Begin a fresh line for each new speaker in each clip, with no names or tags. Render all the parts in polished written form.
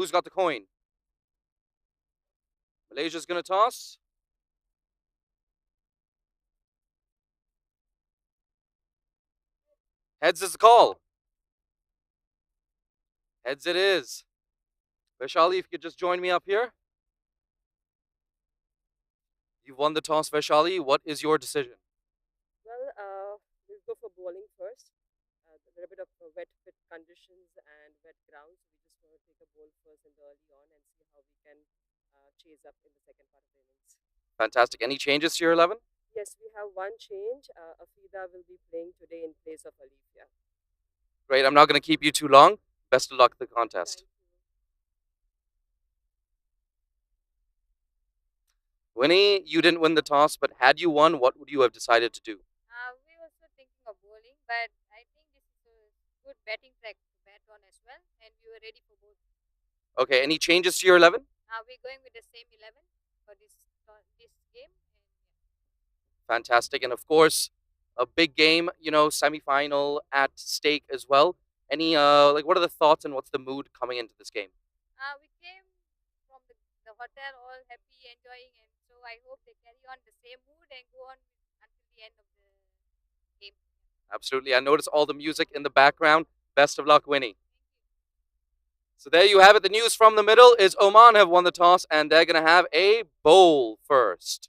Who's got the coin? Malaysia's going to toss. Heads is the call. Heads it is. Vaishali, if you could just join me up here. You've won the toss, Vaishali. What is your decision?
Well, we'll go for bowling first. There are a bit of wet fit conditions and wet grounds. We just want to take a bowl first in the early on and see how we can chase up in the second part of the innings.
Fantastic. Any changes to your 11?
Yes, we have one change. Afida will be playing today in place of Alifia.
Great. I'm not going to keep you too long. Best of luck in the contest.
Thank you.
Winnie, you didn't win the toss, but had you won, what would you have decided to do?
We also thinking of bowling, but I think this is a good batting track to bat on as well, and we were ready for both.
Okay, any changes to your 11?
We're going with the same 11 for this game, and
Fantastic. And of course, a big game, semi-final at stake as well. Any what are the thoughts and what's the mood coming into this game?
we came from the hotel all happy, enjoying, and so I hope they carry on the same mood and go on until the end of the game.
Absolutely. I notice all the music in the background. Best of luck, Winnie. So there you have it. The news from the middle is Oman have won the toss and they're going to have a bowl first.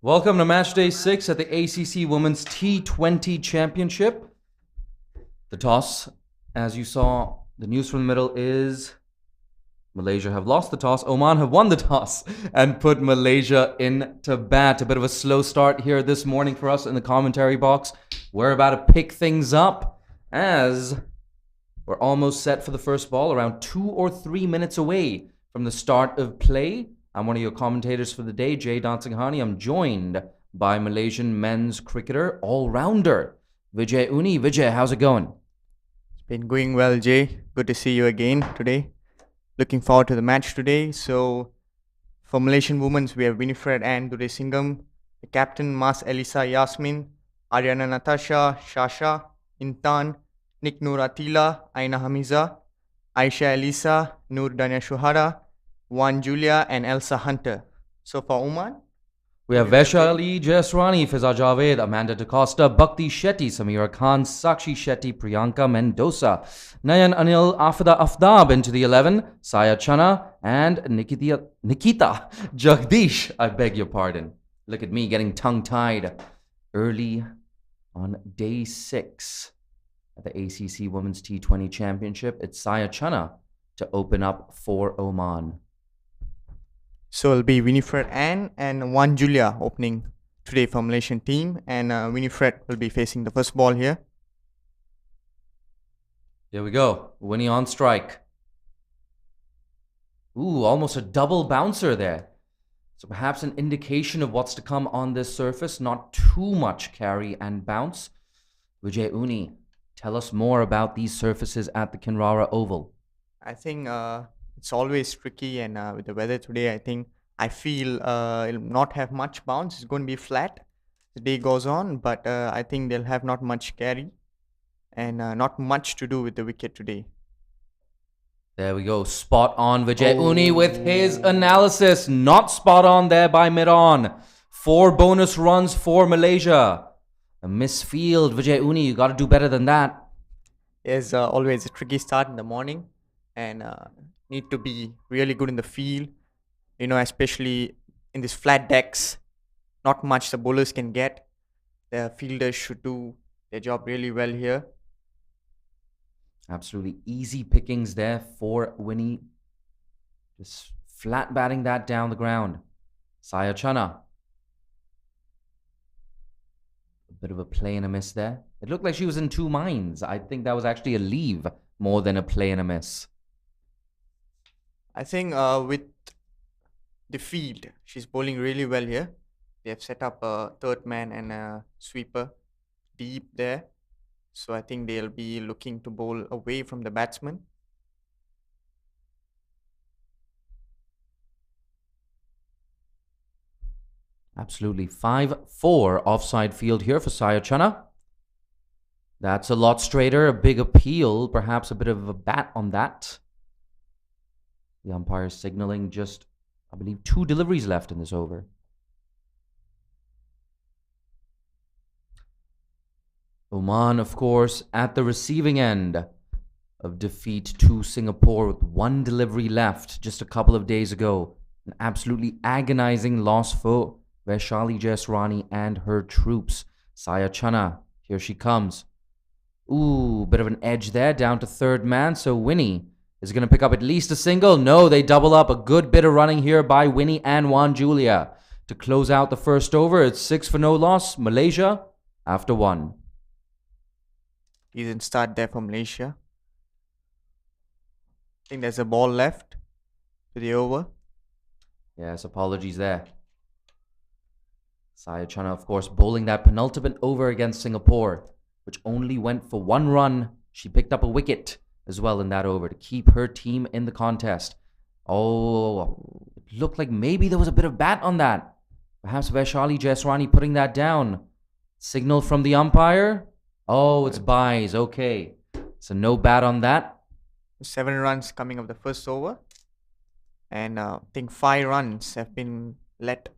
Welcome to match day 6 at the ACC Women's T20 Championship. The toss, as you saw, the news from the middle is Malaysia have lost the toss. Oman have won the toss and put Malaysia into bat. A bit of a slow start here this morning for us in the commentary box. We're about to pick things up as we're almost set for the first ball, around 2 or 3 minutes away from the start of play. I'm one of your commentators for the day, Jay Dansinghani. I'm joined by Malaysian men's cricketer all-rounder Vijay Uni. Vijay, how's it going?
It's been going well, Jay. Good to see you again today. Looking forward to the match today. So, for Malaysian women's, we have Winifred Ann Duresingham, the captain Mas Elisa Yasmin, Ariana Natasha, Shasha, Intan, Nick Nur Atila, Aina Hamiza, Aisha Elisa, Nur Dania Shuhara, Juan Julia, and Elsa Hunter. So, for Oman,
We have Vaishali Jesrani, Fiza Javed, Amanda DaCosta, Bhakti Shetty, Samira Khan, Sakshi Shetty, Priyanka Mendoza, Nayan Anil Afida Afdab into the 11, Saya Chana, and Nikita Jagdish. I beg your pardon. Look at me getting tongue-tied early on day 6 at the ACC Women's T20 Championship. It's Saya Chana to open up for Oman.
so it'll be Winifred Ann and Juan Julia opening today for Malaysian team. And Winifred will be facing the first ball here.
Here we go. Winnie on strike. Ooh, almost a double bouncer there. So perhaps an indication of what's to come on this surface. Not too much carry and bounce. Vijay Uni, tell us more about these surfaces at the Kinrara Oval.
I think it's always tricky, and with the weather today, I feel it'll not have much bounce. It's going to be flat. The day goes on, but I think they'll have not much carry and not much to do with the wicket today.
There we go. Spot on Vijay Uni with his analysis. Not spot on there by mid-on. 4 bonus runs for Malaysia. A misfield. Vijay Uni, you got to do better than that.
There's always a tricky start in the morning, and need to be really good in the field. You know, especially in these flat decks, not much the bowlers can get. The fielders should do their job really well here.
Absolutely easy pickings there for Winnie. Just flat batting that down the ground. Saya Chana. A bit of a play and a miss there. It looked like she was in 2 minds. I think that was actually a leave more than a play and a miss.
I think with the field, she's bowling really well here. They have set up a third man and a sweeper deep there. So I think they'll be looking to bowl away from the batsman.
Absolutely. 5-4 offside field here for Saya Chana. That's a lot straighter. A big appeal. Perhaps a bit of a bat on that. The umpire signaling just, I believe, 2 deliveries left in this over. Oman, of course, at the receiving end of defeat to Singapore with 1 delivery left just a couple of days ago. An absolutely agonizing loss for Vaishali Jesrani and her troops. Saya Chana, here she comes. Ooh, bit of an edge there, down to third man. So Winnie is going to pick up at least a single. No, they double up. A good bit of running here by Winnie and Juan Julia to close out the first over. It's 6 for no loss. Malaysia after 1.
Decent start there for Malaysia. I think there's a ball left to the over.
Yes, apologies there. Saya Chana, of course, bowling that penultimate over against Singapore, which only went for 1 run. She picked up a wicket as well in that over to keep her team in the contest. Oh, it looked like maybe there was a bit of bat on that. Perhaps Vaishali Jesrani putting that down. Signal from the umpire. Oh, it's byes. Okay. So no bat on that.
7 runs coming up the first over. And I think 5 runs have been let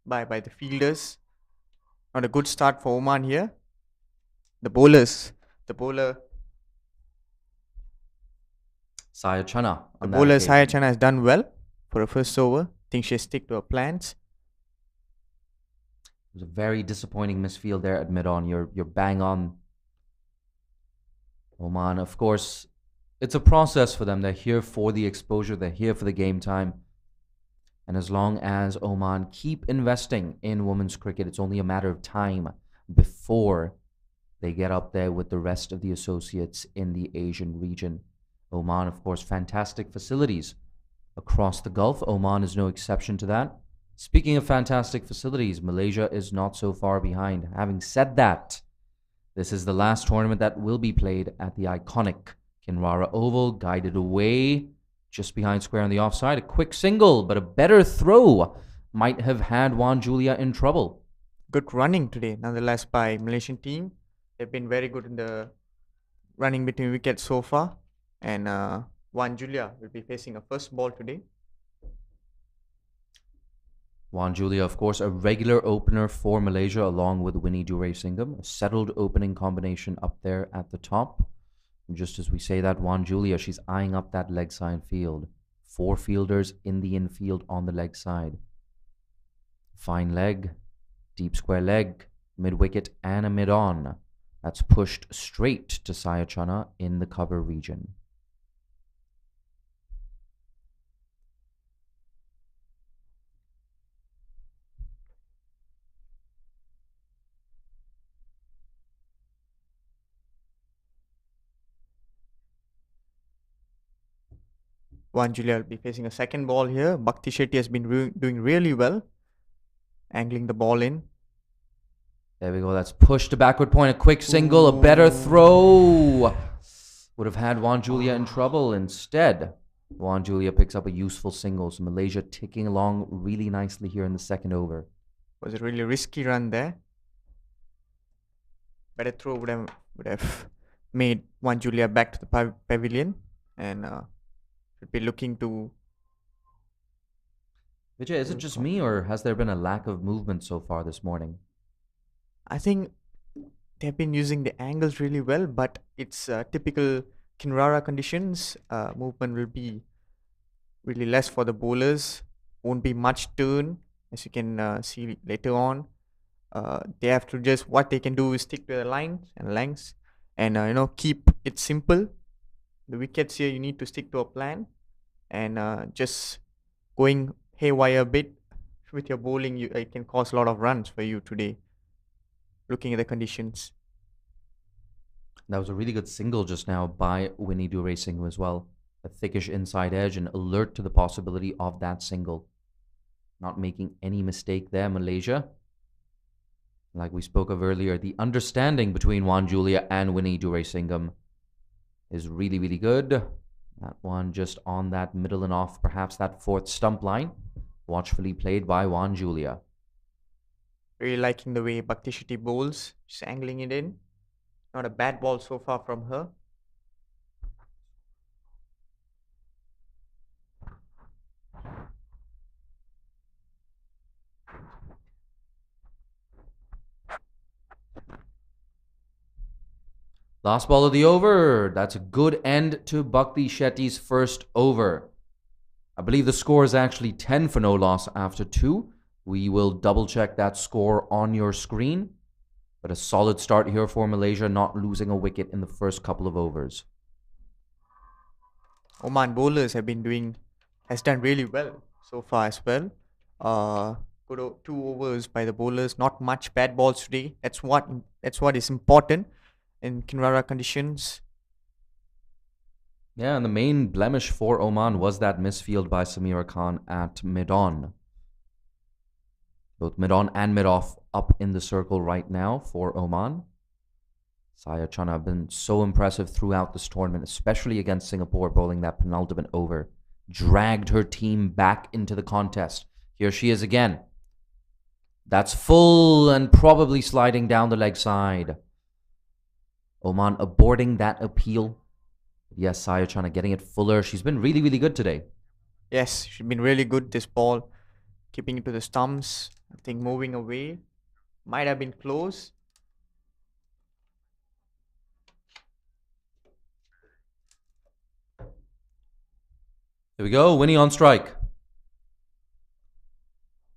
by the fielders. Not a good start for Oman here. The bowler
Saya Chana.
The bowler Saya Chana has done well for a first over. I think she has stick to her plans.
was a very disappointing misfield there at mid-on. You're bang on. Oman, of course, it's a process for them. They're here for the exposure. They're here for the game time. And as long as Oman keep investing in women's cricket, it's only a matter of time before they get up there with the rest of the associates in the Asian region. Oman, of course, fantastic facilities across the Gulf. Oman is no exception to that. Speaking of fantastic facilities, Malaysia is not so far behind. Having said that, this is the last tournament that will be played at the iconic Kinrara Oval, guided away just behind square on the offside. A quick single, but a better throw might have had Wan Julia in trouble.
Good running today, nonetheless, by Malaysian team. They've been very good in the running between wickets so far. And Wan Julia will be facing a first ball today.
Wan Julia, of course, a regular opener for Malaysia along with Winnie Duray-Singham. A settled opening combination up there at the top. And just as we say that, Wan Julia, she's eyeing up that leg side field. 4 fielders in the infield on the leg side. Fine leg, deep square leg, mid-wicket and a mid-on. That's pushed straight to Sayachana in the cover region.
Wan Julia will be facing a second ball here. Bhakti Shetty has been doing really well, angling the ball in.
There we go. That's pushed to backward point. A quick single, a better throw. Would have had Wan Julia in trouble. Instead, Wan Julia picks up a useful single. So Malaysia ticking along really nicely here in the second over.
Was a really risky run there. Better throw would have made Wan Julia back to the pavilion, and should be looking to.
Vijay, is it just me or has there been a lack of movement so far this morning?
I think they've been using the angles really well, but it's typical Kinrara conditions. Movement will be really less for the bowlers. Won't be much turn, as you can see later on. They have to just, what they can do is stick to the lines and lengths, and keep it simple. The wickets here, you need to stick to a plan, and just going haywire a bit with your bowling, it can cause a lot of runs for you today. Looking at the conditions.
That was a really good single just now by Winnie Duray-Singham as well. A thickish inside edge and alert to the possibility of that single. Not making any mistake there, Malaysia. Like we spoke of earlier, the understanding between Wan Julia and Winnie Duray-Singham is really, really good. That one just on that middle and off, perhaps that 4th stump line. Watchfully played by Wan Julia.
Really liking the way Bhakti Shetty bowls. Just angling it in. Not a bad ball so far from her.
Last ball of the over. That's a good end to Bhakti Shetty's first over. I believe the score is actually 10 for no loss after 2. We will double check that score on your screen. But a solid start here for Malaysia, not losing a wicket in the first couple of overs.
Oman bowlers has done really well so far as well. Good 2 overs by the bowlers. Not much bad balls today. That's what is important in Kinrara conditions.
Yeah, and the main blemish for Oman was that misfield by Samira Khan at mid-on. Both mid-on and mid-off up in the circle right now for Oman. Sayachana have been so impressive throughout this tournament, especially against Singapore, bowling that penultimate over. Dragged her team back into the contest. Here she is again. That's full and probably sliding down the leg side. Oman aborting that appeal. Yes, Sayachana getting it fuller. She's been really, really good today.
Yes, she's been really good this ball. Keeping it to the stumps. I think moving away. Might have been close.
Here we go. Winnie on strike.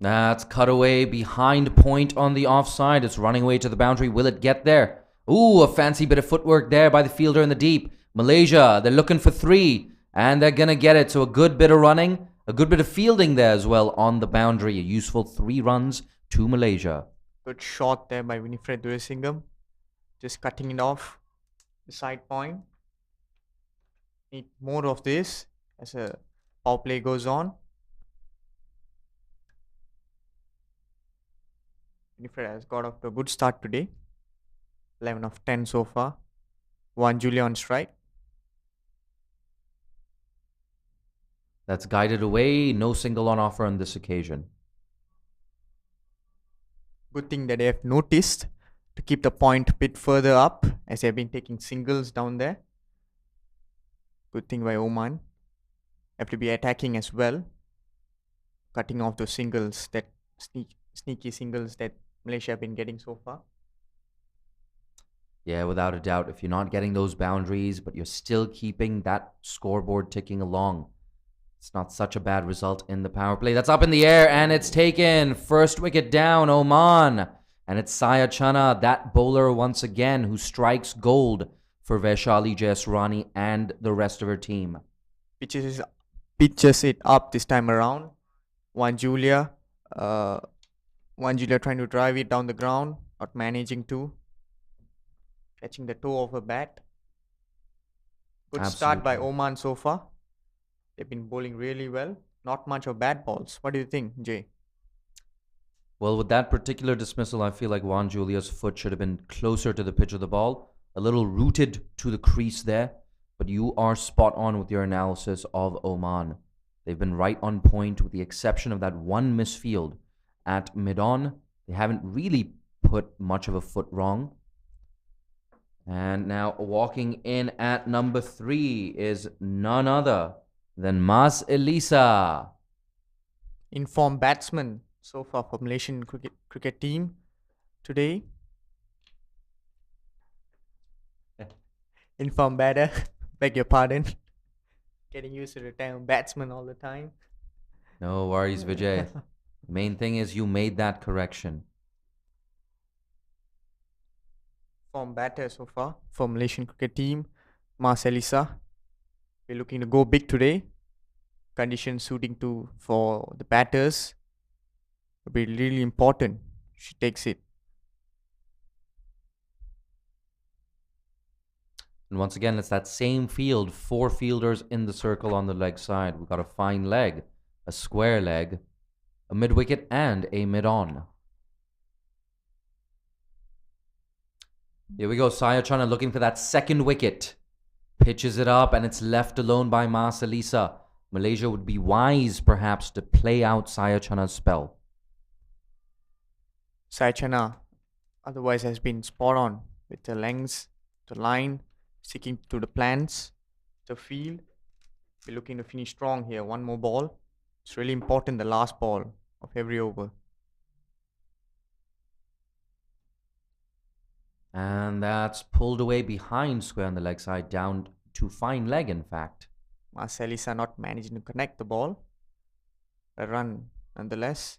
That's cut away behind point on the offside. It's running away to the boundary. Will it get there? Ooh, a fancy bit of footwork there by the fielder in the deep. Malaysia, they're looking for 3, and they're going to get it. So a good bit of running, a good bit of fielding there as well on the boundary. A useful 3 runs to Malaysia.
Good shot there by Winifred Durasingham. Just cutting it off the side point. Need more of this as a power play goes on. Winifred has got off to a good start today. 11 of 10 so far. Juan Julia on strike.
That's guided away. No single on offer on this occasion.
Good thing that they have noticed to keep the point a bit further up as they have been taking singles down there. Good thing by Oman. Have to be attacking as well. Cutting off those singles, that sneaky singles that Malaysia have been getting so far.
Yeah, without a doubt. If you're not getting those boundaries, but you're still keeping that scoreboard ticking along, it's not such a bad result in the power play. That's up in the air, and it's taken. First wicket down, Oman. And it's Saya Chana, that bowler once again, who strikes gold for Vaishali Jaiswani and the rest of her team.
Pitches it up this time around. Juan Julia trying to drive it down the ground, not managing to. Catching the toe of her bat. Good start by Oman so far. They've been bowling really well. Not much of bad balls. What do you think, Jay?
Well, with that particular dismissal, I feel like Juan Julia's foot should have been closer to the pitch of the ball, a little rooted to the crease there. But you are spot on with your analysis of Oman. They've been right on point with the exception of that one misfield at mid-on. They haven't really put much of a foot wrong. And now walking in at number 3 is none other than Mas Elisa.
Informed batsman so far for Malaysian cricket team today. Informed batter, beg your pardon. Getting used to the term batsman all the time.
No worries, Vijay. The main thing is you made that correction.
Form batter so far for Malaysian cricket team, Mas Elisa. We're looking to go big today. Conditions suiting for the batters will be really important. She takes it.
And once again, it's that same field, 4 fielders in the circle on the leg side. We've got a fine leg, a square leg, a mid-wicket, and a mid-on. Here we go, Saya Chana looking for that second wicket. Pitches it up, and it's left alone by Mas Elisa. Malaysia would be wise, perhaps, to play out Saya Chana's spell.
Saya Chana otherwise has been spot on with the lengths, the line, sticking to the plans, the field. We're looking to finish strong here. One more ball. It's really important, the last ball of every over.
And that's pulled away behind square on the leg side, down to fine leg, in fact.
Mas Elisa not managing to connect the ball. A run nonetheless.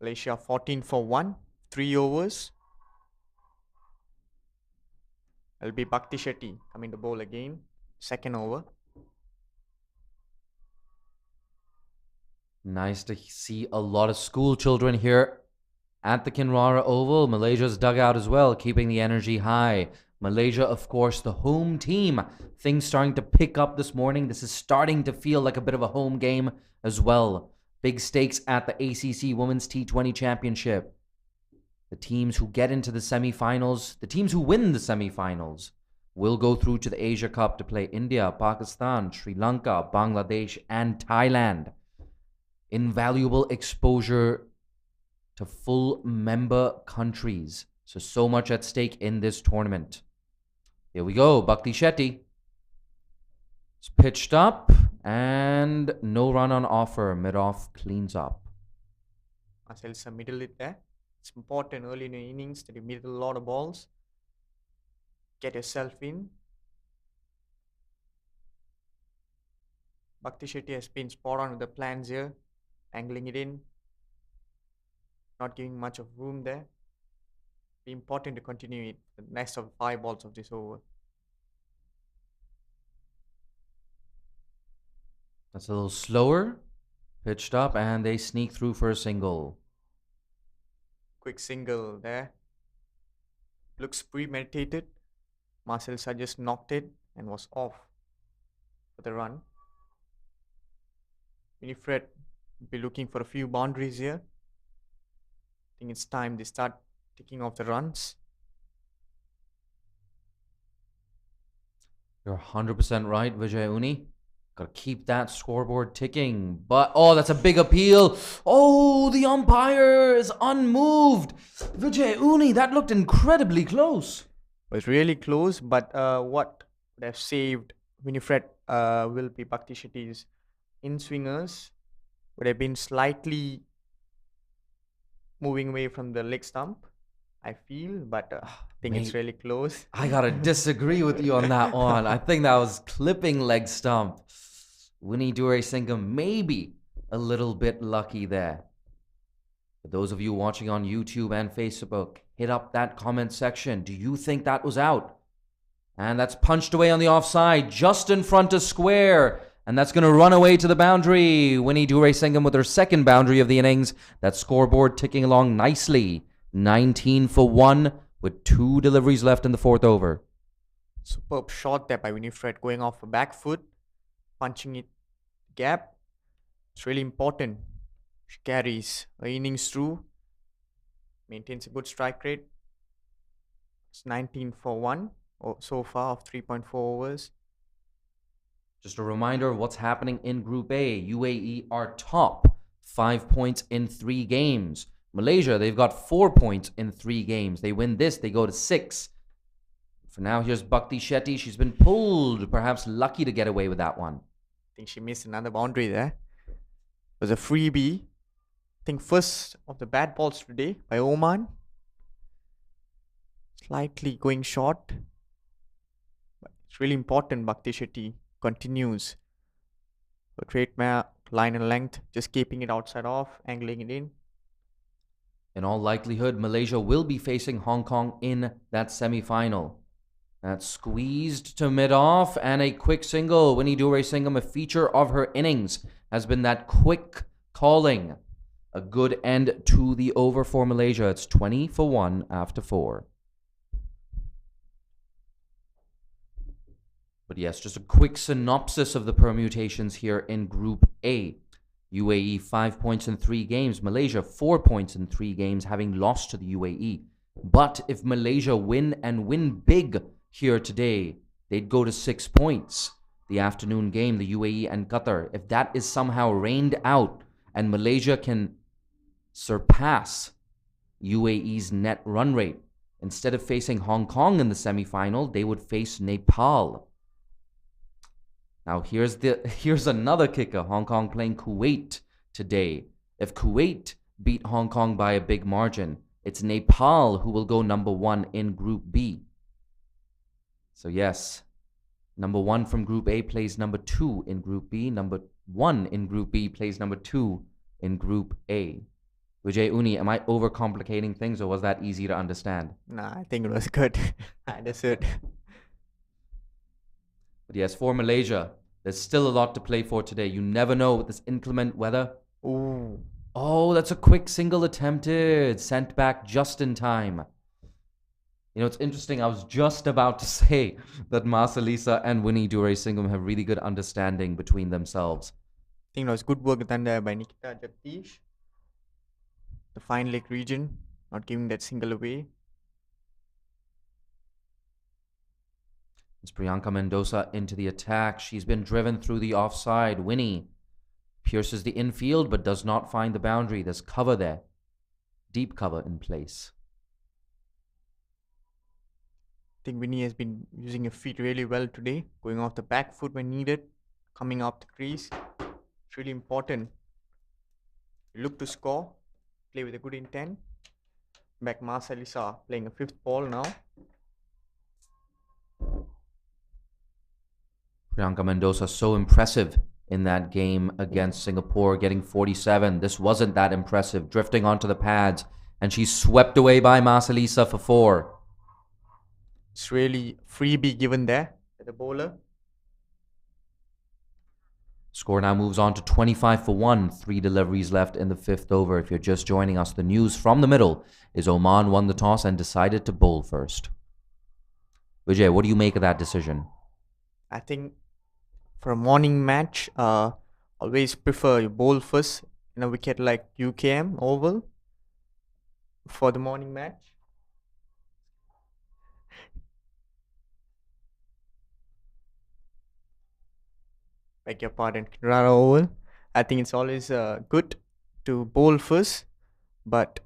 Malaysia 14 for 1, 3 overs. It'll be Bhakti Shetty coming to bowl again. Second over.
Nice to see a lot of school children here at the Kinrara Oval. Malaysia's dugout as well, keeping the energy high. Malaysia, of course, the home team. Things starting to pick up this morning. This is starting to feel like a bit of a home game as well. Big stakes at the ACC Women's T20 Championship. The teams who get into the semi-finals, the teams who win the semi-finals, will go through to the Asia Cup to play India, Pakistan, Sri Lanka, Bangladesh, and Thailand. Invaluable exposure to full member countries. So much at stake in this tournament. Here we go, Bhakti Shetty. It's pitched up and no run on offer. Mid-off cleans up.
Mas Elisa middle it there. It's important early in the innings that you middle a lot of balls. Get yourself in. Bhakti Shetty has been spot on with the plans here, angling it in, not giving much of room there. Be important to continue it the next of 5 balls of this over.
That's a little slower. Pitched up, and they sneak through for a single.
Quick single there. Looks premeditated. Marcelisa just knocked it and was off for the run. Winifred will be looking for a few boundaries here. I think it's time they start ticking off the runs.
You're 100% right, Vijay Uni. Gotta keep that scoreboard ticking. But, oh, that's a big appeal. Oh, the umpire is unmoved. Vijay Uni, that looked incredibly close.
Was really close, but what would have saved Winifred will be Bhakti Shetty's in-swingers. Would have been slightly moving away from the leg stump, I feel, but I think it's
Mate,
really close.
I gotta disagree with you on that one. I think that was clipping leg stump. Winnie Duresingham maybe a little bit lucky there. For those of you watching on YouTube and Facebook, hit up that comment section. Do you think that was out? And that's punched away on the offside, just in front of square. And that's going to run away to the boundary. Winnie Duresingham with her second boundary of the innings. That scoreboard ticking along nicely. 19 for 1 with 2 deliveries left in the 4th over.
Superb shot there by Winifred, going off a back foot, punching it gap. It's really important. She carries her innings through, maintains a good strike rate. It's 19 for 1 so far of 3.4 overs.
Just a reminder of what's happening in Group A. UAE are top, 5 points in 3 games. Malaysia, they've got 4 points in 3 games. They win this, they go to 6. For now, here's Bhakti Shetty. She's been pulled, perhaps lucky to get away with that one.
I think she missed another boundary there. It was a freebie. I think first of the bad balls today by Oman. Slightly going short. But it's really important Bhakti Shetty continues. So trademark, line and length, just keeping it outside off, angling it in.
In all likelihood, Malaysia will be facing Hong Kong in that semi-final. That's squeezed to mid-off and a quick single. Winnie Duresingham, a feature of her innings, has been that quick calling. A good end to the over for Malaysia. It's 20 for 1 after 4. But yes, just a quick synopsis of the permutations here in Group A. UAE 5 points in 3 games. Malaysia 4 points in 3 games, having lost to the UAE. But if Malaysia win and win big here today, they'd go to 6 points. The afternoon game, the UAE and Qatar, if that is somehow rained out and Malaysia can surpass UAE's net run rate, instead of facing Hong Kong in the semi-final, they would face Nepal. Now here's another kicker. Hong Kong playing Kuwait today. If Kuwait beat Hong Kong by a big margin, it's Nepal who will go number 1 in Group B. So yes, number 1 from Group A plays number 2 in Group B. Number 1 in Group B plays number 2 in Group A. Vijay Uni, am I overcomplicating things or was that easy to understand?
Nah, I think it was good. I understood.
But yes, for Malaysia, there's still a lot to play for today. You never know with this inclement weather.
Ooh.
Oh, that's a quick single attempted. Sent back just in time. You know, it's interesting. I was just about to say that Marcelisa and Winnie Duresingham have really good understanding between themselves.
I think it was good work done there by Nikita Jagdish. The fine leg region, not giving that single away.
It's Priyanka Mendoza into the attack. She's been driven through the offside. Winnie pierces the infield but does not find the boundary. There's cover there. Deep cover in place.
I think Winnie has been using her feet really well today. Going off the back foot when needed. Coming up the crease. It's really important. You look to score. Play with a good intent. Back Marcelisa playing a 5th ball now.
Priyanka Mendoza so impressive in that game against Singapore, getting 47. This wasn't that impressive, drifting onto the pads, and she's swept away by Mas Elisa for 4.
It's really freebie given there to the bowler.
Score now moves on to 25 for 1. 3 deliveries left in the 5th over. If you're just joining us, the news from the middle is Oman won the toss and decided to bowl first. Vijay, what do you make of that decision?
I think for a morning match, always prefer you bowl first in a wicket like UKM Oval for the morning match. Beg your pardon, Rara Oval. I think it's always good to bowl first, but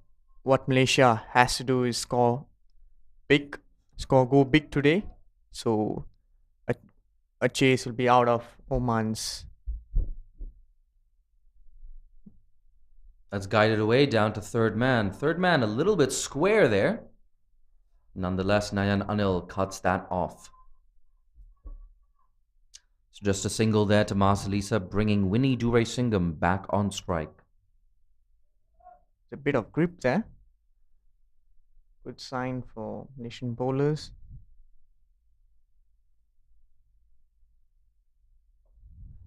what Malaysia has to do is go big today. So a chase will be out of Oman's.
That's guided away down to third man. Third man a little bit square there. Nonetheless, Nayan Anil cuts that off. So just a single there to Mas Elisa, bringing Winnie Duray-Singham back on strike.
A bit of grip there. Good sign for Malaysian bowlers.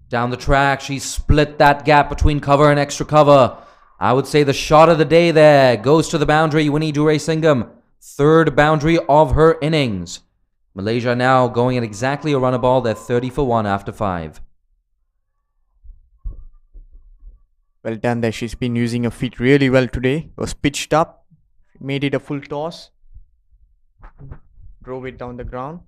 Down the track, she split that gap between cover and extra cover. I would say the shot of the day there goes to the boundary. Winnie Duray-Singham, 3rd boundary of her innings. Malaysia now going at exactly a run a ball. They're 30 for 1 after 5.
Well done there. She's been using her feet really well today. Was pitched up, made it a full toss, drove it down the ground.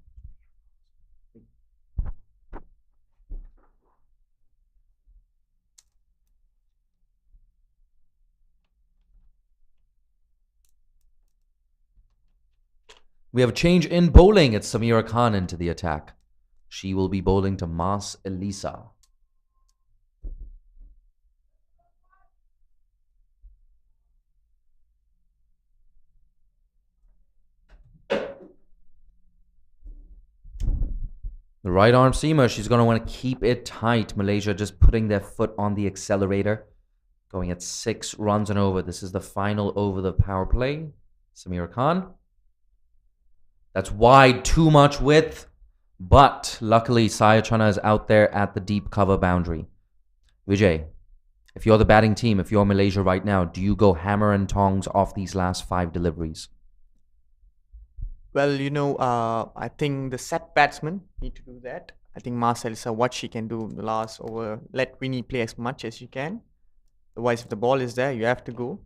We have a change in bowling. It's Samira Khan into the attack. She will be bowling to Mas Elisa. The right arm seamer, she's going to want to keep it tight. Malaysia just putting their foot on the accelerator. Going at 6 runs and over. This is the final over the power play. Samira Khan. That's wide, too much width. But luckily, Saya Chana is out there at the deep cover boundary. Vijay, if you're the batting team, if you're Malaysia right now, do you go hammer and tongs off these last 5 deliveries?
Well, I think the set batsmen need to do that. I think Mas Elisa, what she can do in the last over, let Winnie play as much as you can. Otherwise, if the ball is there, you have to go.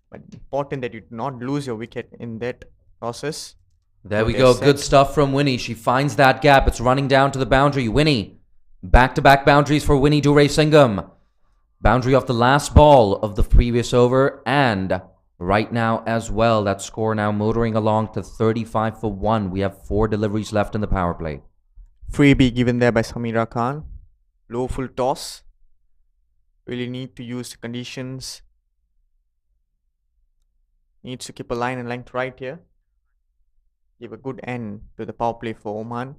But important that you do not lose your wicket in that process.
There we go. Good stuff from Winnie. She finds that gap. It's running down to the boundary. Winnie. Back-to-back boundaries for Winnie Duray-Singham. Boundary off the last ball of the previous over. And right now as well, that score now motoring along to 35 for 1. We have 4 deliveries left in the power play.
Freebie given there by Samira Khan. Low full toss. Really need to use the conditions. Needs to keep a line and length right here. Give a good end to the power play for Oman.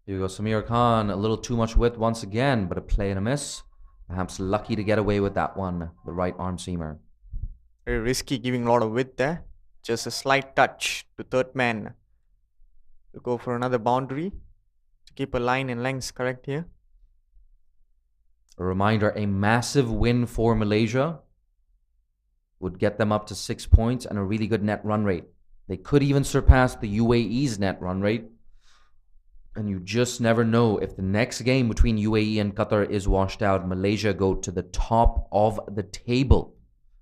Here we go, Samir Khan, a little too much width once again, but a play and a miss. Perhaps lucky to get away with that one, the right arm seamer.
Very risky, giving a lot of width there. Just a slight touch to third man to go for another boundary to keep a line and length correct here.
A reminder, a massive win for Malaysia would get them up to 6 points and a really good net run rate. They could even surpass the UAE's net run rate. And you just never know. If the next game between UAE and Qatar is washed out, Malaysia go to the top of the table.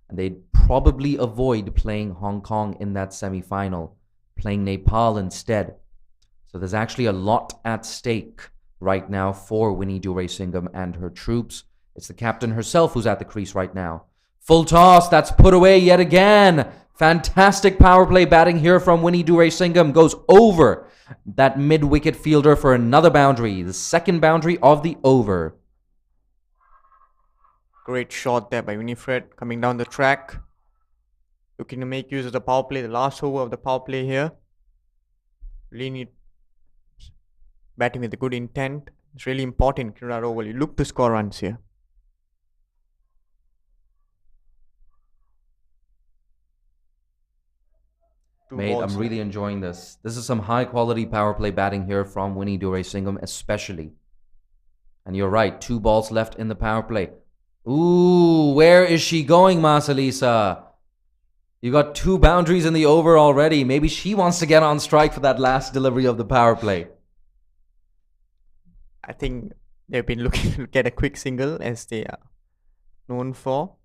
And they'd probably avoid playing Hong Kong in that semi-final, playing Nepal instead. So there's actually a lot at stake right now for Winnie Duray-Singham and her troops. It's the captain herself who's at the crease right now. Full toss, that's put away yet again. Fantastic power play batting here from Winnie Duray-Singham. Goes over that mid-wicket fielder for another boundary. The second boundary of the over.
Great shot there by Winifred coming down the track. Looking to make use of the power play, the last over of the power play here. Really need batting with a good intent. It's really important in that over. You look to score runs here. Two
Mate,
balls
I'm really enjoying this. This is some high quality power play batting here from Winnie Dure-Singham, especially. And you're right, 2 balls left in the power play. Ooh, where is she going, Masalisa? You got 2 boundaries in the over already. Maybe she wants to get on strike for that last delivery of the power play.
I think they've been looking to get a quick single as they are known for.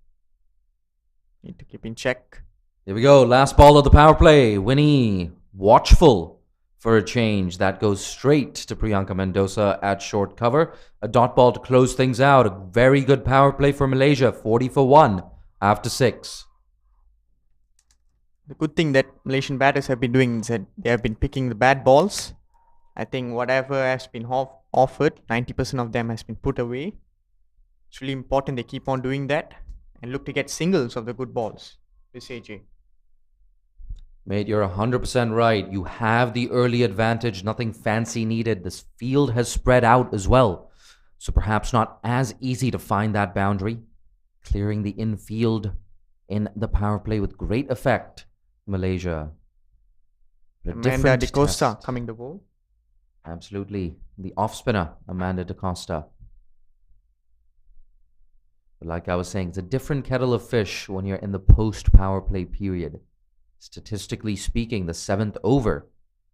Need to keep in check.
Here we go. Last ball of the power play. Winnie, watchful for a change. That goes straight to Priyanka Mendoza at short cover. A dot ball to close things out. A very good power play for Malaysia. 40 for 1 after 6.
The good thing that Malaysian batters have been doing is that they have been picking the bad balls. I think whatever has been offered, 90% of them has been put away. It's really important they keep on doing that and look to get singles of the good balls this AJ.
Mate, you're 100% right. You have the early advantage. Nothing fancy needed. This field has spread out as well. So perhaps not as easy to find that boundary. Clearing the infield in the power play with great effect. Malaysia.
Amanda De Costa coming the ball.
Absolutely. The off spinner, Amanda De Costa. But like I was saying, it's a different kettle of fish when you're in the post power play period. Statistically speaking, the 7th over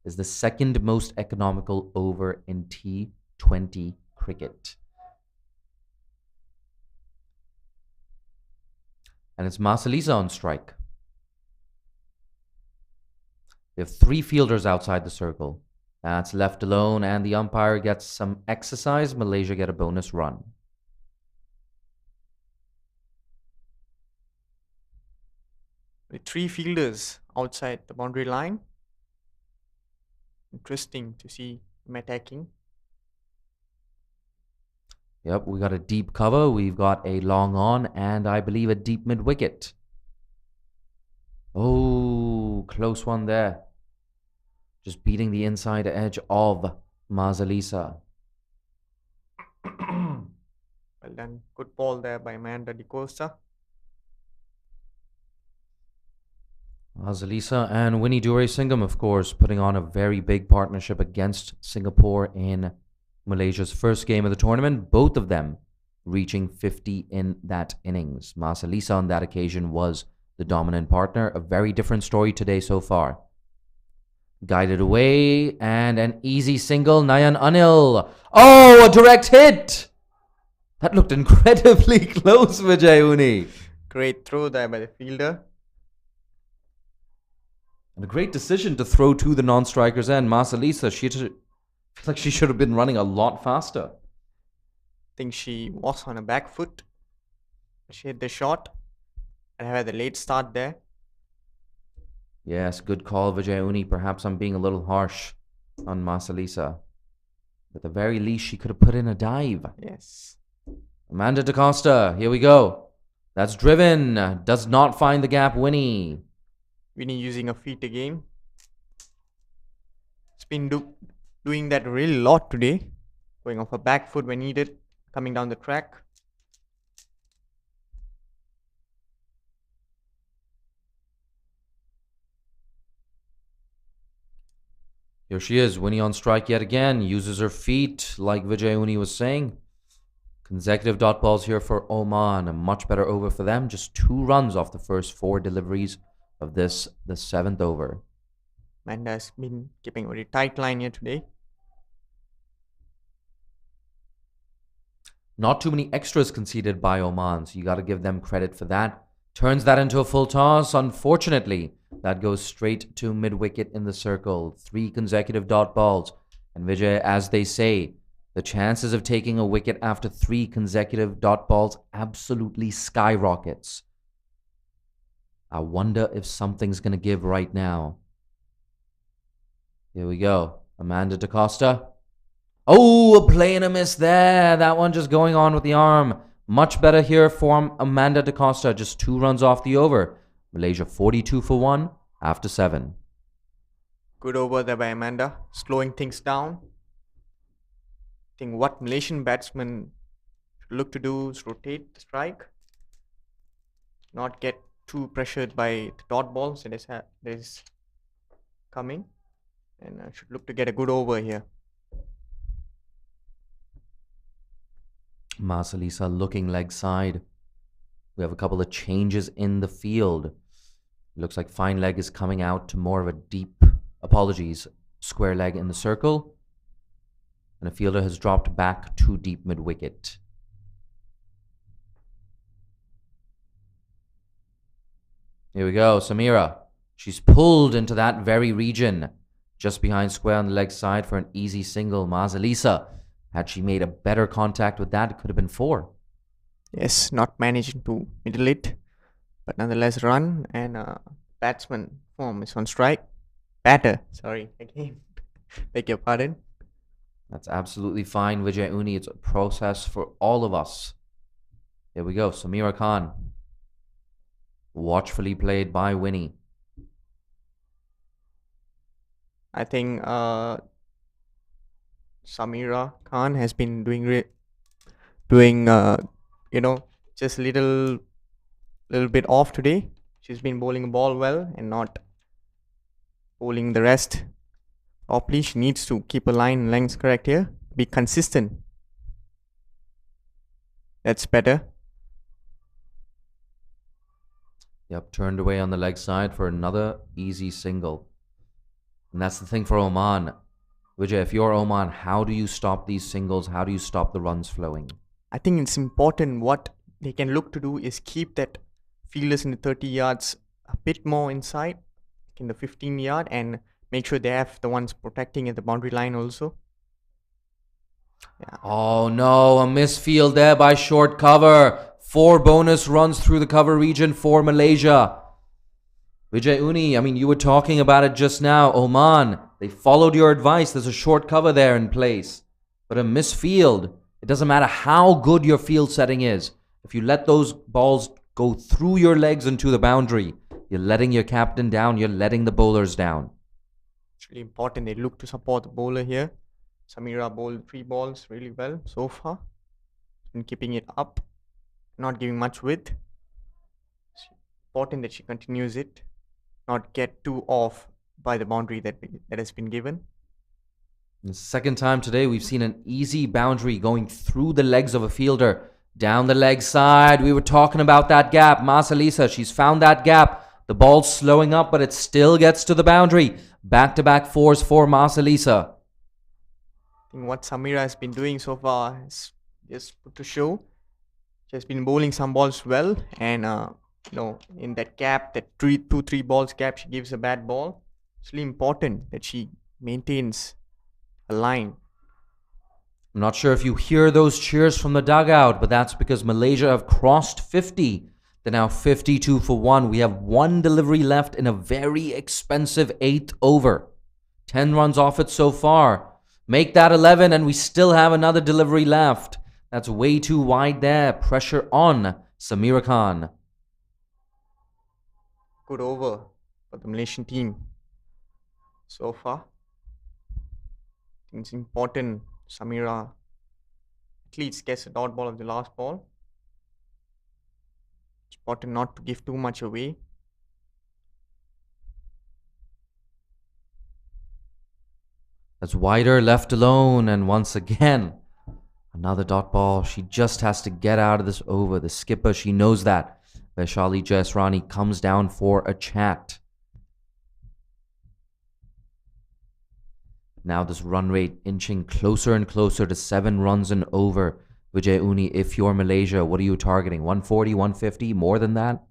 is the 2nd most economical over in T20 cricket. And it's Masalisa on strike. They have 3 fielders outside the circle. That's left alone, and the umpire gets some exercise. Malaysia get a bonus run.
With 3 fielders outside the boundary line. Interesting to see them attacking.
Yep, we got a deep cover. We've got a long on, and I believe a deep mid wicket. Oh, close one there. Just beating the inside edge of Masalisa.
Well done. Good ball there by Amanda De Costa.
Masalisa and Winnie Dure-Singham, of course, putting on a very big partnership against Singapore in Malaysia's first game of the tournament. Both of them reaching 50 in that innings. Masalisa on that occasion was the dominant partner. A very different story today so far. Guided away and an easy single. Nayan Anil. Oh, a direct hit! That looked incredibly close, Vijay Uni.
Great throw there by the fielder.
And a great decision to throw to the non-strikers end. Masalisa, she feels like she should have been running a lot faster.
I think she was on her back foot. She hit the shot and had a late start there.
Yes, good call, Vijay Uni. Perhaps I'm being a little harsh on Masalisa. At the very least, she could have put in a dive.
Yes.
Amanda De Costa, here we go. That's driven. Does not find the gap, Winnie.
Winnie using her feet again. It's been doing that really lot today. Going off her back foot when needed. Coming down the track.
Here she is, Winnie on strike yet again. Uses her feet, like Vijay Uni was saying. Consecutive dot balls here for Oman. A much better over for them. Just 2 runs off the first 4 deliveries of the 7th over.
Amanda has been keeping a very tight line here today.
Not too many extras conceded by Oman, so you got to give them credit for that. Turns that into a full toss. Unfortunately, that goes straight to mid-wicket in the circle. 3 consecutive dot balls. And Vijay, as they say, the chances of taking a wicket after 3 consecutive dot balls absolutely skyrockets. I wonder if something's going to give right now. Here we go. Amanda De Costa. Oh, a play and a miss there. That one just going on with the arm. Much better here for Amanda De Costa. Just 2 runs off the over. Malaysia 42 for 1 after 7.
Good over there by Amanda, slowing things down. I think what Malaysian batsmen should look to do is rotate the strike, not get too pressured by the dot balls that is coming, and should look to get a good over here.
Masalisa looking leg side. We have a couple of changes in the field. Looks like fine leg is coming out to more of a deep, square leg in the circle. And a fielder has dropped back to deep mid-wicket. Here we go, Samira. She's pulled into that very region, just behind square on the leg side for an easy single. Masalisa, had she made a better contact with that, it could have been 4.
Yes, not managing to middle it, but nonetheless run, and batsman form is on strike. Batter, sorry, again. Beg your pardon.
That's absolutely fine, Vijay Uni. It's a process for all of us. Here we go, Samira Khan. Watchfully played by Winnie.
I think Samira Khan has been doing just little bit off today. She's been bowling a ball well and not bowling the rest properly. She needs to keep her line lengths correct here. Be consistent. That's better.
Yep, turned away on the leg side for another easy single. And that's the thing for Oman. Vijay, if you're Oman, how do you stop these singles? How do you stop the runs flowing?
I think it's important. What they can look to do is keep that fielders in the 30 yards a bit more inside, in the 15 yard, and make sure they have the ones protecting at the boundary line also.
Yeah. Oh no, a misfield there by short cover. 4 bonus runs through the cover region for Malaysia. Vijay Uni, you were talking about it just now. Oman, they followed your advice. There's a short cover there in place. But a misfield, it doesn't matter how good your field setting is. If you let those balls go through your legs into the boundary, you're letting your captain down. You're letting the bowlers down.
It's really important. They look to support the bowler here. Samira bowled 3 balls really well so far. Been keeping it up, not giving much width. It's important that she continues it, not get too off by the boundary that has been given.
The second time today, we've seen an easy boundary going through the legs of a fielder. Down the leg side, we were talking about that gap. Masalisa, she's found that gap. The ball's slowing up, but it still gets to the boundary. Back-to-back 4s for Masalisa.
I think what Samira has been doing so far is just put to show. She has been bowling some balls well, and in that gap, that 2-3 balls gap, she gives a bad ball. It's really important that she maintains a line.
I'm not sure if you hear those cheers from the dugout, but that's because Malaysia have crossed 50. They're now 52 for 1. We have 1 delivery left in a very expensive 8th over. 10 runs off it so far. Make that 11 and we still have another delivery left. That's way too wide there. Pressure on Samira Khan.
Good over for the Malaysian team so far. I think it's important Samira at least gets a dot ball of the last ball. It's important not to give too much away.
That's wider, left alone, and once again, another dot ball. She just has to get out of this over. The skipper, she knows that. Vaishali Jaisrani comes down for a chat. Now this run rate inching closer and closer to 7 runs and over. Vijay Uni, if you're Malaysia, what are you targeting? 140, 150, more than that?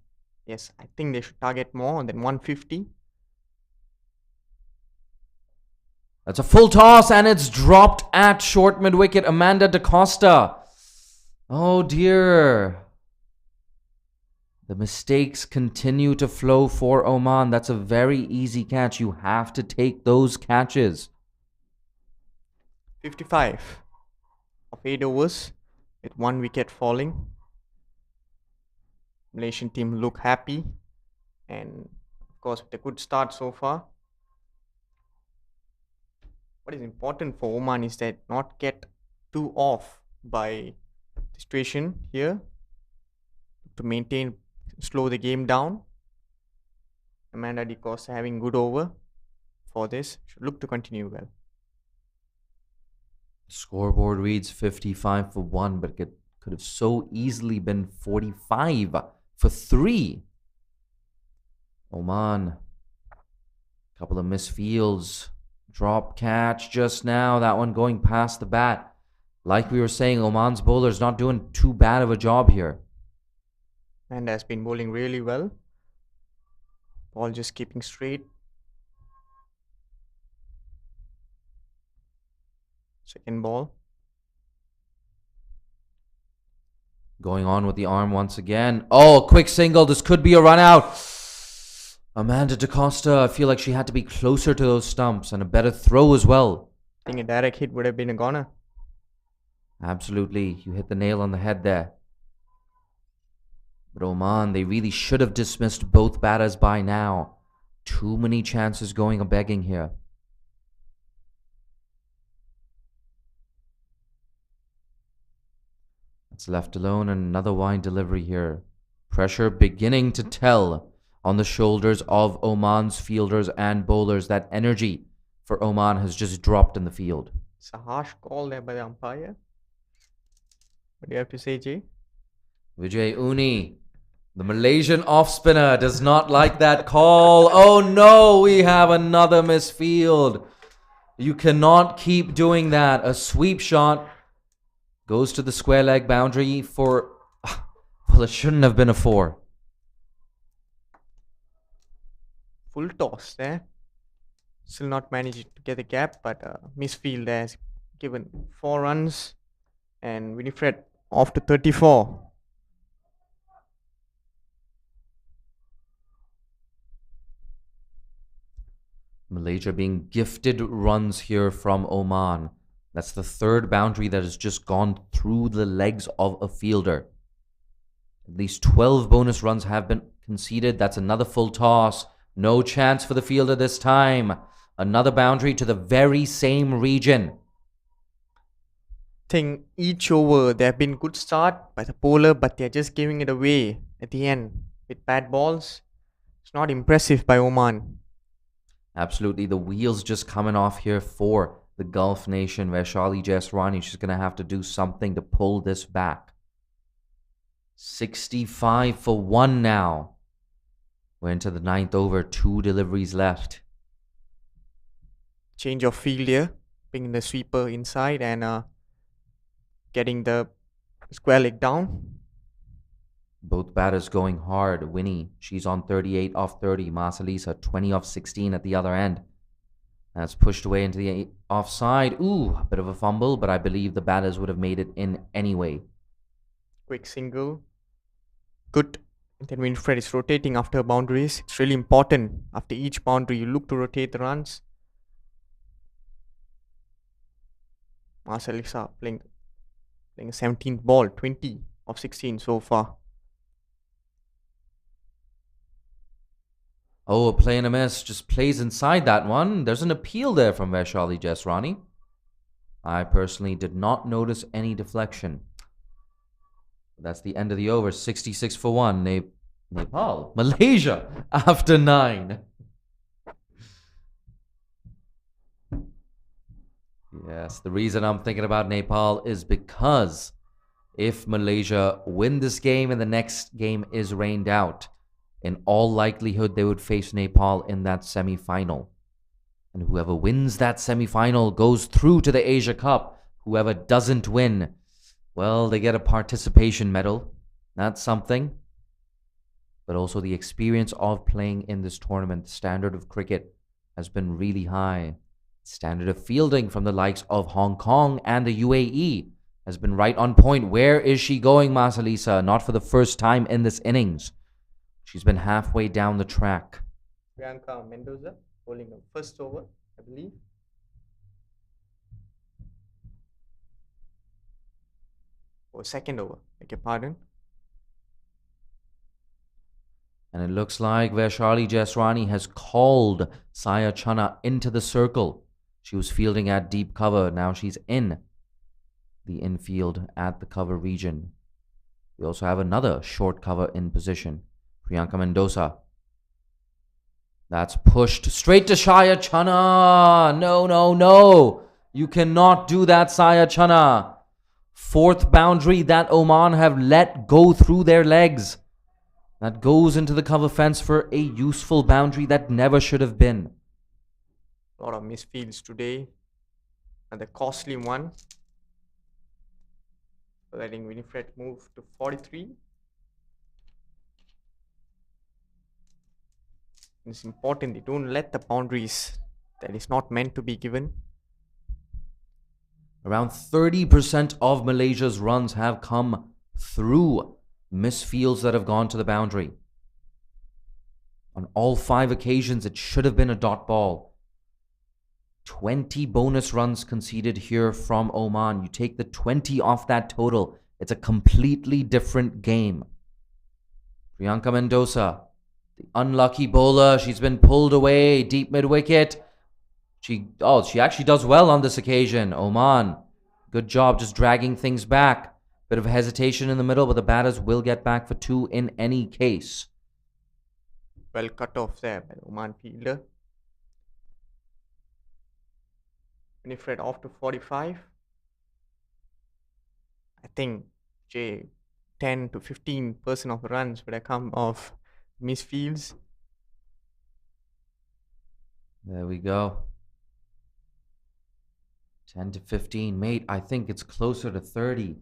Yes, I think they should target more than 150.
That's a full toss and it's dropped at short mid-wicket. Amanda Da Costa. Oh dear. The mistakes continue to flow for Oman. That's a very easy catch. You have to take those catches.
55 of 8 overs with 1 wicket falling. Malaysian team look happy, and of course with a good start so far. what is important for Oman is that not get too off by the situation here to maintain, slow the game down. Amanda De Costa having good over for this, should look to continue well.
Scoreboard reads 55 for 1, but it could have so easily been 45 for 3. Oman, couple of misfields, drop catch just now, that one going past the bat. Like we were saying, Oman's bowler's not doing too bad of a job here.
And has been bowling really well. Ball just keeping straight. Second ball.
Going on with the arm once again. Oh, a quick single. This could be a run out. Amanda De Costa, I feel like she had to be closer to those stumps and a better throw as well.
I think a direct hit would have been a goner.
Absolutely. You hit the nail on the head there. But Oman, they really should have dismissed both batters by now. Too many chances going a begging here. It's left alone and another wide delivery here. Pressure beginning to tell on the shoulders of Oman's fielders and bowlers. That energy for Oman has just dropped in the field.
It's a harsh call there by the umpire. What do you have to say, Jay?
Vijay Uni, the Malaysian off spinner, does not like that call. Oh no, we have another misfield. You cannot keep doing that. A sweep shot goes to the square leg boundary for, well, it shouldn't have been a 4.
Full toss there. Still not managed to get the gap, but misfield there has given 4 runs. And Winifred off to 34.
Malaysia being gifted runs here from Oman. That's the 3rd boundary that has just gone through the legs of a fielder. At least 12 bonus runs have been conceded. That's another full toss. No chance for the fielder this time. Another boundary to the very same region.
Think each over there have been good start by the bowler, but they're just giving it away at the end with bad balls. It's not impressive by Oman.
Absolutely, the wheels just coming off here for the Gulf nation. Vaishali Jasrani, she's going to have to do something to pull this back. 65 for 1 now. We're into the 9th over, 2 deliveries left.
Change of field here, bringing the sweeper inside and getting the square leg down.
Both batters going hard. Winnie, she's on 38 off 30. Masalisa, 20 off 16 at the other end. That's pushed away into the offside. Ooh, a bit of a fumble, but I believe the batters would have made it in anyway.
Quick single. Good. And then Winfred is rotating after boundaries. It's really important. After each boundary, you look to rotate the runs. Marcelisa playing a 17th ball, 20 of 16 so far.
Oh, a play and a miss. Just plays inside that one. There's an appeal there from Vaishali Jasrani. I personally did not notice any deflection. That's the end of the over. 66 for 1. Nepal. Malaysia after 9. Yes, the reason I'm thinking about Nepal is because if Malaysia win this game and the next game is rained out, in all likelihood they would face Nepal in that semi-final. And whoever wins that semi-final goes through to the Asia Cup. Whoever doesn't win, well, they get a participation medal. That's something. But also the experience of playing in this tournament. The standard of cricket has been really high. Standard of fielding from the likes of Hong Kong and the UAE has been right on point. Where is she going, Masalisa? Not for the first time in this innings. She's been halfway down the track.
Priyanka Mendoza bowling a first over, I believe. Or second over, beg your pardon.
And it looks like Vaishali Jasrani has called Saya Chana into the circle. She was fielding at deep cover. Now she's in the infield at the cover region. We also have another short cover in position. Priyanka Mendoza. That's pushed straight to Shaya Chana. No, no, no. You cannot do that, Saya Chana. Fourth boundary that Oman have let go through their legs. That goes into the cover fence for a useful boundary that never should have been.
A lot of misfields today. And the costly one. Letting Winifred move to 43. It's important they don't let the boundaries that is not meant to be given.
Around 30% of Malaysia's runs have come through misfields that have gone to the boundary. On all 5 occasions, it should have been a dot ball. 20 bonus runs conceded here from Oman. You take the 20 off that total, it's a completely different game. Priyanka Mendoza, the unlucky bowler, she's been pulled away, deep mid-wicket. She actually does well on this occasion. Oman, good job just dragging things back. Bit of hesitation in the middle, but the batters will get back for 2 in any case.
Well cut off there by the Oman fielder. Winifred off to 45. I think 10 to 15% of the runs would have come off misfields.
There we go. 10 to 15. Mate, I think it's closer to 30.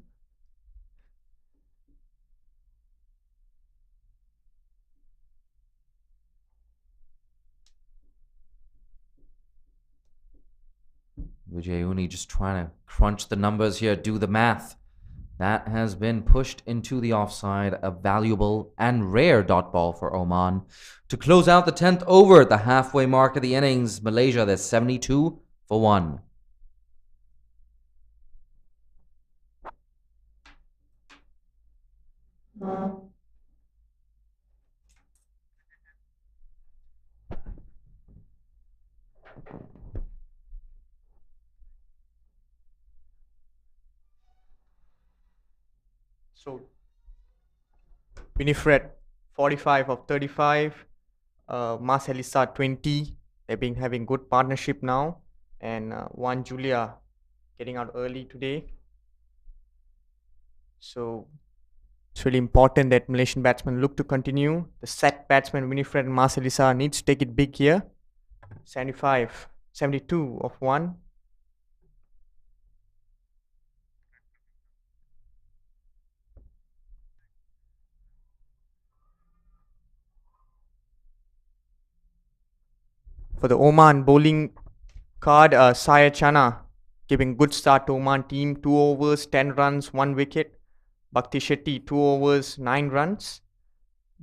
Vijay Uni just trying to crunch the numbers here, do the math. That has been pushed into the offside, a valuable and rare dot ball for Oman. To close out the 10th over at the halfway mark of the innings, Malaysia, they're 72 for 1.
So Winifred 45 of 35, Mas Elisa 20. They've been having good partnership now, and Juan Julia getting out early today. So it's really important that Malaysian batsmen look to continue. The set batsman Winifred and Mas Elisa needs to take it big here. 72 of 1. For the Oman bowling card, Saya Chana giving good start to Oman team. 2 overs, 10 runs, 1 wicket. Bhakti Shetty, 2 overs, 9 runs.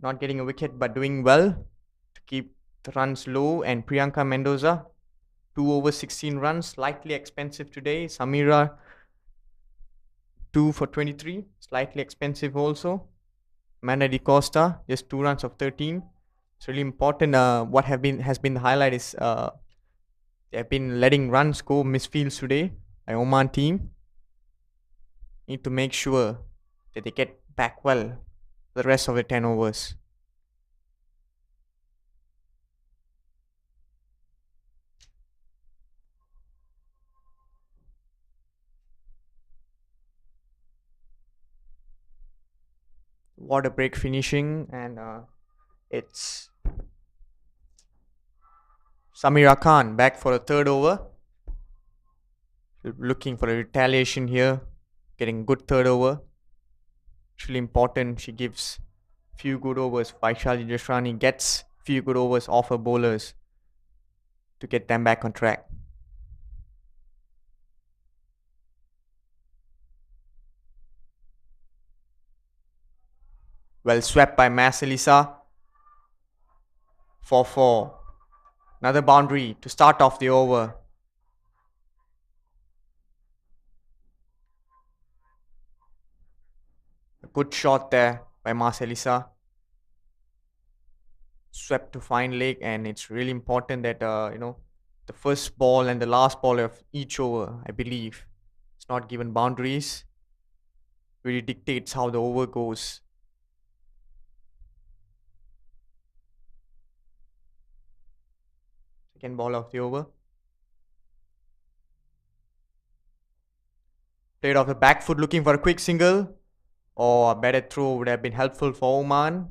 Not getting a wicket but doing well to keep the runs low. And Priyanka Mendoza, 2 overs, 16 runs. Slightly expensive today. Samira, 2 for 23. Slightly expensive also. Amanda Di Costa, just 2 runs of 13. It's really important. What has been the highlight is they have been letting runs go misfields today by Oman team. Need to make sure that they get back well the rest of the 10 overs. Water break finishing, and it's Samira Khan back for a 3rd over. Looking for a retaliation here, getting good 3rd over. It's really important. She gives few good overs. Vaishali Jashrani gets few good overs off her bowlers to get them back on track. Well swept by Mas Elisa. 4-4. Another boundary to start off the over. A good shot there by Mas Elisa. Swept to fine leg, and it's really important that The first ball and the last ball of each over, I believe. It's not given boundaries. Really dictates how the over goes. Second ball of the over. Played off the back foot looking for a quick single. Or a better throw would have been helpful for Oman.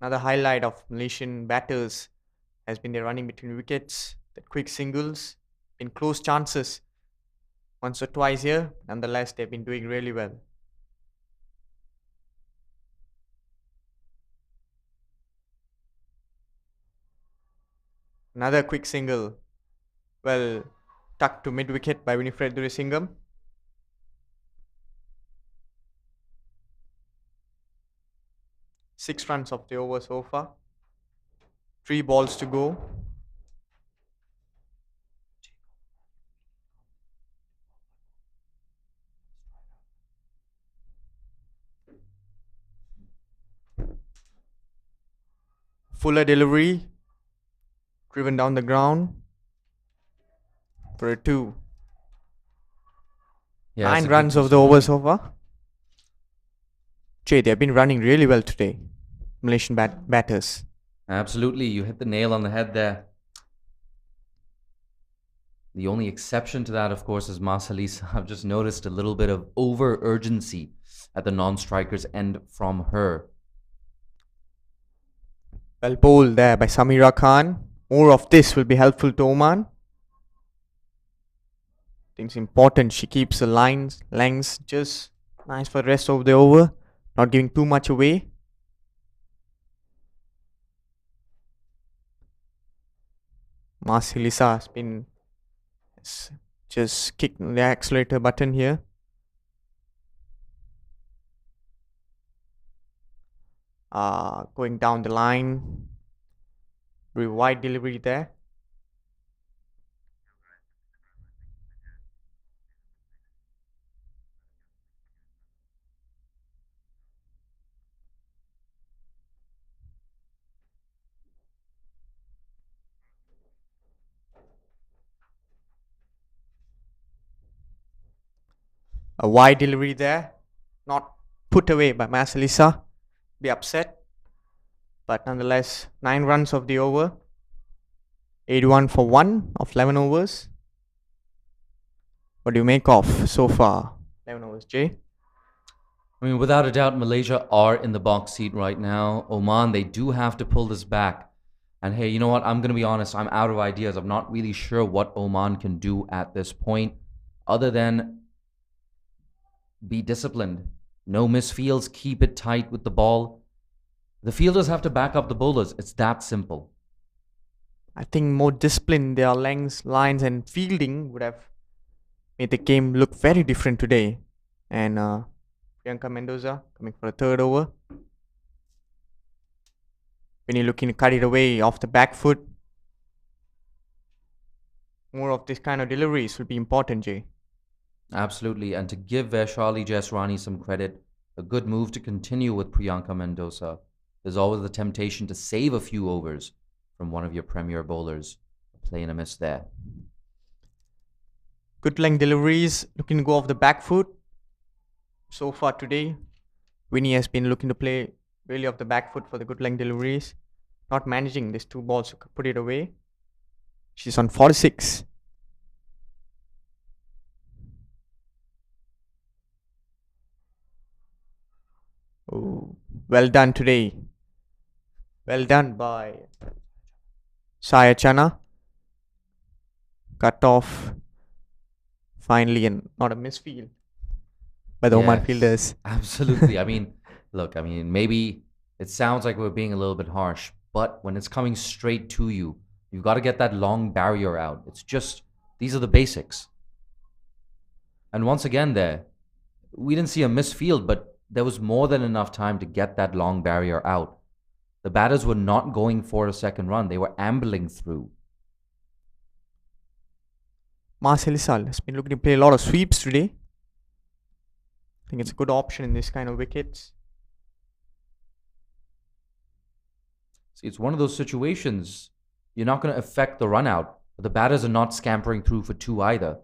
Another highlight of Malaysian batters has been their running between wickets, the quick singles, in close chances once or twice here. Nonetheless, they've been doing really well. Another quick single, well tucked to mid wicket by Winifred Durasingham. Six runs of the over so far. 3 balls to go. Fuller delivery, driven down the ground for a 2.
Yeah, it's
9
a
runs
good
of the over so far. Jay, they've been running really well today, Malaysian batters.
Absolutely, you hit the nail on the head there. The only exception to that, of course, is Masalisa. I've just noticed a little bit of over urgency at the non-striker's end from her.
Well bowled there by Samira Khan. More of this will be helpful to Oman. I think it's important she keeps the lengths just nice for the rest of the over. Not giving too much away. Masalisa has been just kicked the accelerator button here. Going down the line. Very wide delivery there. A wide delivery there. Not put away by Masalisa. Be upset. But nonetheless, 9 runs of the over. 81 for 1 of 11 overs. What do you make of so far? 11 overs, Jay?
I mean, without a doubt, Malaysia are in the box seat right now. Oman, they do have to pull this back. And hey, you know what? I'm going to be honest. I'm out of ideas. I'm not really sure what Oman can do at this point other than be disciplined. No misfields. Keep it tight with the ball. The fielders have to back up the bowlers. It's that simple.
I think more discipline, their lengths, lines, and fielding would have made the game look very different today. And Priyanka Mendoza coming for a third over. When you're looking to cut it away off the back foot, more of this kind of deliveries will be important, Jay.
Absolutely. And to give Vaishali Jesrani some credit, a good move to continue with Priyanka Mendoza. There's always the temptation to save a few overs from one of your premier bowlers. Play and a miss there.
Good length deliveries, looking to go off the back foot. So far today, Winnie has been looking to play really off the back foot for the good length deliveries. Not managing these 2 balls to put it away. She's on 46. Oh, well done today. Well done by Saya Chana. Cut off finally, and not a misfield by the Oman fielders.
Absolutely. I mean, look, maybe it sounds like we're being a little bit harsh, but when it's coming straight to you, you've got to get that long barrier out. It's just, these are the basics. And once again we didn't see a misfield, but there was more than enough time to get that long barrier out. The batters were not going for a second run. They were ambling through.
Masalisa has been looking to play a lot of sweeps today. I think it's a good option in this kind of wickets.
See, it's one of those situations. You're not going to affect the run out, but the batters are not scampering through for two either.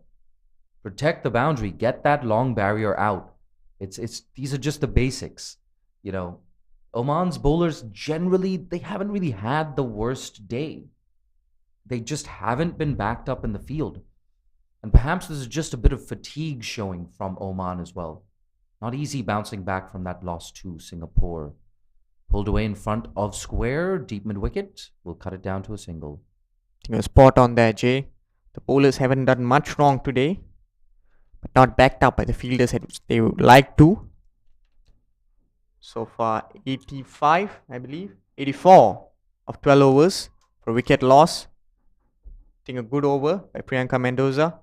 Protect the boundary, get that long barrier out. It's these are just the basics. You know, Oman's bowlers generally they haven't really had the worst day. They just haven't been backed up in the field. And perhaps this is just a bit of fatigue showing from Oman as well. Not easy bouncing back from that loss to Singapore. Pulled away in front of square, deep mid wicket. We'll cut it down to a single.
You're spot on there, Jay. The bowlers haven't done much wrong today, but not backed up by the fielders as they would like to. So far, 85, I believe. 84 of 12 overs for wicket loss. I think a good over by Priyanka Mendoza.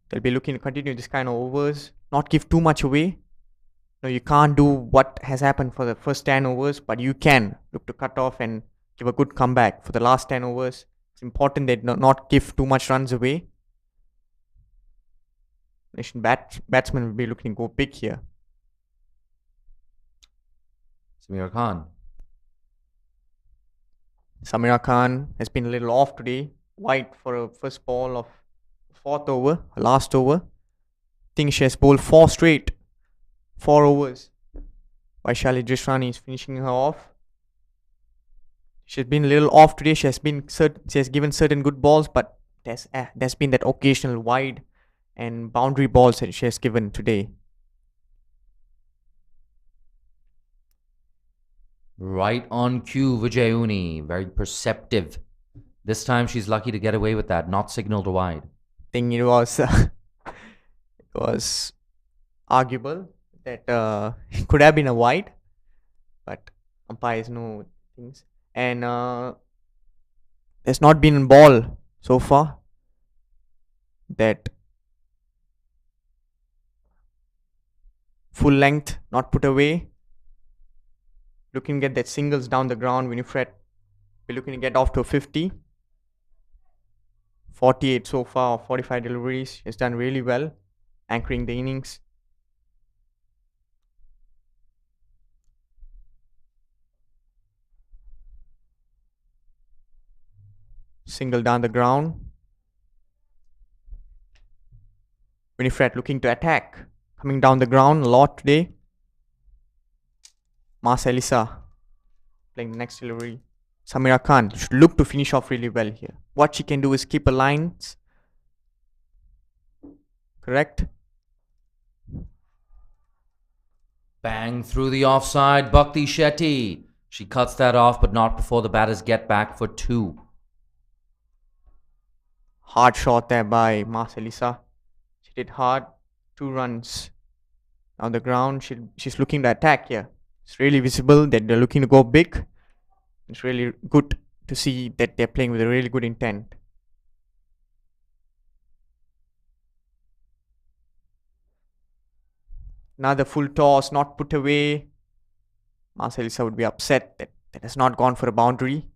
They'll be looking to continue this kind of overs, not give too much away. No, you can't do what has happened for the first 10 overs, but you can look to cut off and give a good comeback for the last 10 overs. It's important that not give too much runs away. Nation batsmen will be looking to go big here.
Samira Khan.
Samira Khan has been a little off today. Wide for a first ball of fourth over, last over. I think she has bowled 4 straight. 4 overs. Vaishali Jishrani is finishing her off. She's been a little off today. She has given certain good balls, but there's been that occasional wide and boundary balls that she has given today.
Right on cue, Vijayuni. Very perceptive. This time she's lucky to get away with that, not signaled wide.
I think it was arguable that it could have been a wide, but umpires know things. And there's not been a ball so far that full length, not put away. Looking at that singles down the ground, Winifred, we're looking to get off to a 50. 48 so far, 45 deliveries. She has done really well, anchoring the innings. Single down the ground. Winifred looking to attack. Coming down the ground a lot today. Mas Elisa playing the next delivery. Samira Khan should look to finish off really well here. What she can do is keep her lines correct.
Bang through the offside, Bhakti Shetty. She cuts that off, but not before the batters get back for 2.
Hard shot there by Mas Elisa. She did hard. 2 runs on the ground. She's looking to attack here. It's really visible that they're looking to go big. It's really good to see that they're playing with a really good intent. Another full toss, not put away. Mas Elisa would be upset that has not gone for a boundary.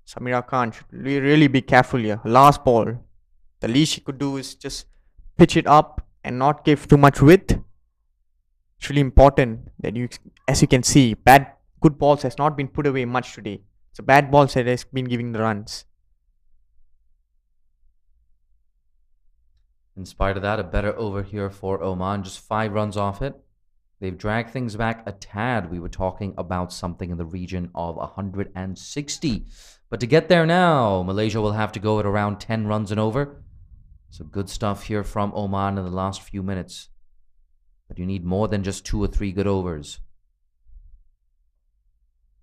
Samira Khan should really be careful here. Last ball. The least she could do is just pitch it up and not give too much width. It's really important that as you can see, good balls has not been put away much today. It's a bad balls that has been giving the runs.
In spite of that, a better over here for Oman. Just 5 runs off it. They've dragged things back a tad. We were talking about something in the region of 160. But to get there now, Malaysia will have to go at around 10 runs and over. So good stuff here from Oman in the last few minutes. But you need more than just 2 or 3 good overs.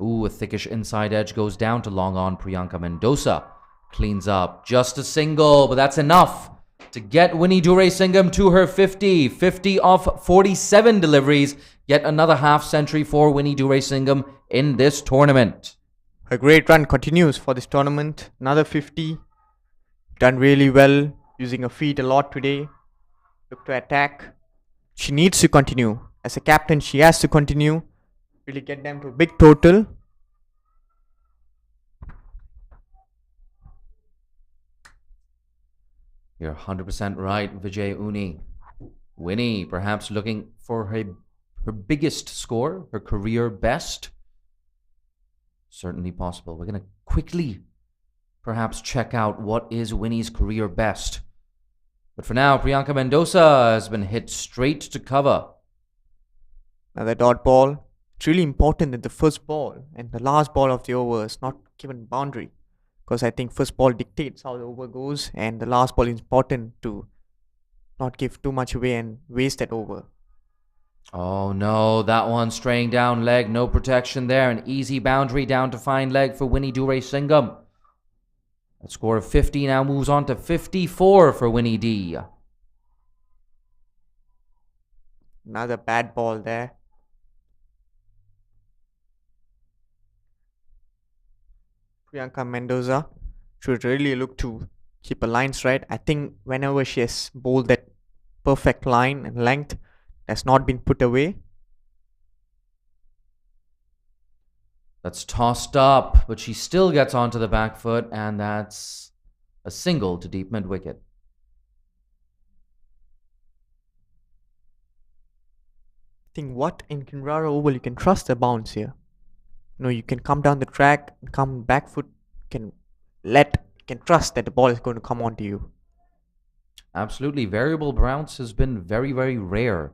Ooh, a thickish inside edge goes down to long on. Priyanka Mendoza cleans up. Just a single, but that's enough to get Winnie Duray-Singham to her 50. 50 off 47 deliveries. Yet another half century for Winnie Duray-Singham in this tournament.
A great run continues for this tournament. Another 50. Done really well. Using her feet a lot today. Look to attack. She needs to continue. As a captain, she has to continue. Really get them to a big total.
You're 100% right, Vijay Uni. Winnie perhaps looking for her biggest score, her career best. Certainly possible. We're going to quickly perhaps check out what is Winnie's career best. But for now, Priyanka Mendoza has been hit straight to cover.
Another dot ball. It's really important that the first ball and the last ball of the over is not given boundary. Because I think first ball dictates how the over goes, and the last ball is important to not give too much away and waste that over.
Oh no, that one straying down leg, no protection there. An easy boundary down to fine leg for Winnie Duraisingam. A score of 50 now moves on to 54 for Winnie D.
Another bad ball there. Priyanka Mendoza should really look to keep her lines right. I think whenever she has bowled that perfect line and length, has not been put away.
That's tossed up, but she still gets onto the back foot, and that's a single to deep mid wicket.
I think what in Kinrara Oval you can trust the bounce here. You can come down the track, come back foot, can trust that the ball is going to come onto you.
Absolutely. Variable bounce has been very, very rare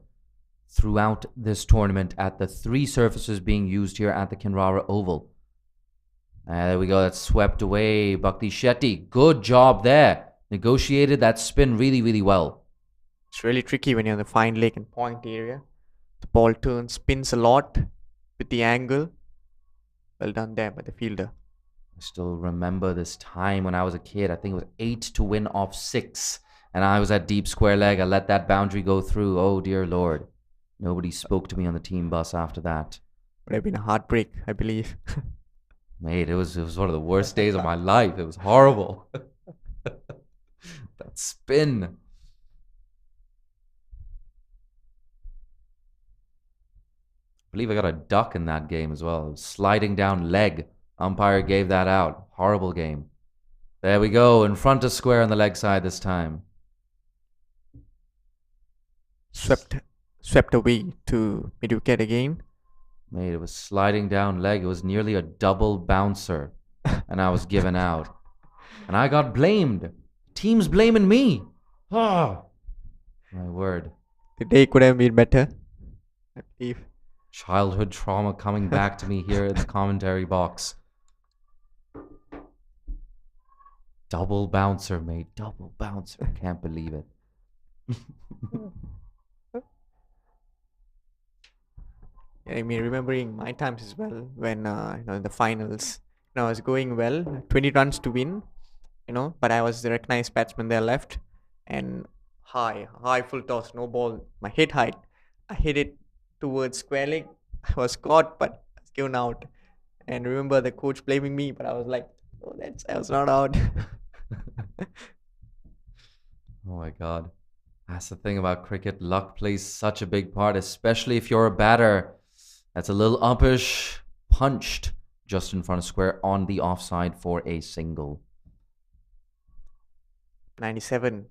throughout this tournament at the 3 surfaces being used here at the Kinrara Oval. There we go. That's swept away. Bhakti Shetty. Good job there. Negotiated that spin really, really well.
It's really tricky when you're on the fine leg and point area. The ball turns, spins a lot with the angle. Well done there by the fielder.
I still remember this time when I was a kid. I think it was 8 to win off 6. And I was at deep square leg. I let that boundary go through. Oh, dear Lord. Nobody spoke to me on the team bus after that.
Would have been a heartbreak, I believe.
Mate, it was one of the worst days of my life. It was horrible. That spin. I believe I got a duck in that game as well. It was sliding down leg. Umpire gave that out. Horrible game. There we go. In front of square on the leg side this time.
Swept away to mid wicket again.
Mate, it was sliding down leg. It was nearly a double bouncer. And I was given out. And I got blamed. Team's blaming me. Oh, my word.
The day could have been better, I believe.
Childhood trauma coming back to me here in the commentary box. Double bouncer, mate. Double bouncer. Can't believe it.
I mean, remembering my times as well when in the finals, I was going well, 20 runs to win, but I was the recognized batsman there left, and high full toss, no ball, my head height, I hit it towards square leg. I was caught, but I was given out. And remember the coach blaming me, but I was like, oh, I was not out.
Oh my God. That's the thing about cricket. Luck plays such a big part, especially if you're a batter. That's a little uppish, punched just in front of square on the offside for a single.
97,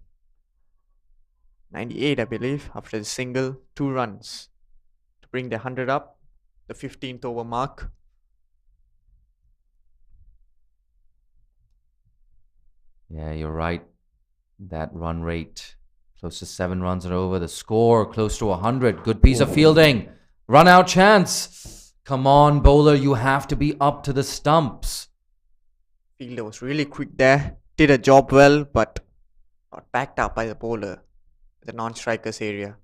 98, I believe, after the single, 2 runs to bring the 100 up, the 15th over mark.
Yeah, you're right. That run rate, close to 7 runs and over. The score, close to 100. Good piece of fielding. Run out chance. Come on, bowler. You have to be up to the stumps.
Fielder was really quick there. Did a job well, but got backed up by the bowler at the non-strikers area.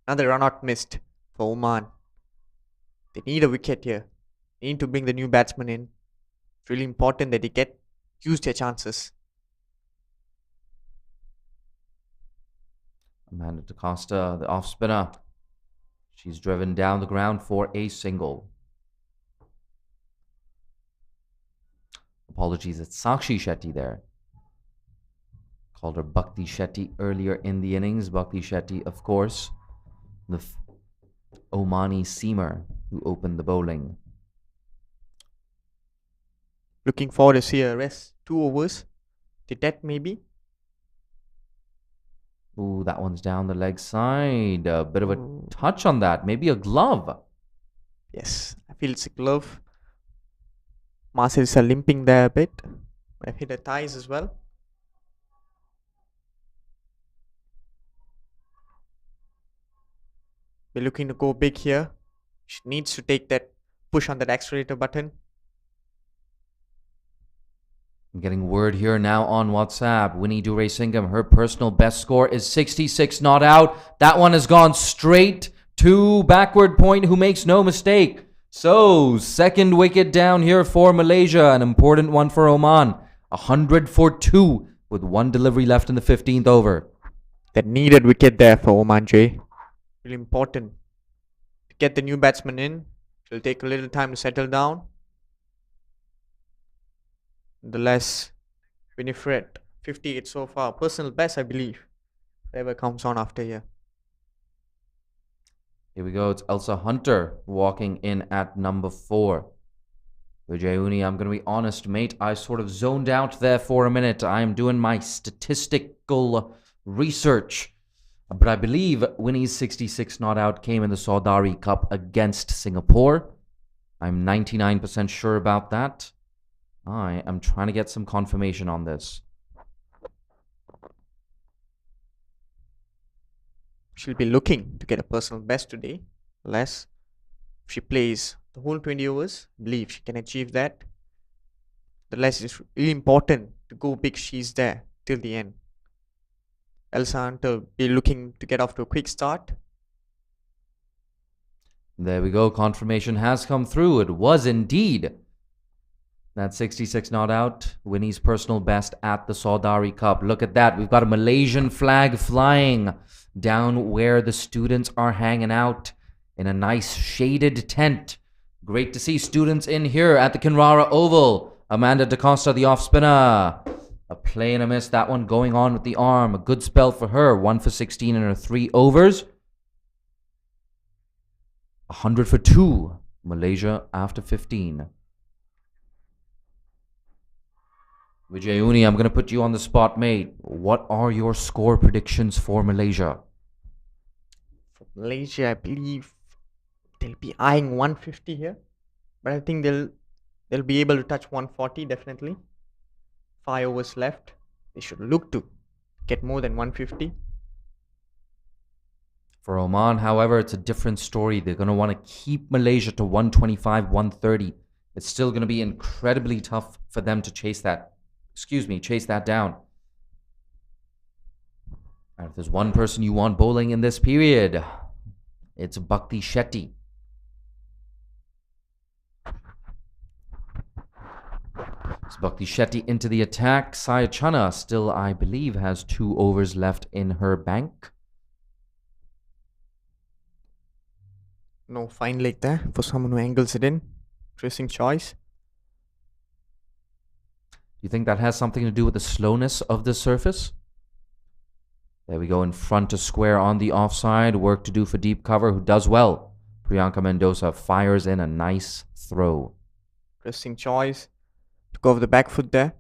Another run out missed for Oman. They need a wicket here. They need to bring the new batsman in. It's really important that they use their chances.
Amanda DaCosta, the off spinner. She's driven down the ground for a single. Apologies, it's Sakshi Shetty there. Called her Bhakti Shetty earlier in the innings. Bhakti Shetty, of course, the Omani seamer who opened the bowling.
Looking forward to see a rest. 2 overs. Did that maybe?
Ooh, that one's down the leg side. A bit of a touch on that. Maybe a glove.
Yes, I feel it's a glove. Marcels are limping there a bit. I've hit the thighs as well. We're looking to go big here. She needs to take that push on that accelerator button.
I'm getting word here now on WhatsApp. Winnie Dure-Singham, her personal best score is 66 not out. That one has gone straight to backward point, who makes no mistake. So, second wicket down here for Malaysia, an important one for Oman. 100 for 2 with one delivery left in the 15th over.
That needed wicket there for Oman, Jay. Really important to get the new batsman in. It'll take a little time to settle down. Nonetheless, Winifred, 58 so far. Personal best, I believe. Whatever comes on after here.
Here we go. It's Elsa Hunter walking in at number 4. Vijayuni, I'm going to be honest, mate. I sort of zoned out there for a minute. I'm doing my statistical research. But I believe Winnie's 66 not out came in the Saudari Cup against Singapore. I'm 99% sure about that. I am trying to get some confirmation on this.
She'll be looking to get a personal best today. Unless she plays the whole 20 overs, I believe she can achieve that. Nonetheless, it's really important to go big. She's there till the end. Elsa Hunter will be looking to get off to a quick start.
There we go. Confirmation has come through. It was indeed that 66 not out. Winnie's personal best at the Saudari Cup. Look at that. We've got a Malaysian flag flying down where the students are hanging out in a nice shaded tent. Great to see students in here at the Kinrara Oval. Amanda DaCosta, the off spinner. A play and a miss. That one going on with the arm. A good spell for her. 1 for 16 in her 3 overs. 100 for 2. Malaysia after 15. Vijayuni, I'm going to put you on the spot, mate. What are your score predictions for Malaysia?
For Malaysia, I believe they'll be eyeing 150 here. But I think they'll be able to touch 140 definitely. 5 overs left. They should look to get more than 150.
For Oman, however, it's a different story. They're going to want to keep Malaysia to 125, 130. It's still going to be incredibly tough for them to chase that down. And if there's one person you want bowling in this period, it's Bhakti Shetty. It's Bhakti Shetty into the attack. Saya Chana still, I believe, has 2 overs left in her bank.
No fine leg there for someone who angles it in. Interesting choice.
Do you think that has something to do with the slowness of the surface? There we go in front to square on the offside. Work to do for deep cover, who does well. Priyanka Mendoza fires in a nice throw.
Interesting choice to go over the back foot there.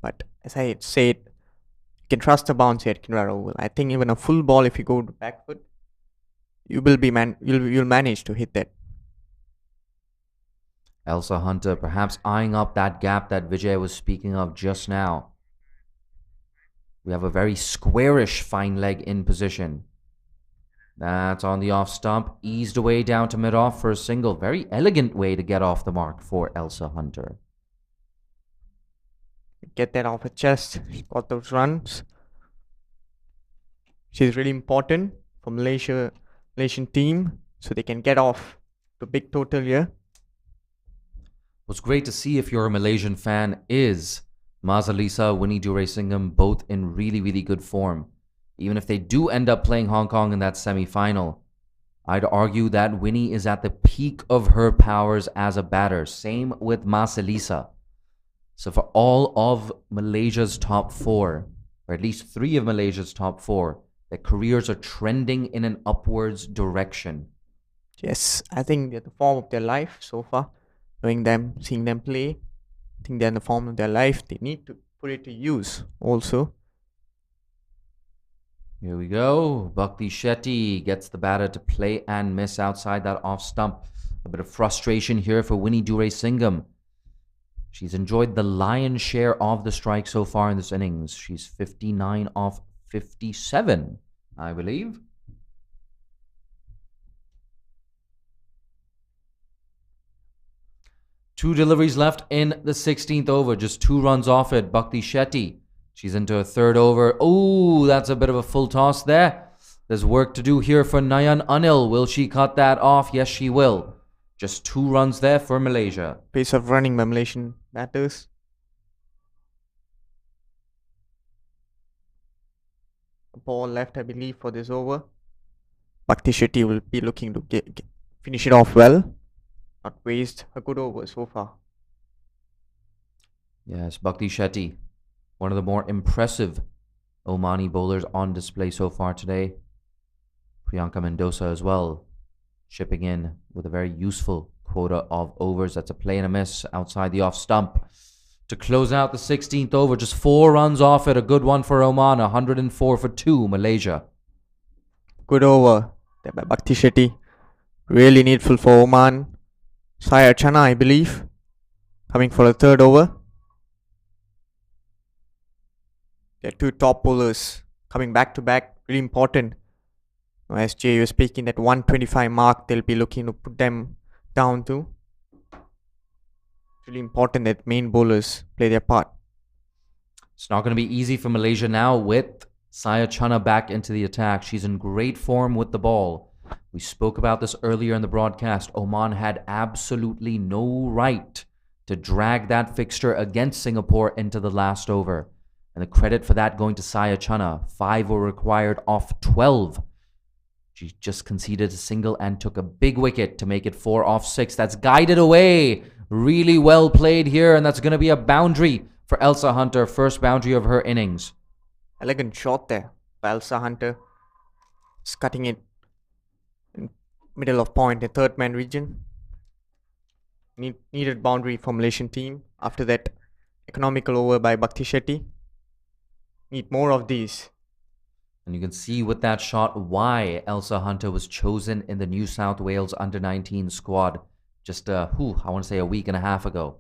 But as I said, you can trust the bounce here at Kinrara Oval. I think even a full ball, if you go to back foot, you'll manage to hit that.
Elsa Hunter perhaps eyeing up that gap that Vijay was speaking of just now. We have a very squarish fine leg in position. That's on the off stump. Eased away down to mid-off for a single. Very elegant way to get off the mark for Elsa Hunter.
Get that off her chest. She got those runs. She's really important for Malaysian team, so they can get off the big total here.
What's great to see if you're a Malaysian fan is Mazalisa, Winnie Dure-Singham, both in really, really good form. Even if they do end up playing Hong Kong in that semi-final, I'd argue that Winnie is at the peak of her powers as a batter. Same with Mazalisa. So for all of Malaysia's top 4, or at least 3 of Malaysia's top 4, their careers are trending in an upwards direction.
Yes, I think they're the form of their life so far. Knowing them, seeing them play, I think they're in the form of their life. They need to put it to use also.
Here we go. Bhakti Shetty gets the batter to play and miss outside that off stump. A bit of frustration here for Winnie Duraisingam. She's enjoyed the lion's share of the strike so far in this innings. She's 59 off 57, I believe. Two deliveries left in the 16th over. Just 2 runs off it. Bhakti Shetty. She's into a 3rd over. Oh, that's a bit of a full toss there. There's work to do here for Nayan Anil. Will she cut that off? Yes, she will. Just 2 runs there for Malaysia.
Pace of running by Malaysian batters. A ball left, I believe, for this over. Bhakti Shetty will be looking to finish it off well. Not waste a good over so far.
Yes, Bhakti Shetty, one of the more impressive Omani bowlers on display so far today. Priyanka Mendoza as well, chipping in with a very useful quota of overs. That's a play and a miss outside the off stump. To close out the 16th over, just 4 runs off it. A good one for Oman, 104 for 2, Malaysia.
Good over there by Bhakti Shetty. Really needful for Oman. Saya Chana, I believe, coming for a 3rd over. They're 2 top bowlers coming back to back. Really important. As Jay was speaking, that 125 mark, they'll be looking to put them down to. Really important that main bowlers play their part.
It's not going to be easy for Malaysia now with Saya Chana back into the attack. She's in great form with the ball. We spoke about this earlier in the broadcast. Oman had absolutely no right to drag that fixture against Singapore into the last over. And the credit for that going to Saya Chana. 5 were required off 12. She just conceded a single and took a big wicket to make it 4 off 6. That's guided away. Really well played here, and that's going to be a boundary for Elsa Hunter. First boundary of her innings.
Elegant shot there by Elsa Hunter. Just cutting it in middle of point, the 3rd man region. Needed boundary for Malaysian team. After that, economical over by Bhakti Shetty. Need more of these.
And you can see with that shot why Elsa Hunter was chosen in the New South Wales under-19 squad just, I want to say a week and a half ago.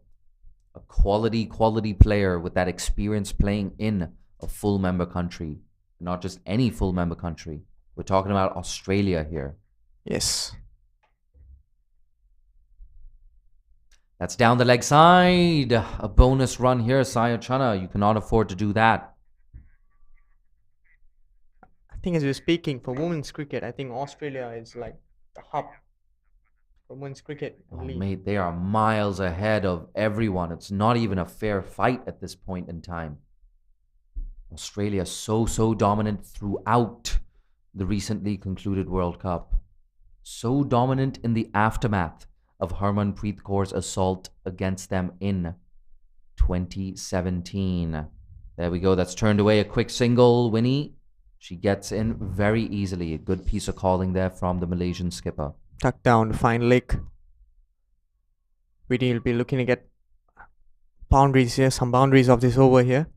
A quality player with that experience playing in a full member country. Not just any full member country. We're talking about Australia here.
Yes.
That's down the leg side. A bonus run here, Saya Chana. You cannot afford to do that.
I think as we're speaking, for women's cricket, I think Australia is like the hub for women's cricket.
Oh, mate, they are miles ahead of everyone. It's not even a fair fight at this point in time. Australia so dominant throughout the recently concluded World Cup. So dominant in the aftermath of Harmanpreet Kaur's assault against them in 2017. There we go. That's turned away. A quick single, Winnie. She gets in very easily. A good piece of calling there from the Malaysian skipper.
Tuck down to fine leg. Winnie will be looking to get boundaries here, some boundaries of this over here.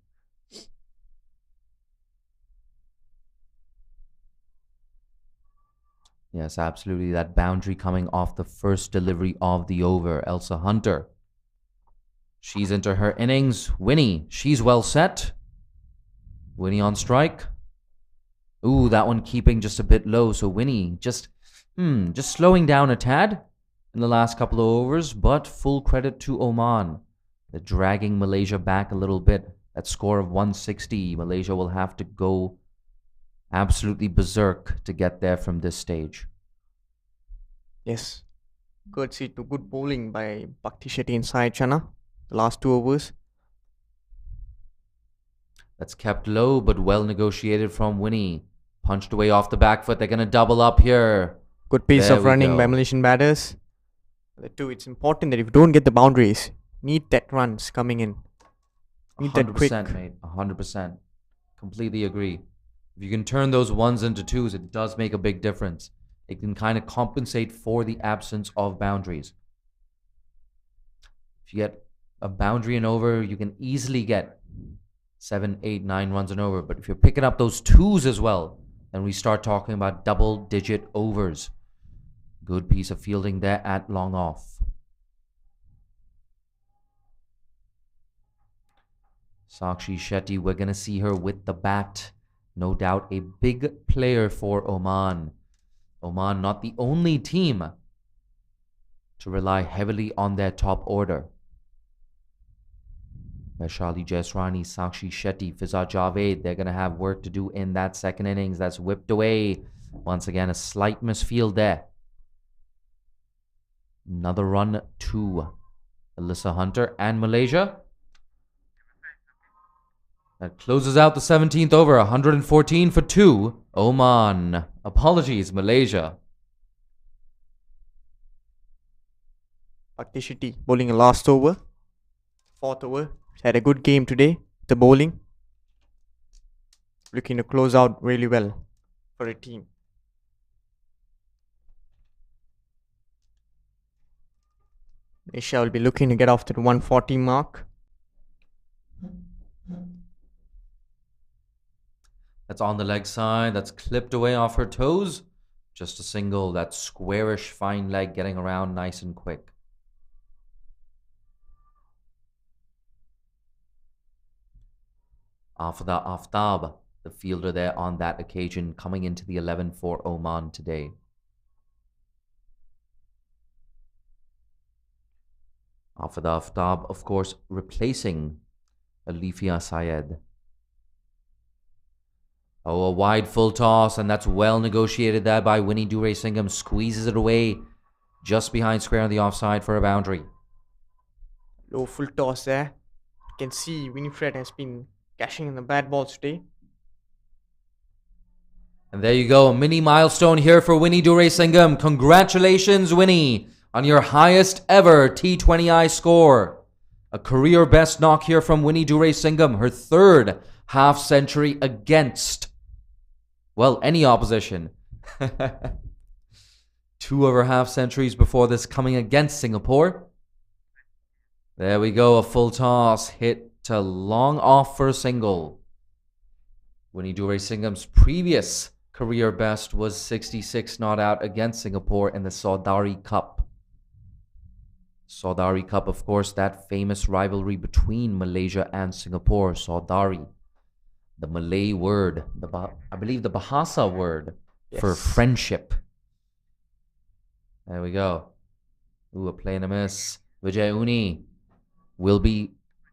Yes, absolutely. That boundary coming off the first delivery of the over. Elsa Hunter. She's into her innings. Winnie, she's well set. Winnie on strike. Ooh, that one keeping just a bit low. So Winnie just slowing down a tad in the last couple of overs. But full credit to Oman. They're dragging Malaysia back a little bit. That score of 160. Malaysia will have to go absolutely berserk to get there from this stage.
Yes. Courtesy to good bowling by Bhakti Shetty and Sai Chana. The last 2 overs.
That's kept low but well negotiated from Winnie. Punched away off the back foot. They're going to double up here.
Good piece of running by Malaysian batters. The 2, it's important that if you don't get the boundaries, need that runs coming in. Need that quick.
100%, mate. 100%. Completely agree. If you can turn those 1s into 2s, it does make a big difference. It can kind of compensate for the absence of boundaries. If you get a boundary and over, you can easily get 7, 8, 9 runs and over. But if you're picking up those 2s as well, then we start talking about double-digit overs. Good piece of fielding there at long off. Sakshi Shetty, we're going to see her with the bat. No doubt a big player for Oman. Oman not the only team to rely heavily on their top order. Vaishali Jaiswani, Sakshi Shetty, Fiza Javed, they're going to have work to do in that second innings. That's whipped away. Once again, a slight misfield there. Another run to Alyssa Hunter and Malaysia. That closes out the 17th over, 114 for 2. Oman. Apologies, Malaysia.
Bhakti Shetty bowling a last over. 4th over. She had a good game today. The bowling. Looking to close out really well for a team. Malaysia will be looking to get off to the 140 mark.
That's on the leg side. That's clipped away off her toes. Just a single. That squarish fine leg getting around nice and quick. Afda Aftab, the fielder there on that occasion, coming into the 11 for Oman today. Afda Aftab, of course, replacing Alifia Syed. Oh, a wide full toss, and that's well negotiated there by Winnie Dure-Singham. Squeezes it away just behind square on the offside for a boundary.
Low full toss there. You can see Winifred has been cashing in the bad balls today.
And there you go, a mini milestone here for Winnie Dure-Singham. Congratulations, Winnie, on your highest ever T20I score. A career best knock here from Winnie Dure-Singham, her 3rd half century against, well, any opposition. 2 of her half centuries before this coming against Singapore. There we go, a full toss hit to long off for a single. Winnie Dure-Singham's previous career best was 66 not out against Singapore in the Saudari Cup. Saudari Cup, of course, that famous rivalry between Malaysia and Singapore. Saudari, the Malay word, I believe the Bahasa word for friendship. There we go. Ooh, a play and a miss. Vijay Uni will be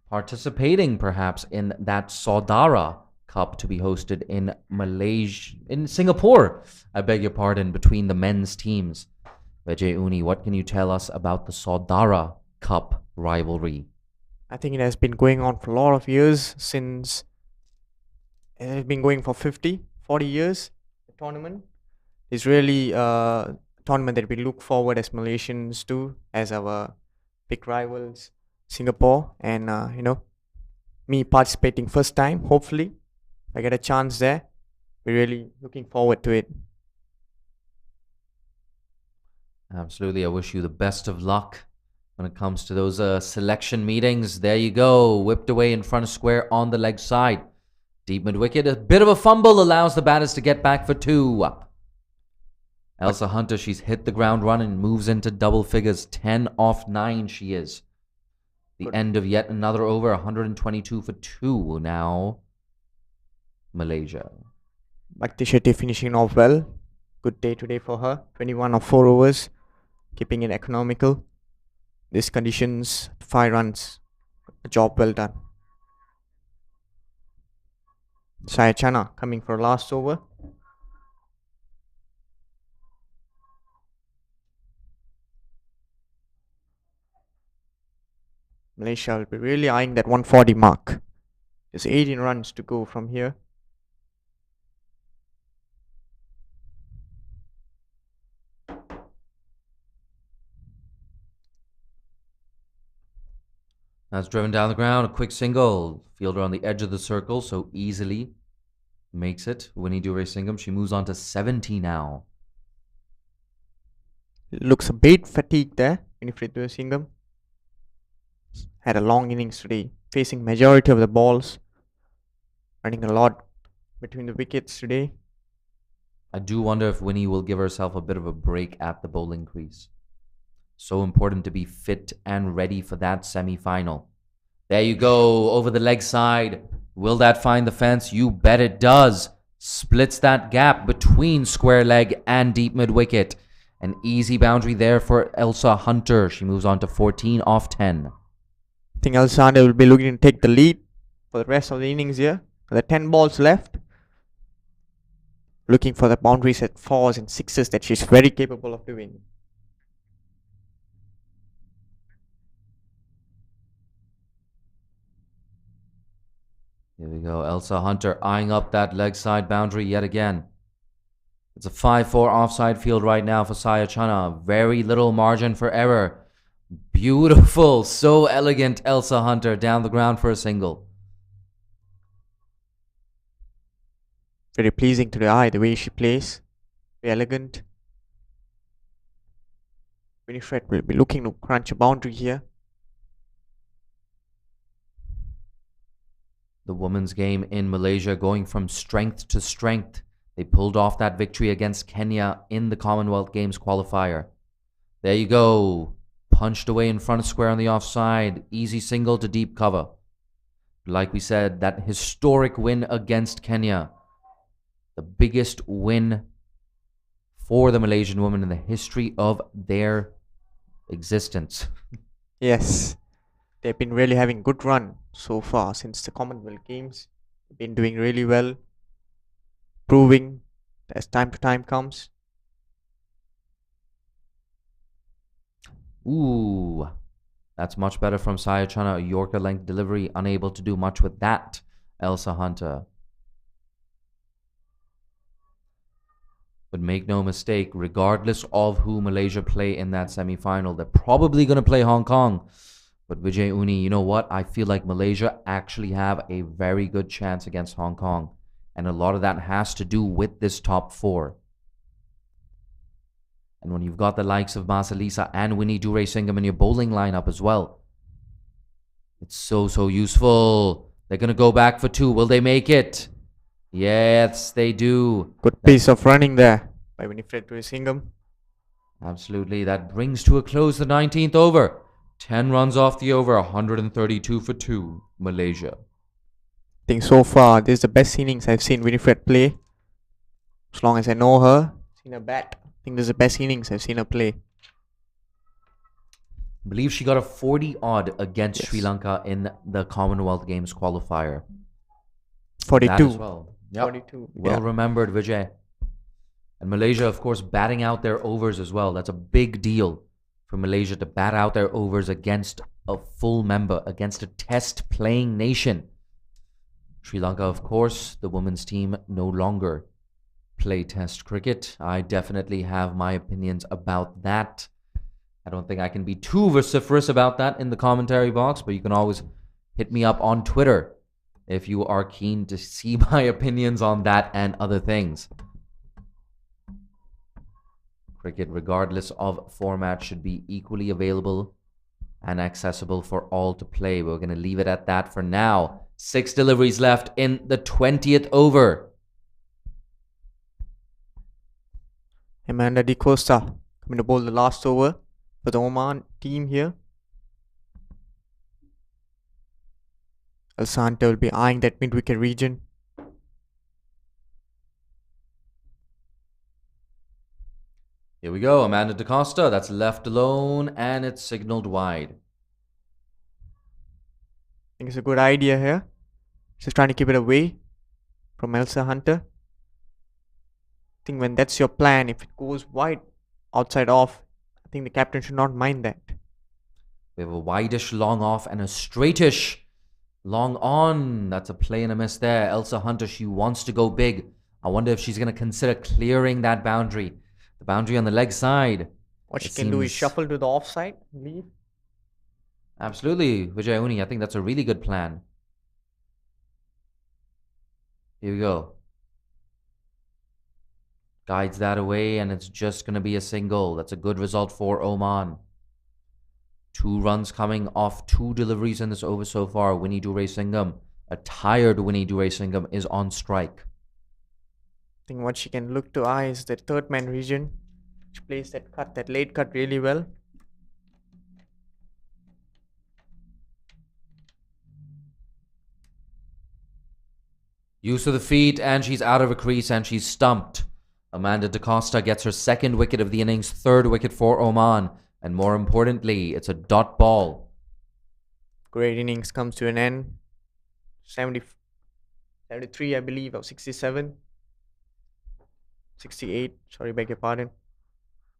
participating perhaps in that Saudara Cup to be hosted in Singapore, I beg your pardon, between the men's teams. Vijay Uni, what can you tell us about the Saudara Cup rivalry?
I think it has been going on for a lot of years, since it has been going for 40 years. The tournament is really a tournament that we look forward as Malaysians to, as our big rivals, Singapore. And me participating first time, hopefully I get a chance there. We're really looking forward to it.
Absolutely. I wish you the best of luck when it comes to those selection meetings. There you go. Whipped away in front of square on the leg side. Deep mid wicket. A bit of a fumble allows the batters to get back for 2. Elsa Hunter, she's hit the ground running and moves into double figures. 10 off 9 she is. The end of yet another over. 122 for 2 now. Malaysia.
Bhakti Shetty finishing off well. Good day today for her. 21 of 4 overs. Keeping it economical. These conditions, 5 runs. A job well done. Sayachana coming for last over. Malaysia will be really eyeing that 140 mark. There's 18 runs to go from here.
That's driven down the ground. A quick single. Fielder on the edge of the circle, so easily makes it. Winnie Dure-Singham, she moves on to 70 now.
Looks a bit fatigued there. Winifred Dure-Singham had a long innings today, facing majority of the balls, running a lot between the wickets today.
I do wonder if Winnie will give herself a bit of a break at the bowling crease. So important to be fit and ready for that semi-final. There you go, over the leg side. Will that find the fence? You bet it does. Splits that gap between square leg and deep mid wicket. An easy boundary there for Elsa Hunter. She moves on to 14 off 10.
I think Elsa Hunter will be looking to take the lead for the rest of the innings here. There are 10 balls left. Looking for the boundaries at 4s and 6s that she's very capable of doing.
Here we go. Elsa Hunter eyeing up that leg side boundary yet again. It's a 5-4 offside field right now for Saya Chana. Very little margin for error. Beautiful. So elegant, Elsa Hunter down the ground for a single.
Very pleasing to the eye, the way she plays. Very elegant. Winifred will be looking to crunch a boundary here.
The women's game in Malaysia going from strength to strength. They pulled off that victory against Kenya in the Commonwealth Games qualifier. There you go. Punched away in front of square on the offside. Easy single to deep cover. Like we said, that historic win against Kenya. The biggest win for the Malaysian women in the history of their existence.
Yes. They've been really having a good run so far since the Commonwealth Games. They've been doing really well. Proving as time to time comes.
Ooh, that's much better from Saya Chana. A Yorker length delivery, unable to do much with that, Elsa Hunter. But make no mistake, regardless of who Malaysia play in that semi-final, they're probably going to play Hong Kong. But Vijay Uni, you know what? I feel like Malaysia actually have a very good chance against Hong Kong. And a lot of that has to do with this top 4. And when you've got the likes of Masalisa and Winnie Duray-Singham in your bowling lineup as well, it's so useful. They're going to go back for 2. Will they make it? Yes, they do.
Good piece of running there by Winifred Duray-Singham.
Absolutely. That brings to a close the 19th over. 10 runs off the over, 132 for 2, Malaysia.
I think so far, this is the best innings I've seen Winifred play. As long as I know her, seen her bat. I think this is the best innings I've seen her play.
I believe she got a 40-odd against Sri Lanka in the Commonwealth Games qualifier.
42.
That as well. Yep.
42.
Well remembered, Vijay. And Malaysia, of course, batting out their overs as well. That's a big deal for Malaysia to bat out their overs against a full member, against a test-playing nation. Sri Lanka, of course, the women's team no longer play test cricket. I definitely have my opinions about that. I don't think I can be too vociferous about that in the commentary box, but you can always hit me up on Twitter if you are keen to see my opinions on that and other things. Cricket, regardless of format, should be equally available and accessible for all to play. We're going to leave it at that for now. 6 deliveries left in the 20th over.
Amanda Di Costa coming to bowl the last over for the Oman team here. Elsa Hunter will be eyeing that mid-wicket region.
Here we go, Amanda Da Costa. That's left alone, and it's signaled wide.
I think it's a good idea here. Just trying to keep it away from Elsa Hunter. I think when that's your plan, if it goes wide, outside off, I think the captain should not mind that.
We have a wideish long off and a straightish long on. That's a play and a miss there. Elsa Hunter, she wants to go big. I wonder if she's going to consider clearing that boundary. The boundary on the leg side.
What she can do is shuffle to the offside, leave.
Absolutely, Vijay Uni. I think that's a really good plan. Here we go. Guides that away, and it's just going to be a single. That's a good result for Oman. 2 runs coming off 2 deliveries in this over so far. Winnie Duray-Singham, a tired Winnie Duray-Singham, is on strike.
I think what she can look to eye is the third man region. She plays that cut, that late cut really well.
Use of the feet, and she's out of a crease, and she's stumped. Amanda DaCosta gets her second wicket of the innings, third wicket for Oman, and more importantly, it's a dot ball.
Great innings comes to an end. 73, I believe, or 67. 68, sorry, beg your pardon.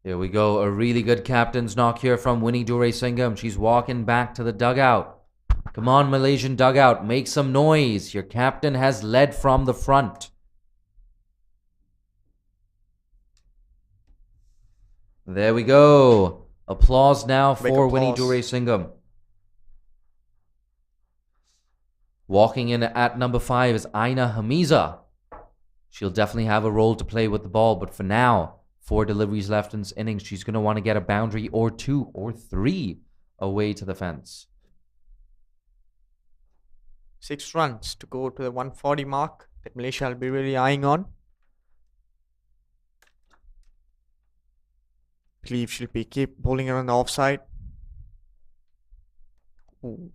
Here we go, a really good captain's knock here from Winnie Dure-Singham. She's walking back to the dugout. Come on, Malaysian dugout, make some noise. Your captain has led from the front. There we go. Applause now for Winnie Dure-Singham. Walking in at number 5 is Aina Hamiza. She'll definitely have a role to play with the ball, but for now, 4 deliveries left in this innings. She's going to want to get a boundary or 2 or 3 away to the fence.
6 runs to go to the 140 mark that Malaysia will be really eyeing on. I believe she'll be keep bowling around the offside. Ooh.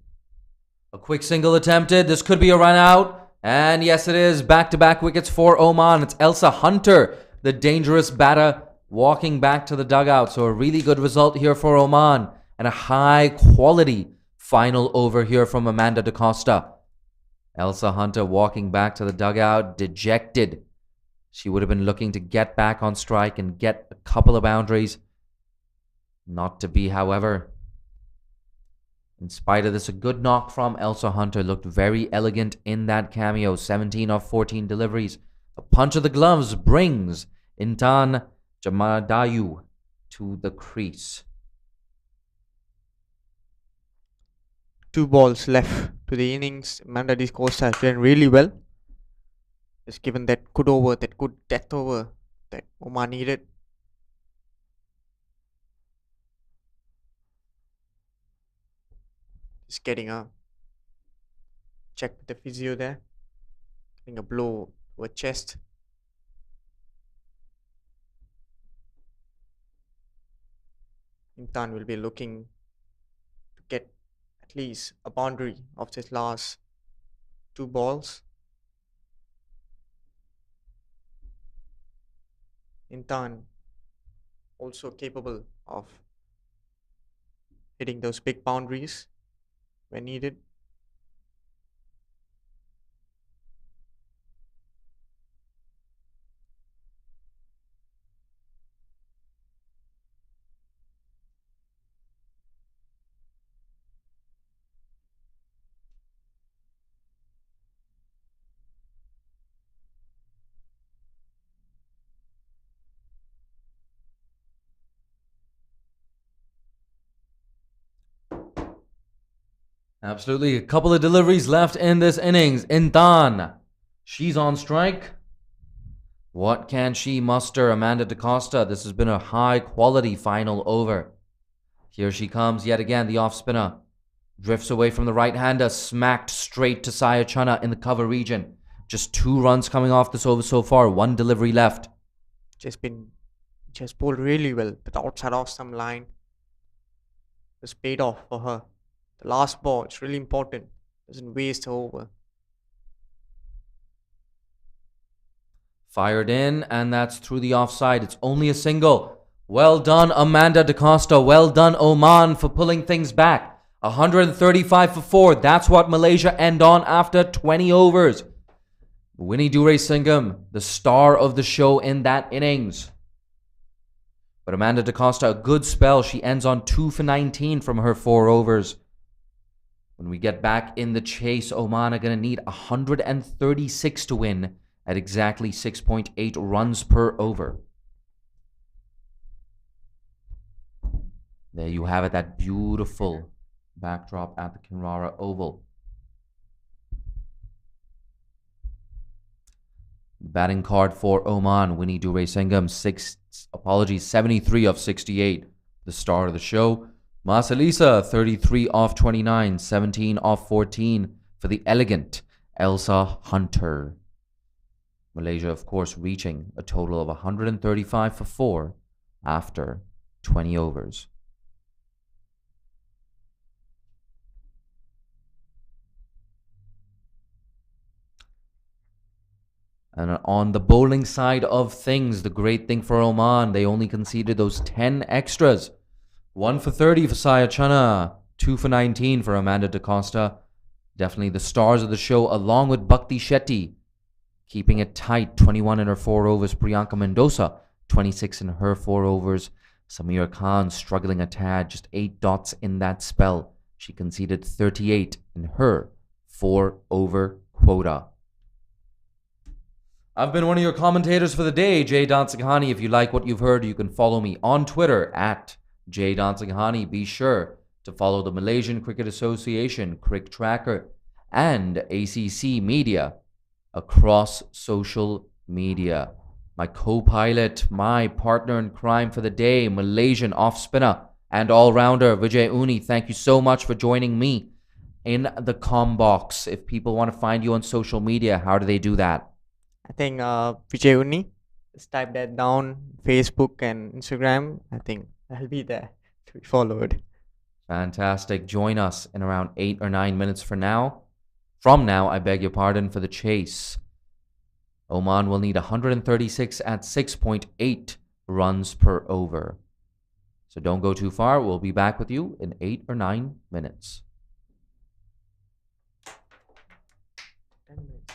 A quick single attempted. This could be a run out. And yes, it is. Back-to-back wickets for Oman. It's Elsa Hunter, the dangerous batter, walking back to the dugout. So a really good result here for Oman. And a high-quality final over here from Amanda DaCosta. Elsa Hunter walking back to the dugout, dejected. She would have been looking to get back on strike and get a couple of boundaries. Not to be, however. In spite of this, a good knock from Elsa Hunter. Looked very elegant in that cameo. 17 of 14 deliveries. A punch of the gloves brings Intan Jamadayu to the crease.
2 balls left to the innings. Amanda DaCosta has done really well. Just given that good over, that good death over that Oman needed. Just getting a check with the physio there. Getting a blow to her chest. Intan will be looking to get at least a boundary of his last 2 balls. Intan also capable of hitting those big boundaries when needed.
Absolutely. A couple of deliveries left in this innings. Intan. She's on strike. What can she muster? Amanda DaCosta. This has been a high-quality final over. Here she comes yet again. The off-spinner drifts away from the right-hander. Smacked straight to Saya Chana in the cover region. Just 2 runs coming off this over so far. 1 delivery left.
Just bowled really well. But the outside off some line was paid off for her. The last ball, it's really important. Doesn't waste her over.
Fired in, and that's through the offside. It's only a single. Well done, Amanda DaCosta. Well done, Oman, for pulling things back. 135 for 4. That's what Malaysia end on after 20 overs. Winnie Dure-Singham, the star of the show in that innings. But Amanda DaCosta, a good spell. She ends on 2 for 19 from her 4 overs. When we get back in the chase, Oman are going to need 136 to win at exactly 6.8 runs per over. There you have it, that beautiful backdrop at the Kinrara Oval. Batting card for Oman, Winnie Dure-Singham, 73 of 68. The star of the show. Mas Elisa, 33 off 29, 17 off 14 for the elegant Elsa Hunter. Malaysia, of course, reaching a total of 135 for 4 after 20 overs. And on the bowling side of things, the great thing for Oman, they only conceded those 10 extras. 1 for 30 for Saya Chana, 2 for 19 for Amanda DaCosta. Definitely the stars of the show, along with Bhakti Shetty, keeping it tight. 21 in her 4 overs. Priyanka Mendoza, 26 in her 4 overs. Samir Khan struggling a tad, just 8 dots in that spell. She conceded 38 in her 4-over quota. I've been one of your commentators for the day, Jay Dansinghani. If you like what you've heard, you can follow me on Twitter at Jay Dansinghani. Be sure to follow the Malaysian Cricket Association, Crick Tracker, and ACC Media across social media. My co-pilot, my partner in crime for the day, Malaysian off-spinner and all-rounder Vijay Uni. Thank you so much for joining me in the comm box. If people want to find you on social media, how do they do that?
I think Vijay Uni, just type that down, Facebook and Instagram. I think I'll be there to be followed.
Fantastic. Join us in around 8 or 9 minutes from now, I beg your pardon, for the chase. Oman will need 136 at 6.8 runs per over. So don't go too far. We'll be back with you in 8 or 9 minutes.
10 minutes.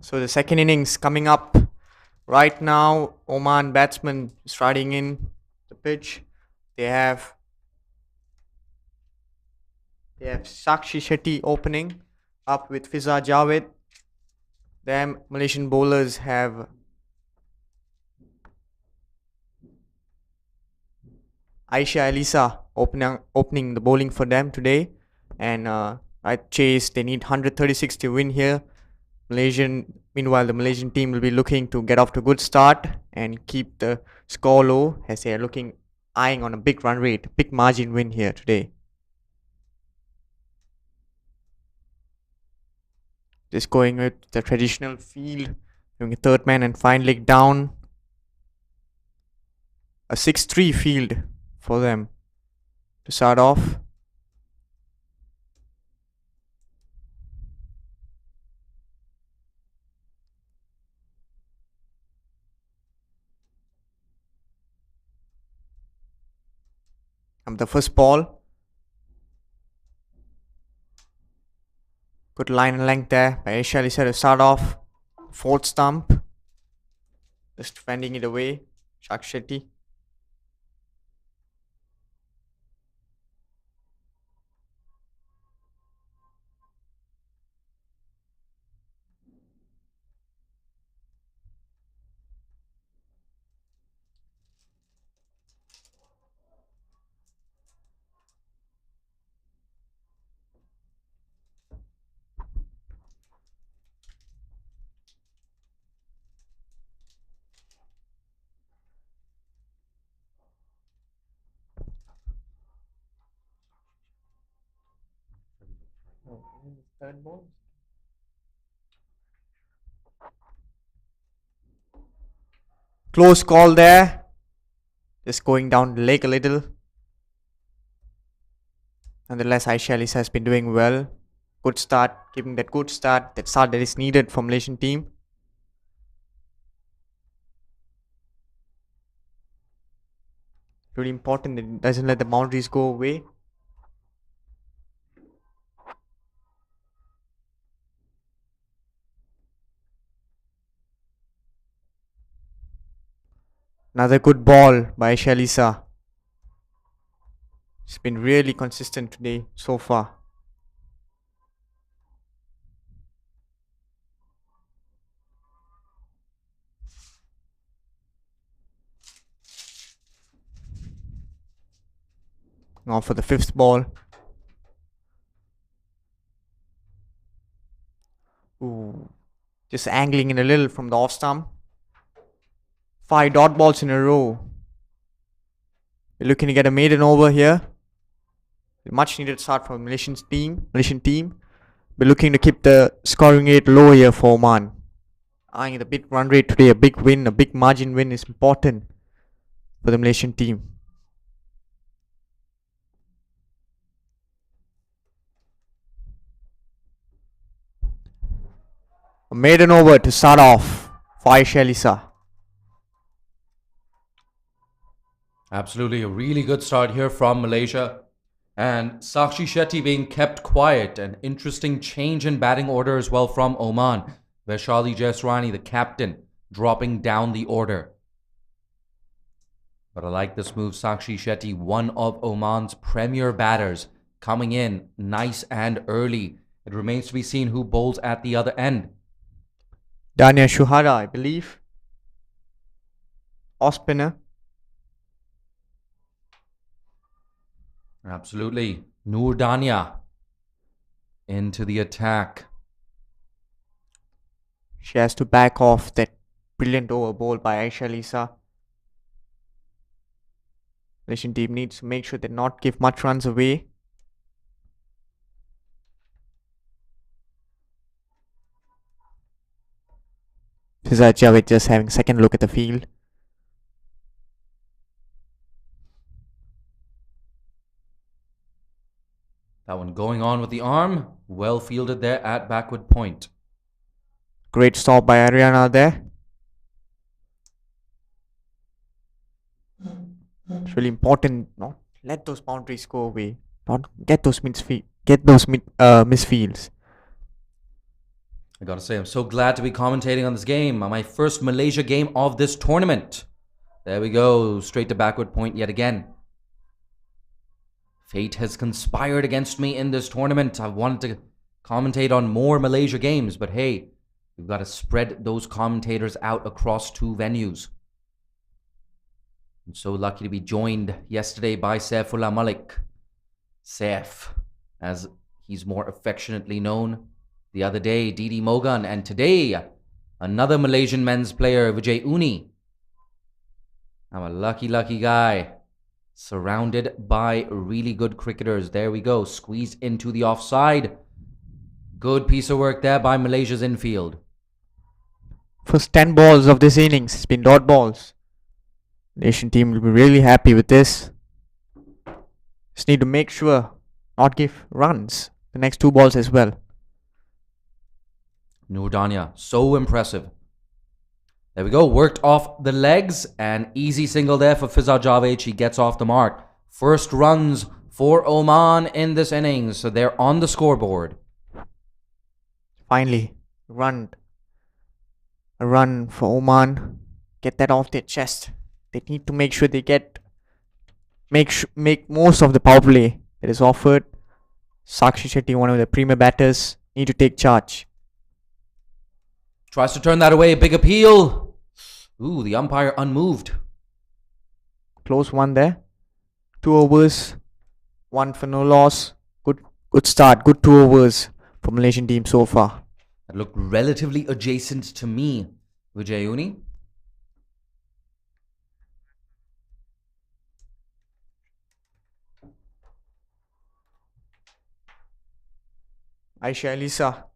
So the second innings coming up right now. Oman batsman striding in the pitch. They have Sakshi Shetty opening up with Fiza Javed. Then Malaysian bowlers have Aisha Elisa opening the bowling for them today. And at Chase, they need 136 to win here. Meanwhile, the Malaysian team will be looking to get off to a good start and keep the score low as they are eyeing on a big run rate, big margin win here today. Just going with the traditional field, doing a third man and fine leg down. A 6-3 field for them to start off. The first ball. Good line and length there by Aisha Elisa to start off. Fourth stump. Just fending it away. Shak Shetty. Third ball. Close call there. Just going down the leg a little. Nonetheless, Aisha Elisa has been doing well. Good start, giving that good start, that start that is needed from Malaysian team. Really important that it doesn't let the boundaries go away. Another good ball by Aisha Elisa. She's been really consistent today so far. Now for the fifth ball. Ooh. Just angling in a little from the off stump. 5 dot balls in a row. We're looking to get a maiden over here. A much needed start from Malaysian team. We're looking to keep the scoring rate low here for Oman. Eyeing the big run rate today, a big win, a big margin win is important for the Malaysian team. A maiden over to start off for Aisha Elisa.
Absolutely, a really good start here from Malaysia. And Sakshi Shetty being kept quiet. An interesting change in batting order as well from Oman. Vaishali Jaiswani, the captain, dropping down the order. But I like this move. Sakshi Shetty, one of Oman's premier batters, coming in nice and early. It remains to be seen who bowls at the other end.
Dania Shuhara, I believe. Off spinner.
Absolutely. Noor Dania into the attack.
She has to back off that brilliant over ball by Aisha Elisa. Malaysian team needs to make sure they not give much runs away. Fiza Javed just having a second look at the field.
That one going on with the arm. Well fielded there at backward point.
Great stop by Ariana there. It's really important not let those boundaries go away. Not get those misfields.
I gotta say, I'm so glad to be commentating on this game. My first Malaysia game of this tournament. There we go. Straight to backward point yet again. Fate has conspired against me in this tournament. I wanted to commentate on more Malaysia games, but hey, we've got to spread those commentators out across 2 venues. I'm so lucky to be joined yesterday by Saifullah Malik. Saif, as he's more affectionately known. The other day, Didi Mogan, and today, another Malaysian men's player, Vijay Uni. I'm a lucky guy. Surrounded by really good cricketers. There we go. Squeezed into the offside. Good piece of work there by Malaysia's infield.
First 10 balls of this innings has been dot balls. Malaysian team will be really happy with this. Just need to make sure not give runs the next 2 balls as well.
Nurdania, so impressive. There we go, worked off the legs, and easy single there for Fiza Javed. She gets off the mark. First runs for Oman in this innings, so they're on the scoreboard.
Finally, a run for Oman. Get that off their chest. They need to make sure they make most of the power play that is offered. Sakshi Shetty, one of the premier batters, need to take charge.
Tries to turn that away. Big appeal. Ooh, the umpire unmoved.
Close one there. 2 overs. 1 for no loss. Good start. Good 2 overs for Malaysian team so far.
That looked relatively adjacent to me, Vijay Uni.
Aisha Elisa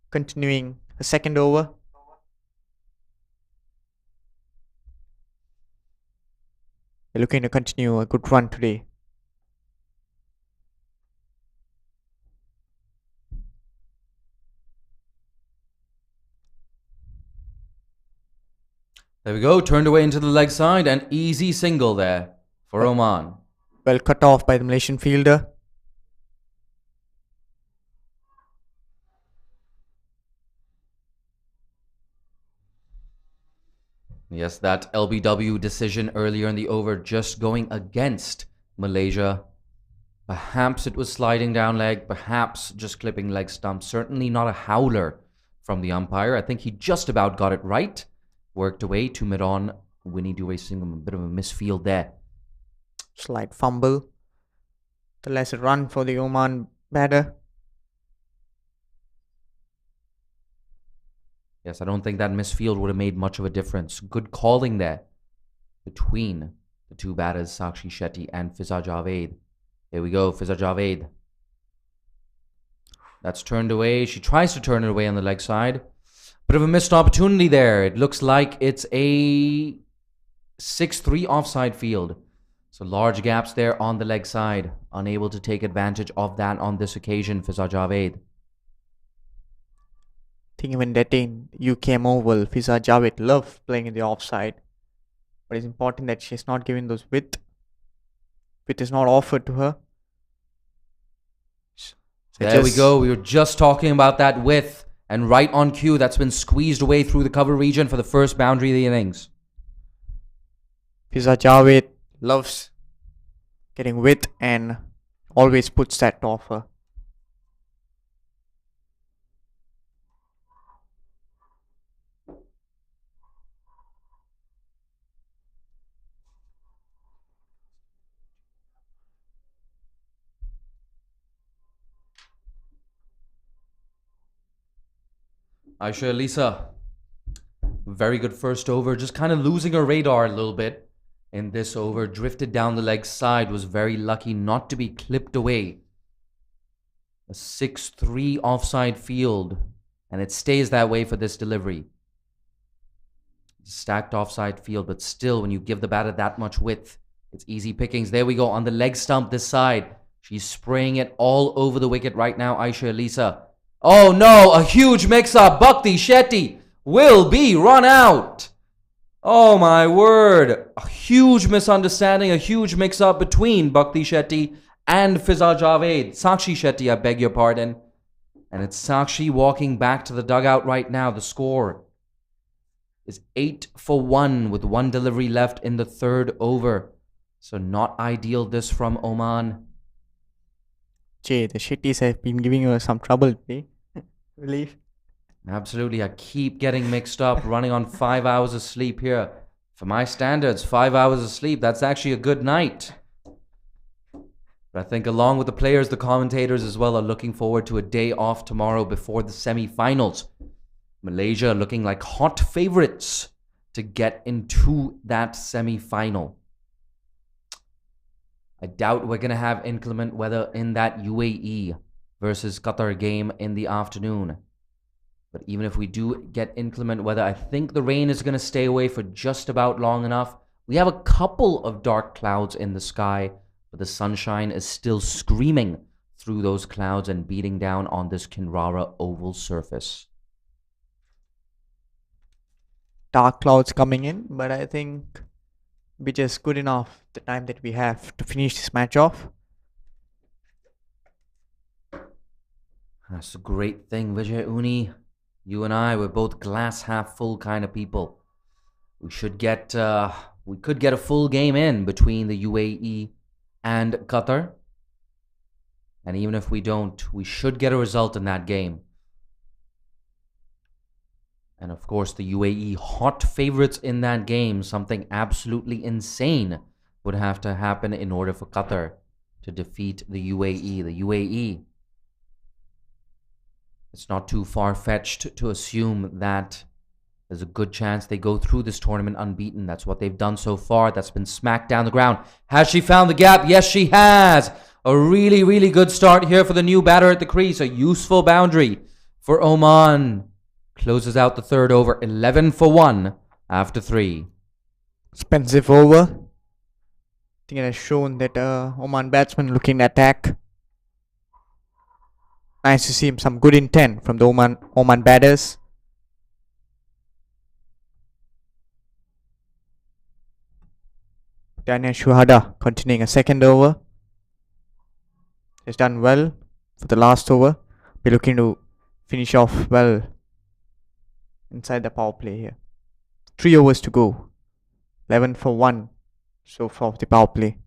continuing a second over. They're looking to continue a good run today.
There we go, turned away into the leg side, and easy single there for Oman.
Well cut off by the Malaysian fielder.
Yes, that LBW decision earlier in the over just going against Malaysia. Perhaps it was sliding down leg, perhaps just clipping leg stump. Certainly not a howler from the umpire. I think he just about got it right. Worked away to mid-on. Winnie Dewey Singham, a bit of a misfield there.
Slight fumble. The lesser run for the Oman batter.
Yes, I don't think that misfield would have made much of a difference. Good calling there between the 2 batters, Sakshi Shetty and Fiza Javed. Here we go, Fiza Javed. That's turned away. She tries to turn it away on the leg side. Bit of a missed opportunity there. It looks like it's a 6-3 offside field. So large gaps there on the leg side. Unable to take advantage of that on this occasion, Fiza Javed.
I think even that in UKM Oval, Fiza Javed loves playing in the offside. But it's important that she's not given those width. Width is not offered to her. So
there we go. We were just talking about that width. And right on cue, that's been squeezed away through the cover region for the first boundary of the innings.
Fiza Javed loves getting width and always puts that to offer.
Aisha Elisa, very good first over, just kind of losing her radar a little bit in this over. Drifted down the leg side, was very lucky not to be clipped away. A 6-3 offside field, and it stays that way for this delivery. Stacked offside field, but still, when you give the batter that much width, it's easy pickings. There we go, on the leg stump this side. She's spraying it all over the wicket right now, Aisha Elisa. Oh no, a huge mix-up. Bhakti Shetty will be run out. Oh my word. A huge misunderstanding, a huge mix-up between Bhakti Shetty and Fiza Javed. Sakshi Shetty, I beg your pardon. And it's Sakshi walking back to the dugout right now. The score is 8-1 with one delivery left in the third over. So not ideal this from Oman.
Jay, the Shetties have been giving us some trouble today. Believe.
Absolutely. I keep getting mixed up, running on 5 hours of sleep here. For my standards, 5 hours of sleep, that's actually a good night. But I think along with the players, the commentators as well are looking forward to a day off tomorrow before the semi-finals. Malaysia looking like hot favorites to get into that semi-final. I doubt we're going to have inclement weather in that UAE versus Qatar game in the afternoon. But even if we do get inclement weather, I think the rain is going to stay away for just about long enough. We have a couple of dark clouds in the sky, but the sunshine is still screaming through those clouds and beating down on this Kinrara oval surface.
Dark clouds coming in, but I think be just good enough the time that we have to finish this match off.
That's a great thing, Vijay Uni. You and I, we're both glass half full kind of people. We could get a full game in between the UAE and Qatar. And even if we don't, we should get a result in that game. And of course, the UAE hot favorites in that game. Something absolutely insane would have to happen in order for Qatar to defeat the UAE. The UAE, it's not too far-fetched to assume that there's a good chance they go through this tournament unbeaten. That's what they've done so far. That's been smacked down the ground. Has she found the gap? Yes, she has. A really, really good start here for the new batter at the crease. A useful boundary for Oman. Closes out the third over, 11-1 after 3.
Expensive over. I think it has shown that Oman batsman looking to attack. Nice to see some good intent from the Oman batters. Daniel Shuhada continuing a second over. Has done well for the last over. Be looking to finish off well inside the power play here. 3 overs to go. 11-1 so far of the power play.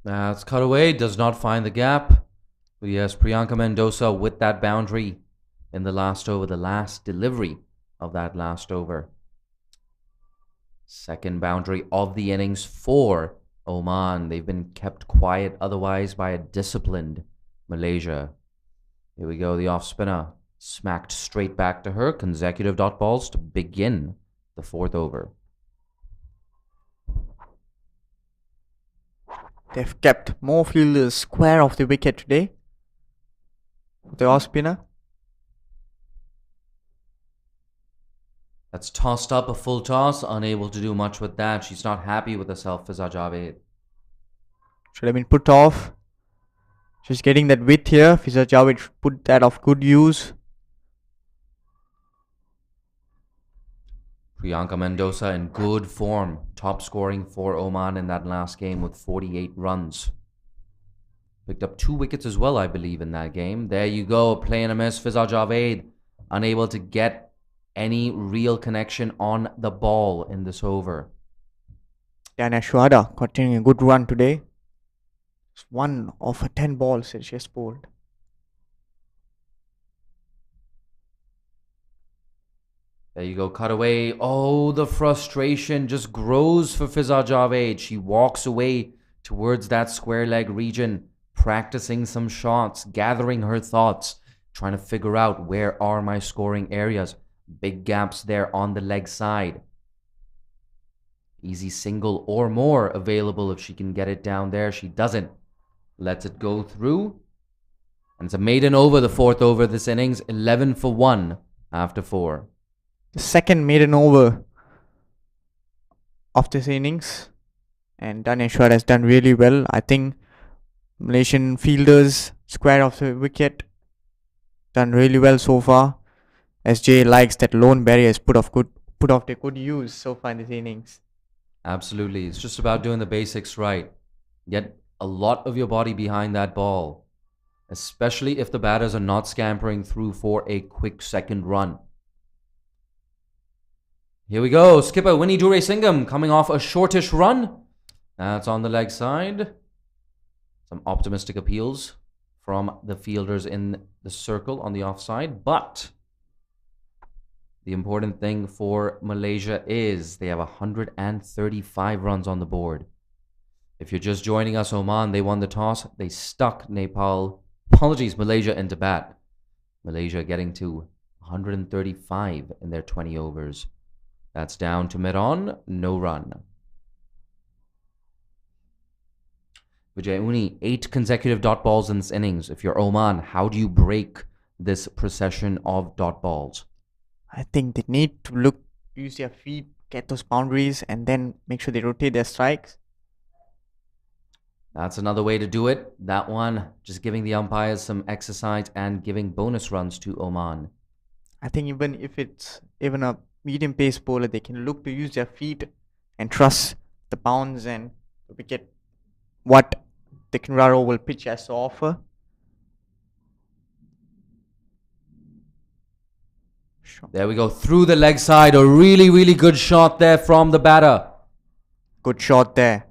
That's cut away. Does not find the gap. But yes, Priyanka Mendoza with that boundary in the last over. The last delivery of that last over. Second boundary of the innings for Oman. They've been kept quiet otherwise by a disciplined Malaysia. Here we go. The off spinner smacked straight back to her. Consecutive dot balls to begin the fourth over.
They've kept more fielders square of the wicket today. The off spinner.
That's tossed up a full toss. Unable to do much with that. She's not happy with herself, Fiza Javed.
Should have been put off. She's getting that width here. Fiza Javed put that off good use.
Priyanka Mendoza in good form. Top scoring for Oman in that last game with 48 runs. Picked up 2 wickets as well, I believe, in that game. There you go. Play and a miss. Fiza Javed unable to get any real connection on the ball in this over.
Dana Shuhada continuing a good run today. It's 1 of 10 balls that she has bowled.
There you go, cut away. Oh, the frustration just grows for Fiza Javed. She walks away towards that square leg region, practicing some shots, gathering her thoughts, trying to figure out where are my scoring areas. Big gaps there on the leg side. Easy single or more available if she can get it down there. She doesn't. Lets it go through. And it's a maiden over, the fourth over this innings. 11-1 after 4.
The second maiden over of this innings. And Daneshwar has done really well. I think Malaysian fielders square off the wicket. Done really well so far. SJ likes that lone barrier has put off the good use so far in this innings.
Absolutely. It's just about doing the basics right. Get a lot of your body behind that ball, especially if the batters are not scampering through for a quick second run. Here we go. Skipper Winnie Duresingham coming off a shortish run. That's on the leg side. Some optimistic appeals from the fielders in the circle on the offside. But the important thing for Malaysia is they have 135 runs on the board. If you're just joining us, Oman, they won the toss. They stuck Malaysia into bat. Malaysia getting to 135 in their 20 overs. That's down to mid-on, no run. Vijay Uni, 8 consecutive dot balls in this innings. If you're Oman, how do you break this procession of dot balls?
I think they need to use their feet, get those boundaries, and then make sure they rotate their strikes.
That's another way to do it. That one, just giving the umpires some exercise and giving bonus runs to Oman.
I think even if it's even a medium pace bowler, they can look to use their feet and trust the bounce and the wicket, what the Kinraro will pitch has to offer. Sure.
There we go, through the leg side. A really, really good shot there from the batter.
Good shot there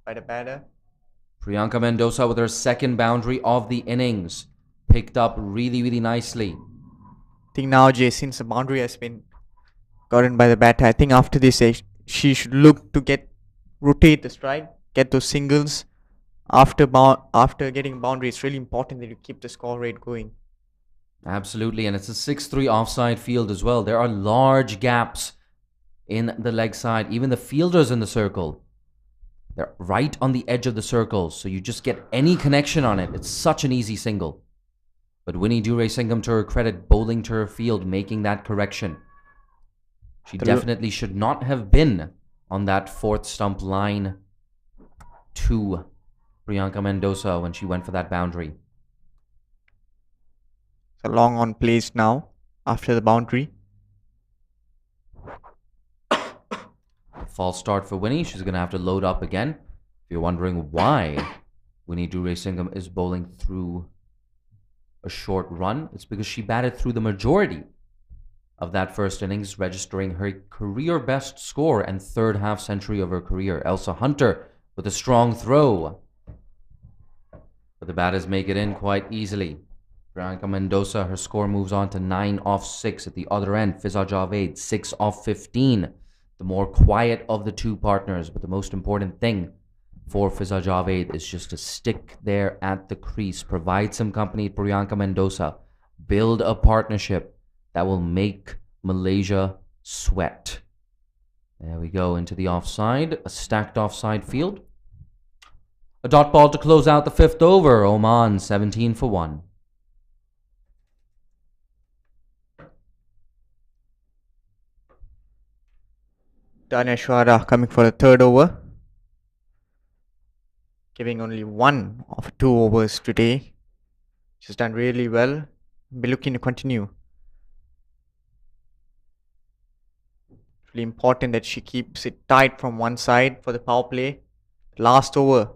by the batter.
Priyanka Mendoza with her second boundary of the innings. Picked up really, really nicely.
I think now, Jay, since the boundary has been gotten by the batter, I think after this, she should look to rotate the strike, get those singles. After getting boundary, it's really important that you keep the score rate going.
Absolutely, and it's a 6-3 offside field as well. There are large gaps in the leg side. Even the fielders in the circle, they're right on the edge of the circle, so you just get any connection on it. It's such an easy single. But Winnie Duresingham, to her credit, bowling to her field, making that correction. She definitely should not have been on that fourth stump line to Priyanka Mendoza when she went for that boundary.
So long on plays now after the boundary.
False start for Winnie. She's going to have to load up again. If you're wondering why Winnie Duresingham is bowling through a short run, it's because she batted through the majority of that first innings, registering her career best score and third half century of her career. Elsa Hunter with a strong throw. But the batters make it in quite easily. Priyanka Mendoza, her score moves on to 9 off 6. At the other end, Fiza Javed, 6 off 15. The more quiet of the two partners, but the most important thing for Fiza Javed is just to stick there at the crease, provide some company to Priyanka Mendoza, build a partnership that will make Malaysia sweat. There we go, into the offside, a stacked offside field. A dot ball to close out the fifth over. Oman 17 for 1.
Danya Shwara coming for the third over, giving only 1 of 2 overs today. She's done really well. Be looking to continue. Really important that she keeps it tight from one side for the power play. Last over,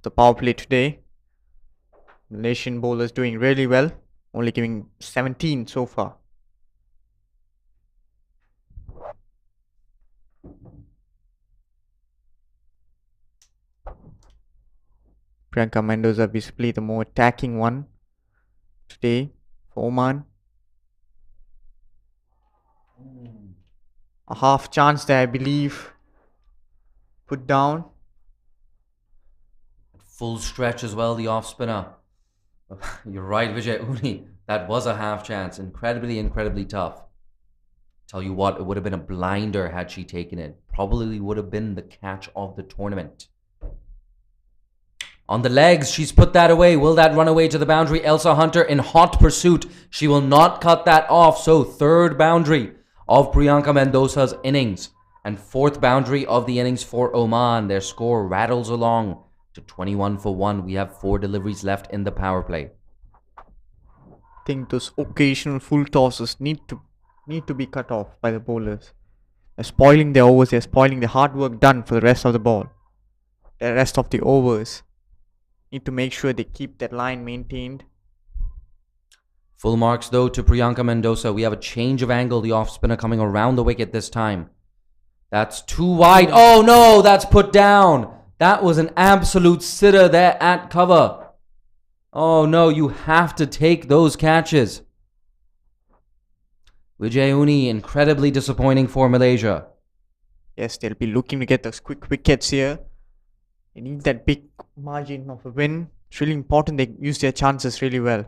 the power play today. Malaysian bowlers doing really well, only giving 17 so far. Priyanka Mendoza visibly the more attacking one today for Oman. A half chance there, I believe, put down.
Full stretch as well, the off spinner. You're right, Vijay Uni. That was a half chance. Incredibly, incredibly tough. Tell you what, it would have been a blinder had she taken it. Probably would have been the catch of the tournament. On the legs, she's put that away. Will that run away to the boundary? Elsa Hunter in hot pursuit. She will not cut that off. So third boundary of Priyanka Mendoza's innings. And fourth boundary of the innings for Oman. Their score rattles along to 21 for 1. We have 4 deliveries left in the power play.
I think those occasional full tosses need to be cut off by the bowlers. They're spoiling their overs. They're spoiling the hard work done for the rest of the ball. The rest of the overs. Need to make sure they keep that line maintained.
Full marks though to Priyanka Mendoza. We have a change of angle. The off spinner coming around the wicket this time. That's too wide. Oh no, that's put down. That was an absolute sitter there at cover. Oh no, you have to take those catches. Vijayuni, incredibly disappointing for Malaysia.
Yes, they'll be looking to get those quick wickets here. They need that big margin of a win. It's really important they use their chances really well.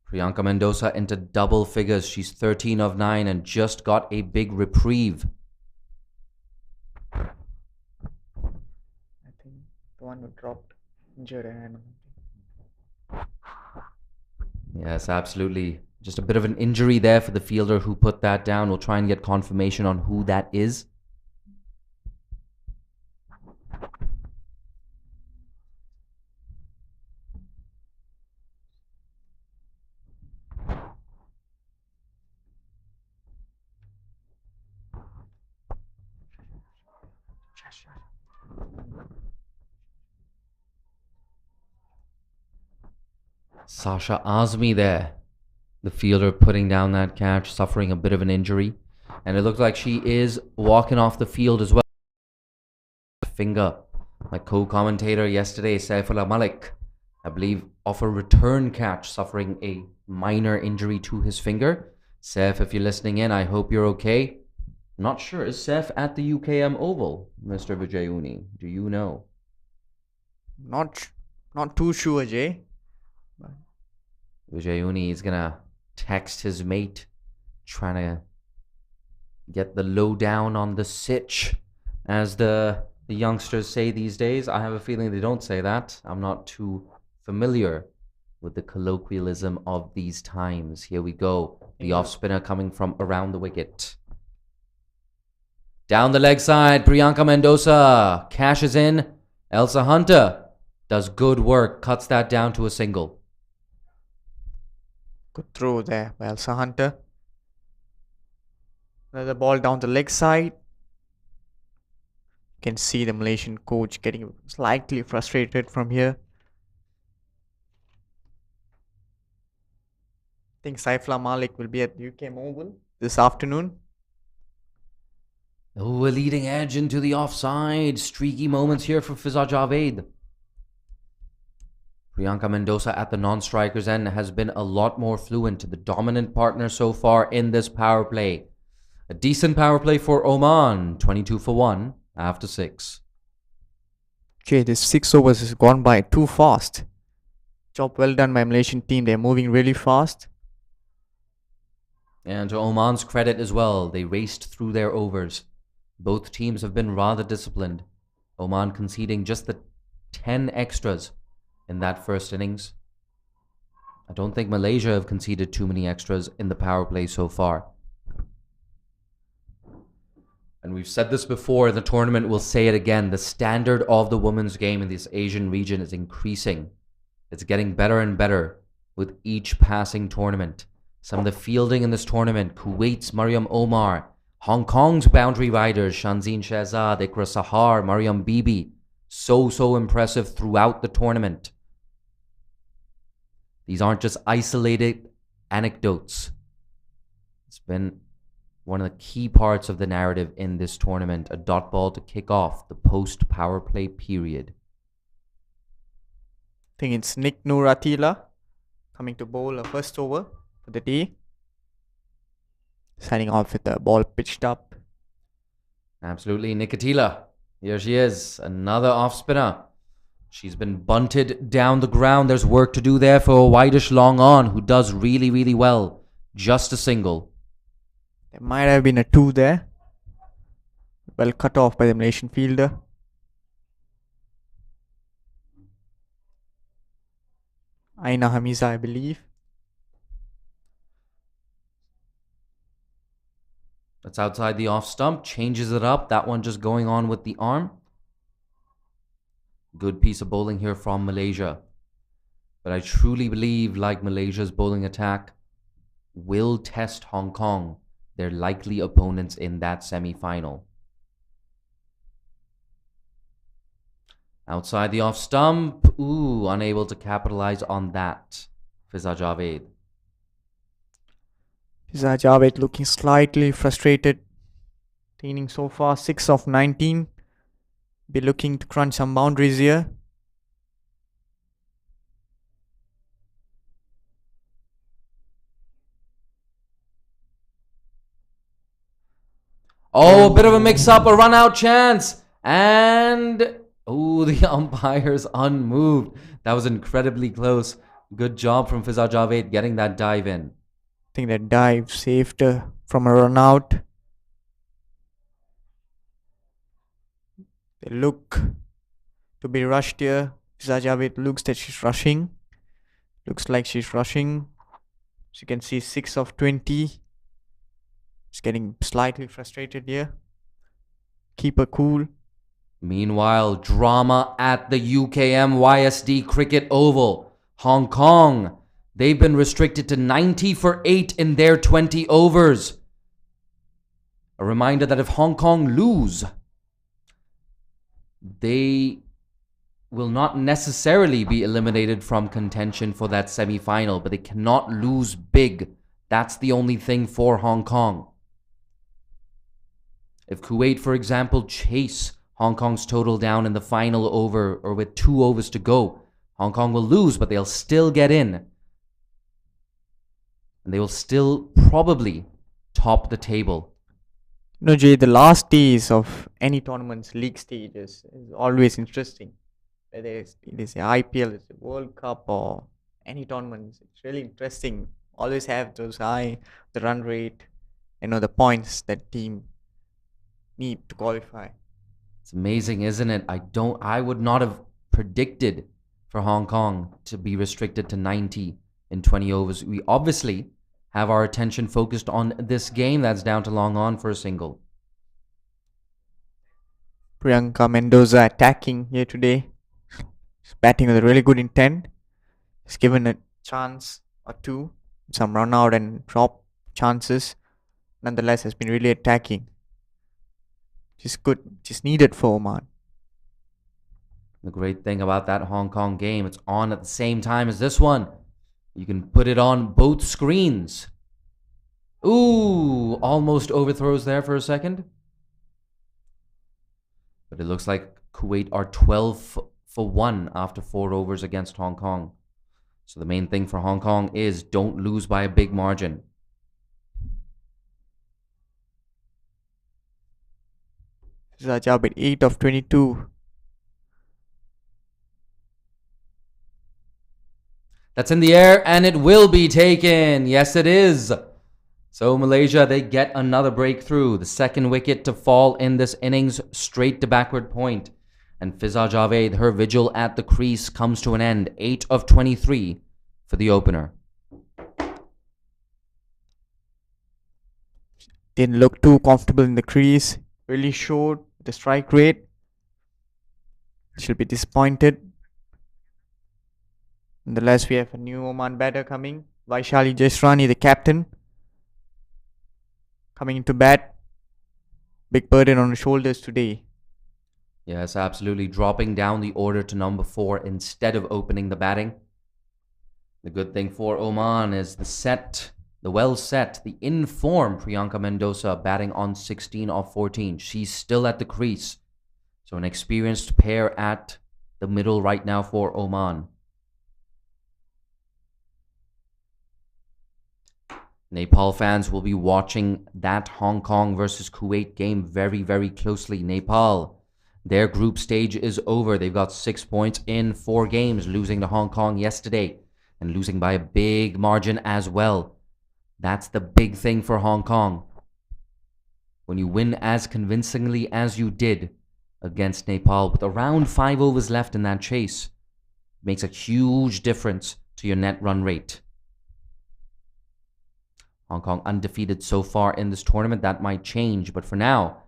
Priyanka Mendoza into double figures. She's 13 of 9 and just got a big reprieve.
I think the one who dropped injured and
Yes, absolutely. Just a bit of an injury there for the fielder who put that down. We'll try and get confirmation on who that is. Sasha Azmi there. The fielder putting down that catch, suffering a bit of an injury. And it looks like she is walking off the field as well. Finger. My co-commentator yesterday, Saifullah Malik, I believe, off a return catch, suffering a minor injury to his finger. Saif, if you're listening in, I hope you're okay. Not sure. Is Saif at the UKM Oval, Mr. Vijayuni? Do you know?
not too sure, Jay.
Vijayuni is gonna text his mate, trying to get the lowdown on the sitch, as the youngsters say these days. I have a feeling they don't say that. I'm not too familiar with the colloquialism of these times. Here we go. The off spinner coming from around the wicket. Down the leg side, Priyanka Mendoza cashes in. Elsa Hunter does good work, cuts that down to a single.
Good throw there by Elsa Hunter. Another ball down the leg side. You can see the Malaysian coach getting slightly frustrated from here. I think Saifullah Malik will be at the UKM Oval this afternoon.
Oh, a leading edge into the offside. Streaky moments here for Fiza Javed. Priyanka Mendoza at the non-strikers end has been a lot more fluent, the dominant partner so far in this power play. A decent power play for Oman, 22 for 1 after 6.
Jay, this 6 overs has gone by too fast. Job well done by Malaysian team. They're moving really fast.
And to Oman's credit as well, they raced through their overs. Both teams have been rather disciplined. Oman conceding just the 10 extras in that first innings. I don't think Malaysia have conceded too many extras in the power play so far. And we've said this before in the tournament, we'll say it again. The standard of the women's game in this Asian region is increasing. It's getting better and better with each passing tournament. Some of the fielding in this tournament, Kuwait's Mariam Omar, Hong Kong's boundary riders, Shanzeen Shehzad, Ikra Sahar, Mariam Bibi. So impressive throughout the tournament. These aren't just isolated anecdotes. It's been one of the key parts of the narrative in this tournament, a dot ball to kick off the post-power play period.
I think it's Nick Nuratila coming to bowl a first over for the day. Signing off with the ball pitched up.
Absolutely, Nikatila. Here she is, another off spinner. She's been bunted down the ground. There's work to do there for a wideish long on who does really well. Just a single.
There might have been a 2 there. Well cut off by the Malaysian fielder. Aina Hamiza, I believe.
That's outside the off stump. Changes it up. That one just going on with the arm. Good piece of bowling here from Malaysia. But I truly believe, like Malaysia's bowling attack will test Hong Kong their likely opponents in that semi-final. Outside the off stump. Ooh, unable to capitalize on that. Fiza Javed.
Fiza Javed looking slightly frustrated. Teaming so far 6 of 19. Be looking to crunch some boundaries here.
Oh, a bit of a mix-up, a run-out chance. And, oh, the umpire's unmoved. That was incredibly close. Good job from Fiza Javed getting that dive in.
I think that dive saved from a run out. They look to be rushed here. Fiza Javed looks that she's rushing. Looks like she's rushing. As you can see, 6 of 20. It's getting slightly frustrated here. Keep her cool.
Meanwhile, drama at the UKM YSD Cricket Oval. Hong Kong, they've been restricted to 90 for 8 in their 20 overs. A reminder that if Hong Kong lose, they will not necessarily be eliminated from contention for that semi-final, but they cannot lose big. That's the only thing for Hong Kong. If Kuwait, for example, chase Hong Kong's total down in the final over or with 2 overs to go, Hong Kong will lose, but they'll still get in. And they will still probably top the table.
No, Jay, the last days of any tournament's league stages is always interesting. Whether it is the IPL, it's the World Cup, or any tournament, it's really interesting. Always have those high, the run rate, the points that team need to qualify.
It's amazing, isn't it? I would not have predicted for Hong Kong to be restricted to 90 in 20 overs. We obviously have our attention focused on this game that's down to long on for a single.
Priyanka Mendoza attacking here today. She's batting with a really good intent. She's given a chance or two, some run out and drop chances. Nonetheless, has been really attacking. She's good. She's needed for Oman.
The great thing about that Hong Kong game, it's on at the same time as this one. You can put it on both screens. Ooh, almost overthrows there for a second. But it looks like Kuwait are 12 for 1 after 4 overs against Hong Kong. So the main thing for Hong Kong is don't lose by a big margin.
Javed 8 of 22.
That's in the air and it will be taken. Yes, it is. So Malaysia, they get another breakthrough. The second wicket to fall in this innings, straight to backward point. And Fiza Javed, her vigil at the crease comes to an end. 8 of 23 for the opener.
Didn't look too comfortable in the crease. Really showed the strike rate. She'll be disappointed. Nonetheless, we have a new Oman batter coming. Vaishali Jaisrani, the captain, coming into bat. Big burden on the shoulders today.
Yes, absolutely. Dropping down the order to number 4 instead of opening the batting. The good thing for Oman is the well set, the in-form Priyanka Mendoza batting on 16 of 14. She's still at the crease. So an experienced pair at the middle right now for Oman. Nepal fans will be watching that Hong Kong versus Kuwait game very, very closely. Nepal, their group stage is over. They've got 6 points in 4 games, losing to Hong Kong yesterday and losing by a big margin as well. That's the big thing for Hong Kong. When you win as convincingly as you did against Nepal with around 5 overs left in that chase, it makes a huge difference to your net run rate. Hong Kong undefeated so far in this tournament. That might change, but for now,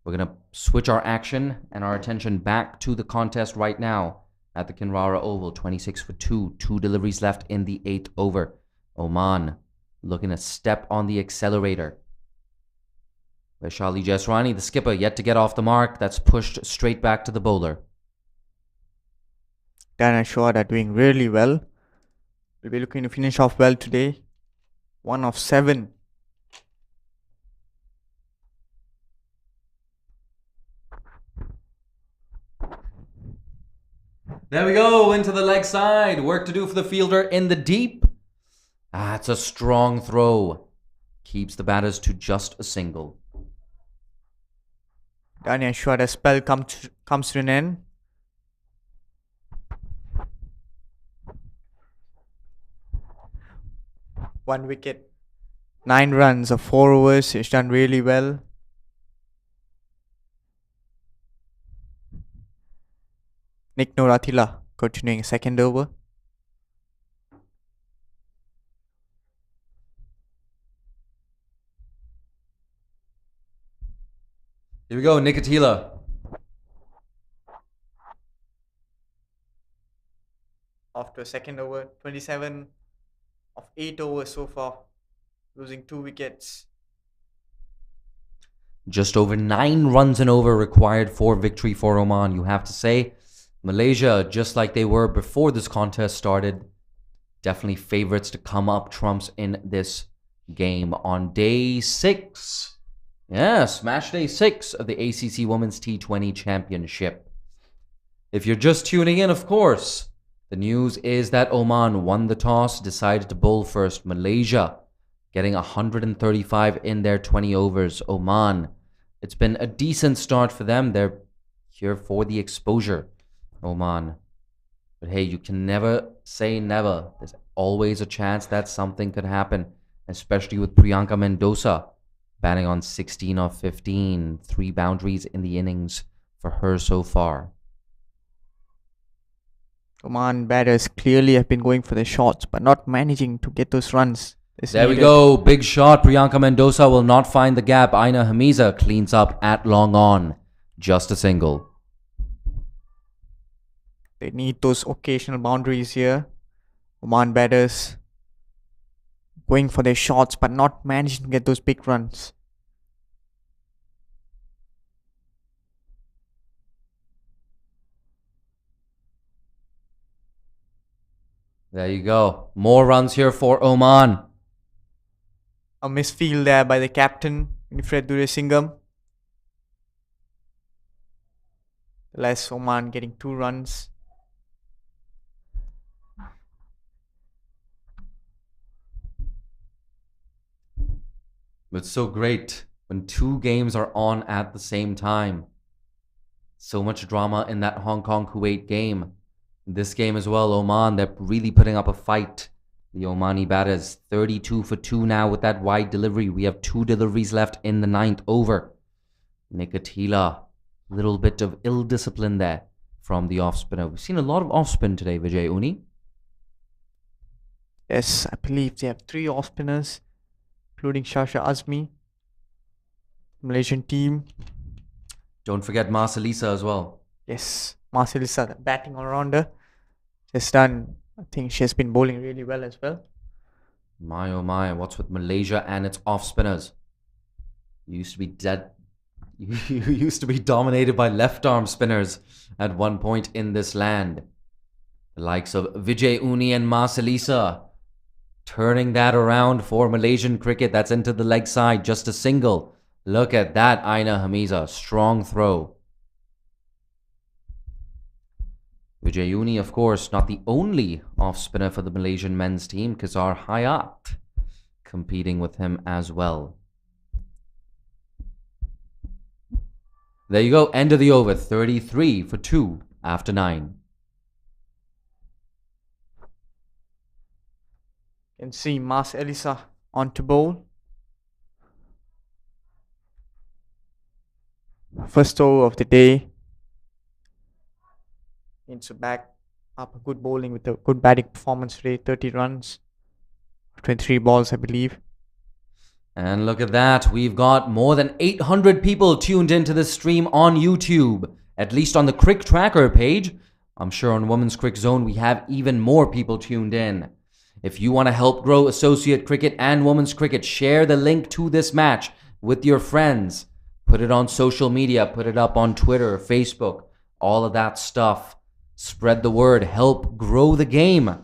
we're going to switch our action and our attention back to the contest right now at the Kinrara Oval. 26 for 2. 2 deliveries left in the 8th over. Oman looking to step on the accelerator. Vaishali Jasrani, the skipper, yet to get off the mark. That's pushed straight back to the bowler.
Dan and Shawad are doing really well. We'll be looking to finish off well today. 1 of 7.
There we go, into the leg side. Work to do for the fielder in the deep. That's a strong throw. Keeps the batters to just a single.
Dan and Shawad, spell comes to an end. One wicket, 9 runs of 4 overs. He's done really well. Nick Noratila continuing second over.
Here we go, Nikatila.
After a second over, 27 of 8 overs so far, losing 2 wickets.
Just over 9 runs and over required for victory for Oman, you have to say. Malaysia, just like they were before this contest started, definitely favorites to come up trumps in this game on day 6. Yes, match day 6 of the ACC Women's T20 Championship. If you're just tuning in, of course, the news is that Oman won the toss, decided to bowl first. Malaysia getting 135 in their 20 overs. Oman, it's been a decent start for them. They're here for the exposure, Oman. But hey, you can never say never. There's always a chance that something could happen, especially with Priyanka Mendoza batting on 16 of 15. 3 boundaries in the innings for her so far.
Oman batters clearly have been going for the shots, but not managing to get those runs.
There we go. Big shot. Priyanka Mendoza will not find the gap. Aina Hamiza cleans up at long on. Just a single.
They need those occasional boundaries here. Oman batters going for their shots, but not managing to get those big runs.
There you go. More runs here for Oman.
A misfield there by the captain, Winifred Duresingham. Less Oman getting 2 runs.
It's so great when 2 games are on at the same time. So much drama in that Hong Kong-Kuwait game. This game as well, Oman, they're really putting up a fight. The Omani batters 32 for 2 now with that wide delivery. We have 2 deliveries left in the 9th over. Nikatila, little bit of ill discipline there from the off spinner. We've seen a lot of off spin today, Vijay Uni.
Yes, I believe they have 3 off spinners, including Shasha Azmi, Malaysian team.
Don't forget Marcelisa as well.
Yes, Marcelisa, the batting all-rounder, just done. I think she has been bowling really well as well.
My oh my, what's with Malaysia and its off spinners? You used to be dead. You used to be dominated by left arm spinners at one point in this land. The likes of Vijay Uni and Marcelisa turning that around for Malaysian cricket. That's into the leg side, just a single. Look at that, Aina Hamiza, strong throw. Vijay Uni, of course, not the only off-spinner for the Malaysian men's team. Kazar Hayat competing with him as well. There you go, end of the over, 33 for 2 after 9.
You can see Mas Elisa on to bowl. First over of the day. Needs to back up a good bowling with a good batting performance today. 30 runs, 23 balls, I believe.
And look at that. We've got more than 800 people tuned into this stream on YouTube, at least on the Crick Tracker page. I'm sure on Women's Crick Zone we have even more people tuned in. If you want to help grow associate cricket and women's cricket, share the link to this match with your friends. Put it on social media. Put it up on Twitter, Facebook, all of that stuff. Spread the word. Help grow the game.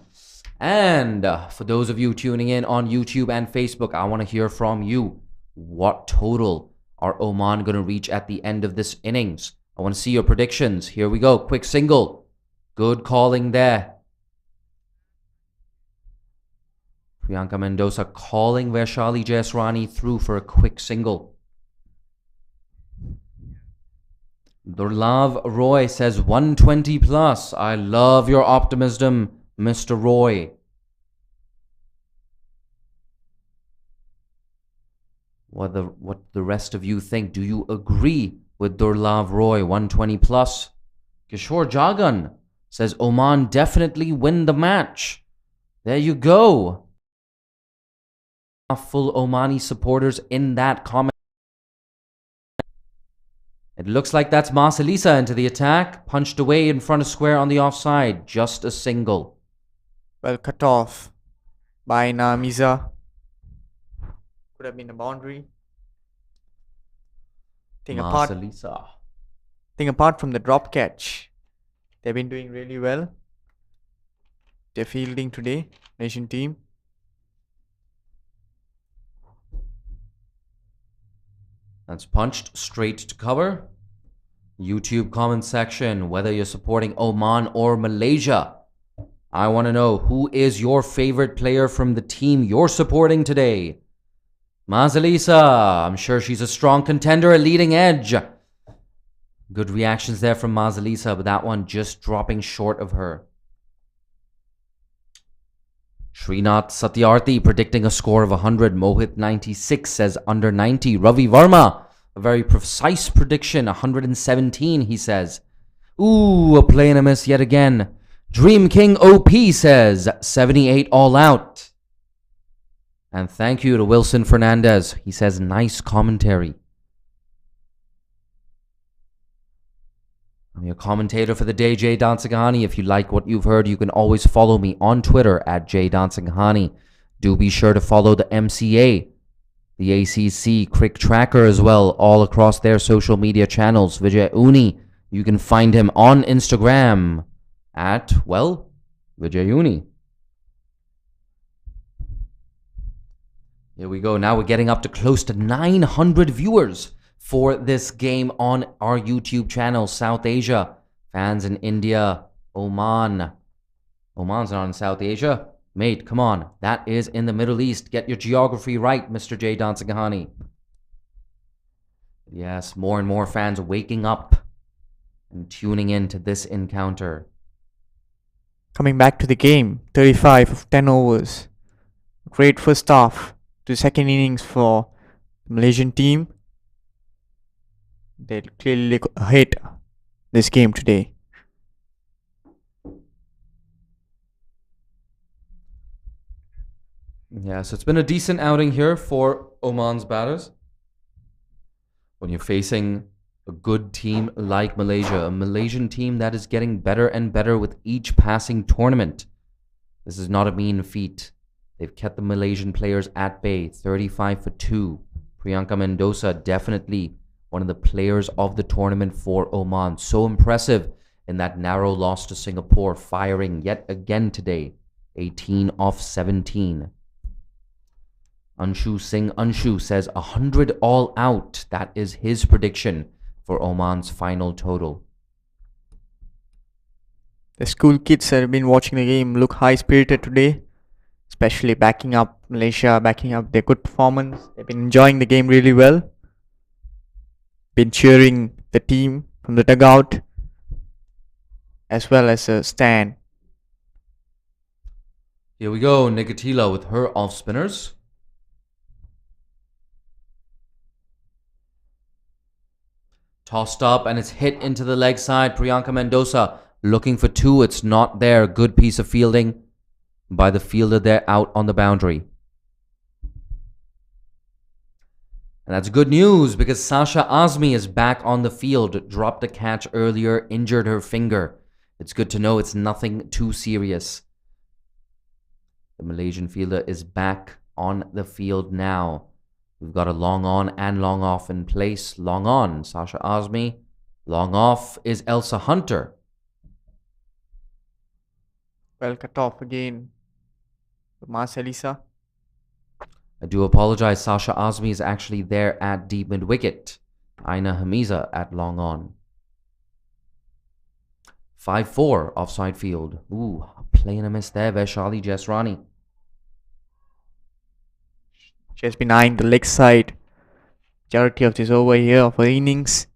And for those of you tuning in on YouTube and Facebook, I want to hear from you. What total are Oman going to reach at the end of this innings? I want to see your predictions. Here we go. Quick single. Good calling there. Priyanka Mendoza calling Vaishali Jaiswani through for a quick single. Durlav Roy says 120 plus. I love your optimism, Mr. Roy. What the rest of you think? Do you agree with Durlav Roy, 120 plus? Kishore Jagan says Oman definitely win the match. There you go. Full Omani supporters in that comment. It looks like that's Masalisa into the attack. Punched away in front of square on the offside. Just a single.
Well, cut off by Namiza. Could have been a boundary.
Masalisa.
Apart from the drop catch, they've been doing really well. They're fielding today, Malaysian team.
That's punched straight to cover. YouTube comment section, whether you're supporting Oman or Malaysia. I want to know, who is your favorite player from the team you're supporting today? Mazalisa, I'm sure she's a strong contender, a leading edge. Good reactions there from Mazalisa, but that one just dropping short of her. Srinath Satyarthi predicting a score of 100. Mohit 96 says under 90. Ravi Varma, a very precise prediction, 117, he says. Ooh, a play and a miss yet again. Dream King OP says 78 all out. And thank you to Wilson Fernandez. He says nice commentary. I'm your commentator for the day, Jay Dansagani. If you like what you've heard, you can always follow me on Twitter at Jay Dansagani. Do be sure to follow the MCA, the ACC Crick Tracker as well, all across their social media channels. Vijay Uni, you can find him on Instagram at, well, Vijay Uni. Here we go. Now we're getting up to close to 900 viewers for this game on our YouTube channel. South Asia, fans in India, Oman. Oman's not in South Asia. Mate, come on. That is in the Middle East. Get your geography right, Mr. Jay Dansagahani. Yes, more and more fans waking up and tuning in to this encounter.
Coming back to the game, 35 of 10 overs. Great first half to second innings for the Malaysian team. They clearly hate this game today.
Yeah, so it's been a decent outing here for Oman's batters. When you're facing a good team like Malaysia, a Malaysian team that is getting better and better with each passing tournament. This is not a mean feat. They've kept the Malaysian players at bay, 35 for 2. Priyanka Mendoza, definitely one of the players of the tournament for Oman. So impressive in that narrow loss to Singapore, firing yet again today, 18 off 17. Anshu Singh Anshu says 100 all out. That is his prediction for Oman's final total.
The school kids that have been watching the game look high-spirited today, especially backing up Malaysia, backing up their good performance. They've been enjoying the game really well. Been cheering the team from the dugout as well as a stand.
Here we go, Nikitila with her off spinners. Tossed up and it's hit into the leg side. Priyanka Mendoza looking for 2. It's not there. Good piece of fielding by the fielder there out on the boundary. And that's good news because Sasha Azmi is back on the field. Dropped a catch earlier, injured her finger. It's good to know it's nothing too serious. The Malaysian fielder is back on the field now. We've got a long on and long off in place. Long on, Sasha Azmi. Long off is Elsa Hunter.
Well cut off again. Mas Elisa.
I do apologize. Sasha Azmi is actually there at deep mid wicket. Aina Hamiza at long on. 5-4 offside field. Ooh, playing a miss there. Vaishali Jasrani.
She has been eyeing the leg side. Majority of this over here of her innings.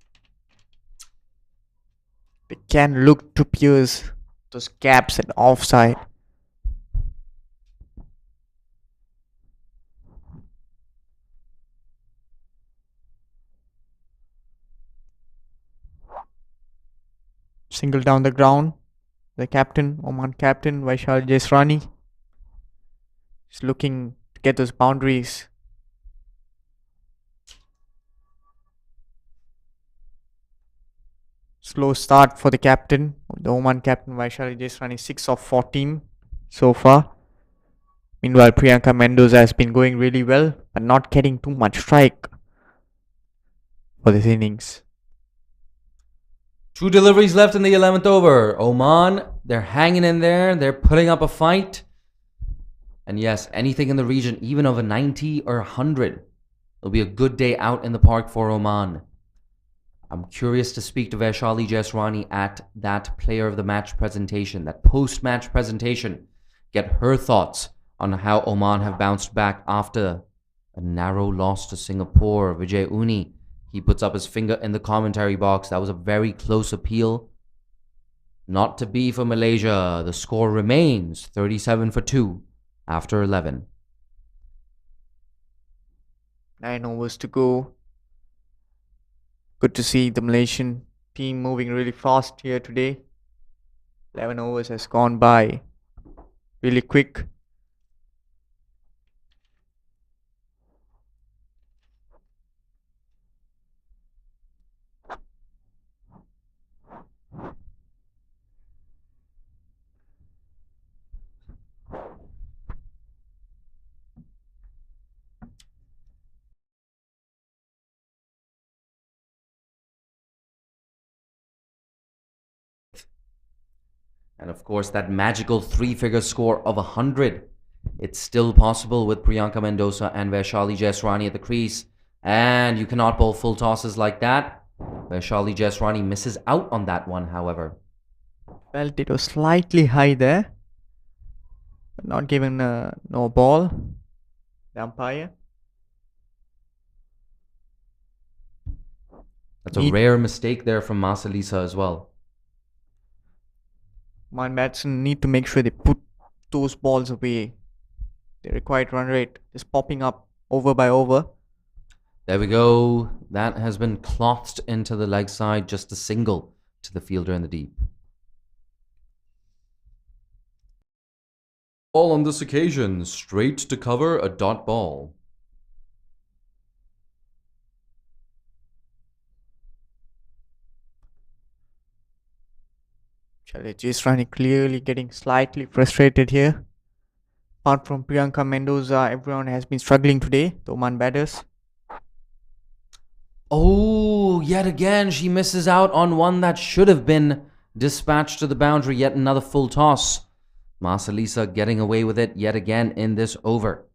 They can look to pierce those gaps and offside. Single down the ground. The captain, Oman captain, Vaishali Jasrani, is looking to get those boundaries. Slow start for the captain, the Oman captain Vaishali Jasrani, 6 of 14 so far. Meanwhile, Priyanka Mendoza has been going really well, but not getting too much strike for this innings.
2 deliveries left in the 11th over. Oman, they're hanging in there. They're putting up a fight. And yes, anything in the region, even of a 90 or 100, it'll be a good day out in the park for Oman. I'm curious to speak to Vaishali Jasrani at that player of the match presentation, that post-match presentation. Get her thoughts on how Oman have bounced back after a narrow loss to Singapore. Vijay Uni, he puts up his finger in the commentary box. That was a very close appeal. Not to be for Malaysia. The score remains 37 for 2 after 11.
9 overs to go. Good to see the Malaysian team moving really fast here today. 11 overs has gone by really quick.
And of course, that magical 3-figure score of 100. It's still possible with Priyanka Mendoza and Vaishali Jasrani at the crease. And you cannot bowl full tosses like that. Vaishali Jasrani misses out on that one, however.
Felt it was slightly high there, but not given no ball. The umpire.
That's a rare mistake there from Mas Elisa as well.
Oman batsmen need to make sure they put those balls away. The required run rate is popping up over by over.
There we go. That has been clothed into the leg side. Just a single to the fielder in the deep. Ball on this occasion, straight to cover, a dot ball.
Jasrani clearly getting slightly frustrated here. Apart from Priyanka Mendoza, everyone has been struggling today, the Oman batters.
Oh, yet again, she misses out on one that should have been dispatched to the boundary. Yet another full toss. Mas Elisa getting away with it yet again in this over.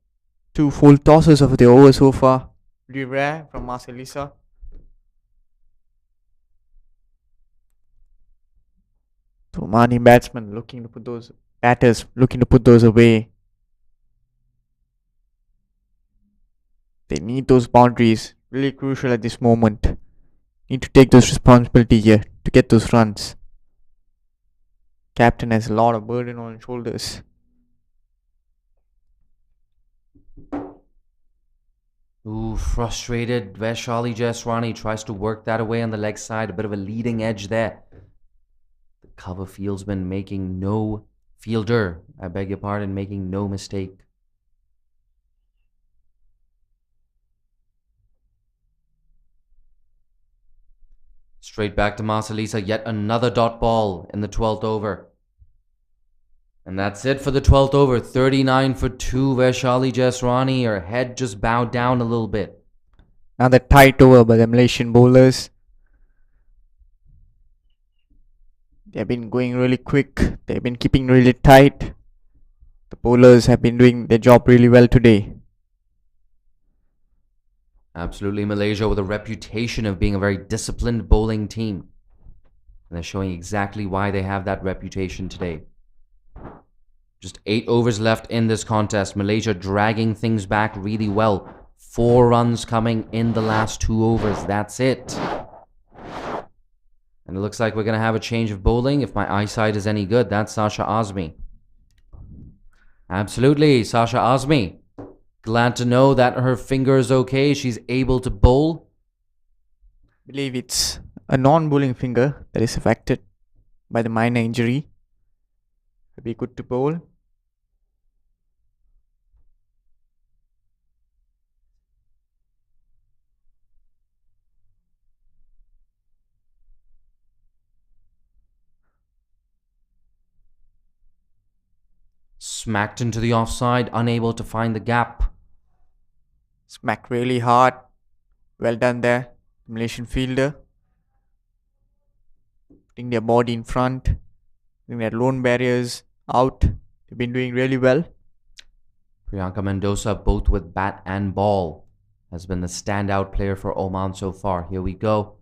2 full tosses of the over so far. Pretty rare from Mas Elisa. So Omani batsmen looking to put those batters looking to put those away. They need those boundaries. Really crucial at this moment. Need to take those responsibility here to get those runs. Captain has a lot of burden on his shoulders.
Ooh, frustrated. Vaishali Jasrani tries to work that away on the leg side. A bit of a leading edge there. The cover fieldsman making no fielder. I beg your pardon, making no mistake. Straight back to Mas Elisa. Yet another dot ball in the 12th over. And that's it for the 12th over. 39 for 2. Vaishali Jasrani. Her head just bowed down a little bit.
Another tight over by the Malaysian bowlers. They've been going really quick. They've been keeping really tight. The bowlers have been doing their job really well today.
Absolutely, Malaysia with a reputation of being a very disciplined bowling team. And they're showing exactly why they have that reputation today. Just 8 overs left in this contest. Malaysia dragging things back really well. 4 runs coming in the last 2 overs. That's it. And it looks like we're going to have a change of bowling. If my eyesight is any good, that's Sasha Azmi. Absolutely, Sasha Azmi. Glad to know that her finger is okay. She's able to bowl.
I believe it's a non-bowling finger that is affected by the minor injury. It'll be good to bowl.
Smacked into the offside, unable to find the gap.
Smack really hard. Well done there, Malaysian fielder. Putting their body in front, putting their lone barriers out. They've been doing really well.
Priyanka Mendoza, both with bat and ball, has been the standout player for Oman so far. Here we go.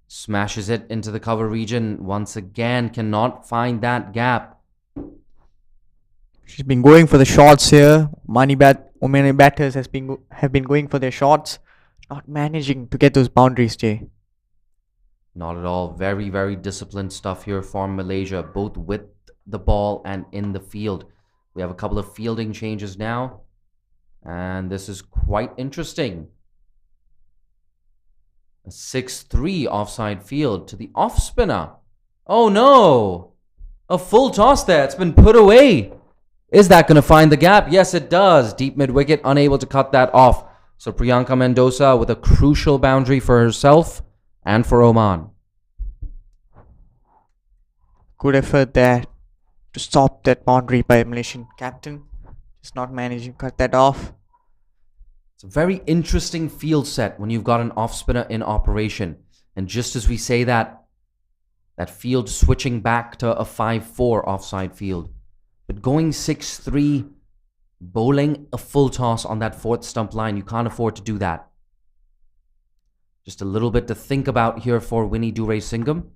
Smashes it into the cover region. Once again, cannot find that gap.
She's been going for the shots here. Omani batters have been going for their shots, not managing to get those boundaries, Jay.
Not at all. Very, very disciplined stuff here from Malaysia, both with the ball and in the field. We have a couple of fielding changes now, and this is quite interesting. A 6-3 offside field to the off spinner. Oh no! A full toss there. It's been put away. Is that going to find the gap? Yes, it does. Deep mid wicket, unable to cut that off. So Priyanka Mendoza with a crucial boundary for herself and for Oman.
Good effort there to stop that boundary by Malaysian captain. Just not managing to cut that off.
It's a very interesting field set when you've got an off spinner in operation. And just as we say that, that field switching back to a 5-4 offside field. But going 6-3, bowling a full toss on that 4th stump line, you can't afford to do that. Just a little bit to think about here for Winnie Duray-Singham,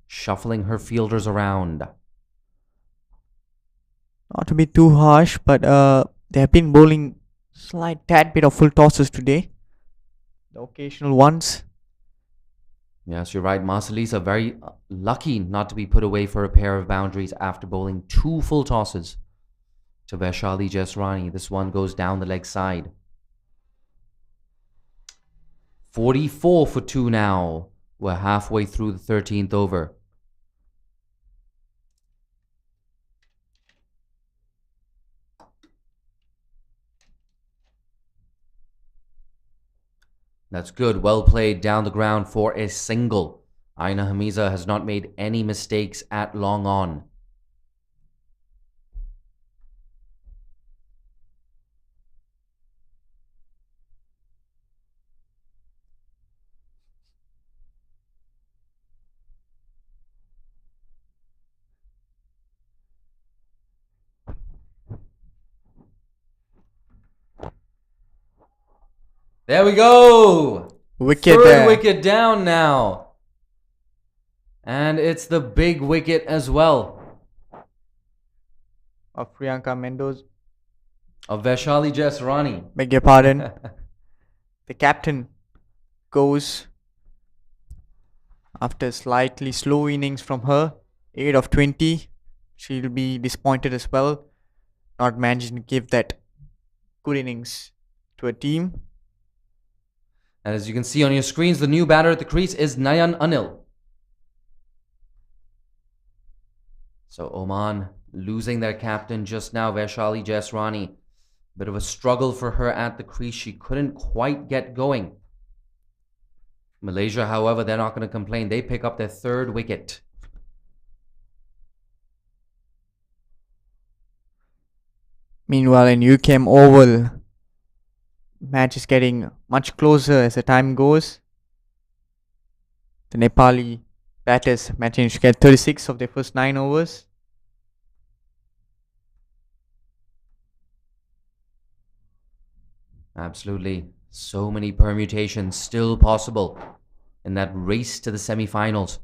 shuffling her fielders around.
Not to be too harsh, but they have been bowling slight tad bit of full tosses today. The occasional ones.
Yes, you're right. Marcelisa very lucky not to be put away for a pair of boundaries after bowling 2 full tosses to Vaishali Jesrani. This one goes down the leg side. 44 for 2 now. We're halfway through the 13th over. That's good. Well played down the ground for a single. Aina Hamiza has not made any mistakes at long on. There we go.
Wicket
Third
there.
wicket down now. And it's the big wicket as well.
Of Priyanka Mendoza.
Of Vaishali Jesrani.
Beg your pardon. The captain goes after slightly slow innings from her. 8 of 20. She'll be disappointed as well. Not managing to give that good innings to a team.
And as you can see on your screens, the new batter at the crease is Nayan Anil. So Oman losing their captain just now, Vaishali Jesrani. Bit of a struggle for her at the crease. She couldn't quite get going. Malaysia, however, they're not going to complain. They pick up their 3rd wicket.
Meanwhile, in UKM Oval, Match is getting much closer as the time goes. The Nepali batters managed to get 36 of their first 9 overs.
Absolutely. So many permutations still possible in that race to the semi-finals.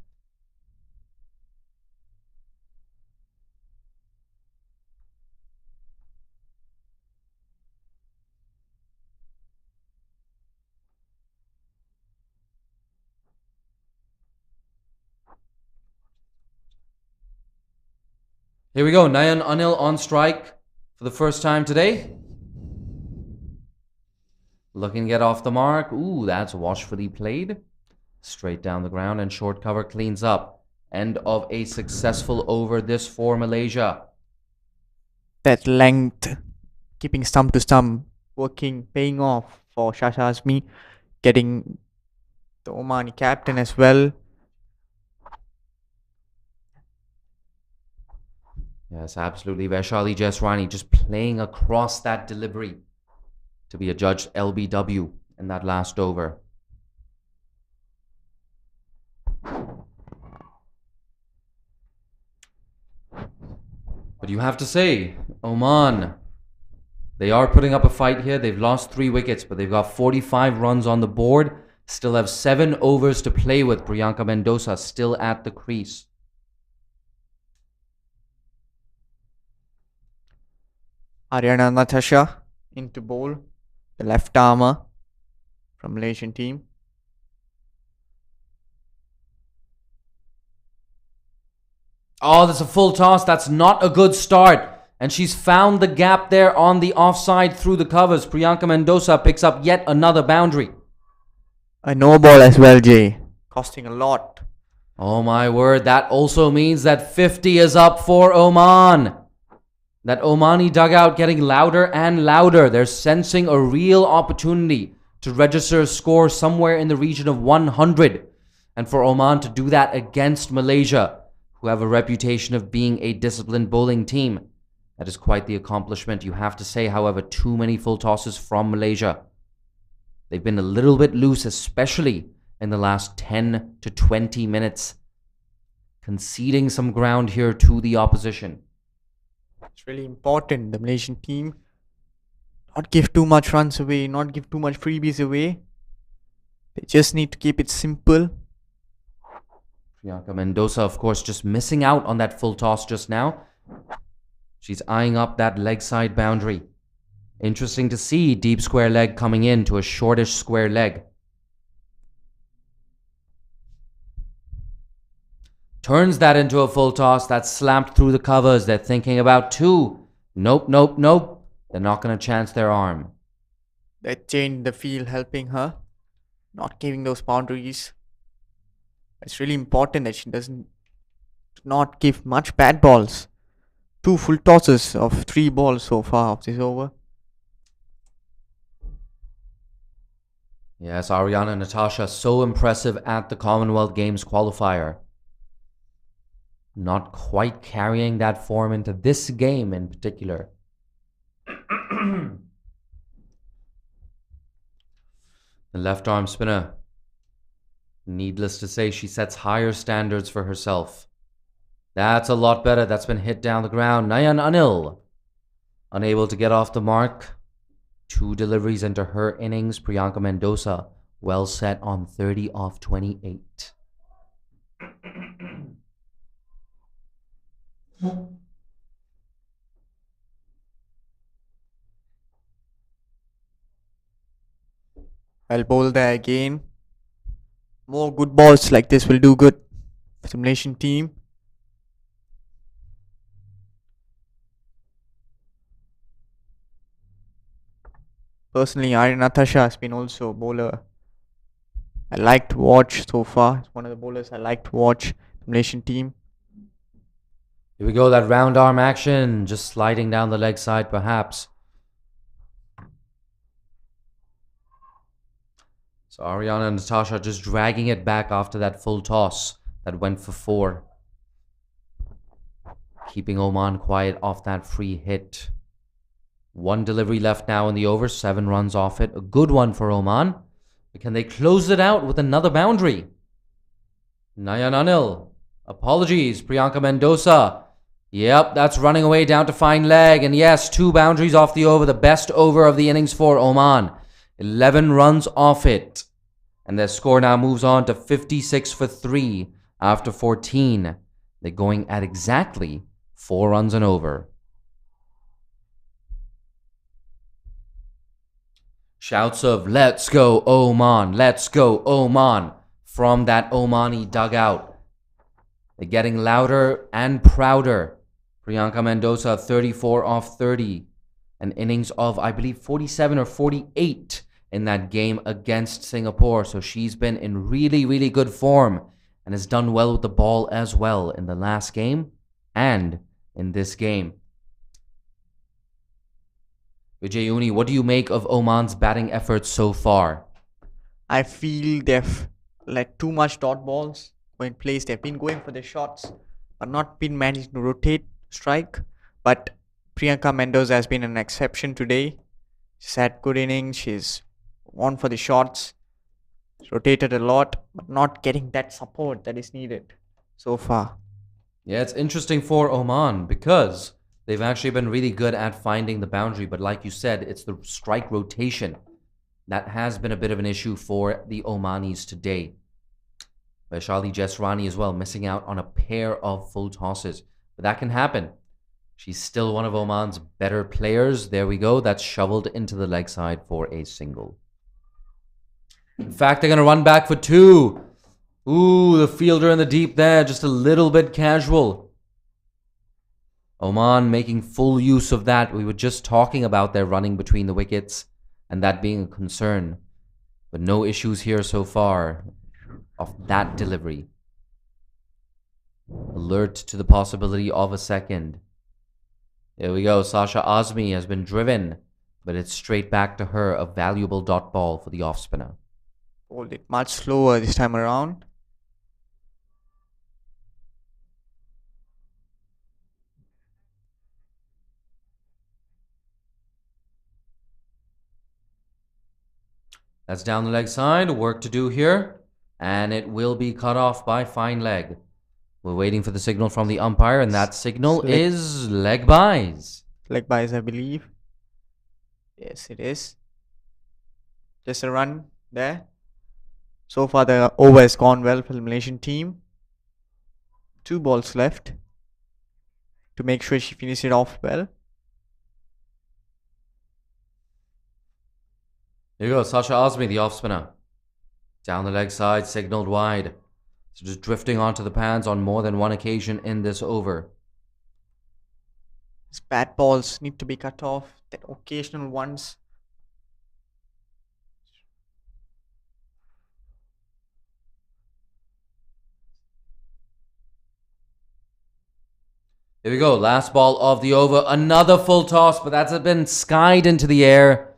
Here we go. Nayan Anil on strike for the first time today. Looking to get off the mark. Ooh, that's washfully played. Straight down the ground, and short cover cleans up. End of a successful over this for Malaysia.
That length, keeping stump to stump, working, paying off for Shasha Azmi, getting the Omani captain as well.
Yes, absolutely. Vaishali Jeswani just playing across that delivery to be adjudged LBW in that last over. But you have to say, Oman, they are putting up a fight here. They've lost 3 wickets, but they've got 45 runs on the board. Still have 7 overs to play with. Priyanka Mendoza still at the crease.
Ariana Natasha into bowl, the left armour from Malaysian team.
Oh, that's a full toss. That's not a good start. And she's found the gap there on the offside through the covers. Priyanka Mendoza picks up yet another boundary.
A no ball as well, Jay. Costing a lot.
Oh my word, that also means that 50 is up for Oman. That Omani dugout getting louder and louder. They're sensing a real opportunity to register a score somewhere in the region of 100. And for Oman to do that against Malaysia, who have a reputation of being a disciplined bowling team, that is quite the accomplishment. You have to say, however, too many full tosses from Malaysia. They've been a little bit loose, especially in the last 10 to 20 minutes, conceding some ground here to the opposition.
It's really important, the Malaysian team, not give too much runs away, not give too much freebies away. They just need to keep it simple.
Priyanka Mendoza, of course, just missing out on that full toss just now. She's eyeing up that leg side boundary. Interesting to see deep square leg coming in to a shortish square leg. Turns that into a full toss. That's slammed through the covers. They're thinking about 2. Nope, nope, nope. They're not going to chance their arm.
That changed the field, helping her, not giving those boundaries. It's really important that she doesn't not give much bad balls. 2 full tosses of 3 balls so far of this over.
Yes, Ariana Natasha, so impressive at the Commonwealth Games qualifier. Not quite carrying that form into this game in particular. The left arm spinner. Needless to say, she sets higher standards for herself. That's a lot better. That's been hit down the ground. Nayan Anil, unable to get off the mark. 2 deliveries into her innings. Priyanka Mendoza, well set on 30 off 28.
Well bowled there again. More good balls like this will do good for the Malaysian team. Personally, Ariana Natasha has been also a bowler I like to watch so far. It's one of the bowlers I like to watch the Malaysian team.
Here we go, that round arm action, just sliding down the leg side perhaps. So Ariana and Natasha just dragging it back after that full toss that went for 4. Keeping Oman quiet off that free hit. One delivery left now in the over. 7 runs off it. A good one for Oman. But can they close it out with another boundary? Nayan Anil. Apologies, Priyanka Mendoza. Yep, that's running away down to fine leg. And yes, 2 boundaries off the over. The best over of the innings for Oman. 11 runs off it. And their score now moves on to 56 for 3 after 14. They're going at exactly 4 runs and over. Shouts of "Let's go Oman, let's go Oman" from that Omani dugout. They're getting louder and prouder. Priyanka Mendoza, 34 off 30. An innings of, I believe, 47 or 48 in that game against Singapore. So she's been in really, really good form and has done well with the ball as well in the last game and in this game. Vijay Uni, what do you make of Oman's batting efforts so far?
I feel they've let too much dot balls go in place. They've been going for the shots, but not been managed to rotate, strike. But Priyanka Mendoza has been an exception today. She's had good innings. She's gone for the shots. She's rotated a lot, but not getting that support that is needed so far.
Yeah, it's interesting for Oman because they've actually been really good at finding the boundary. But like you said, it's the strike rotation that has been a bit of an issue for the Omanis today. Vaishali Jesrani as well, missing out on a pair of full tosses. But that can happen. She's still one of Oman's better players. There we go. That's shoveled into the leg side for a single. In fact, they're going to run back for 2. Ooh, the fielder in the deep there, just a little bit casual. Oman making full use of that. We were just talking about their running between the wickets and that being a concern. But no issues here so far of that delivery. Alert to the possibility of a second. There we go. Sasha Azmi has been driven, but it's straight back to her. A valuable dot ball for the off spinner.
Hold it much slower this time around.
That's down the leg side. Work to do here. And it will be cut off by fine leg. We're waiting for the signal from the umpire, and that signal is leg byes.
Leg byes, I believe. Yes, it is. Just a run there. So far, the over has gone well for the Malaysian team. 2 balls left to make sure she finishes it off well.
Here you go, Sasha Azmi, the off spinner. Down the leg side, signaled wide. So just drifting onto the pans on more than one occasion in this over.
These bad balls need to be cut off. That occasional ones.
Here we go, last ball of the over. Another full toss, but that's been skied into the air.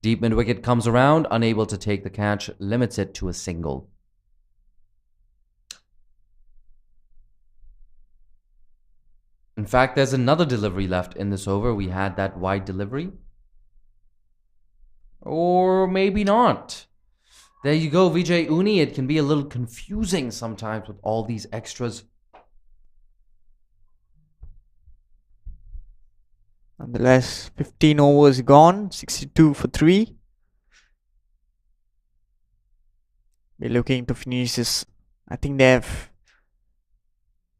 Deep mid wicket comes around, unable to take the catch, limits it to a single. In fact, there's another delivery left in this over. We had that wide delivery. Or maybe not. There you go, Vijay Uni. It can be a little confusing sometimes with all these extras.
Nonetheless, 15 overs gone, 62 for 3. We're looking to finish this. I think they have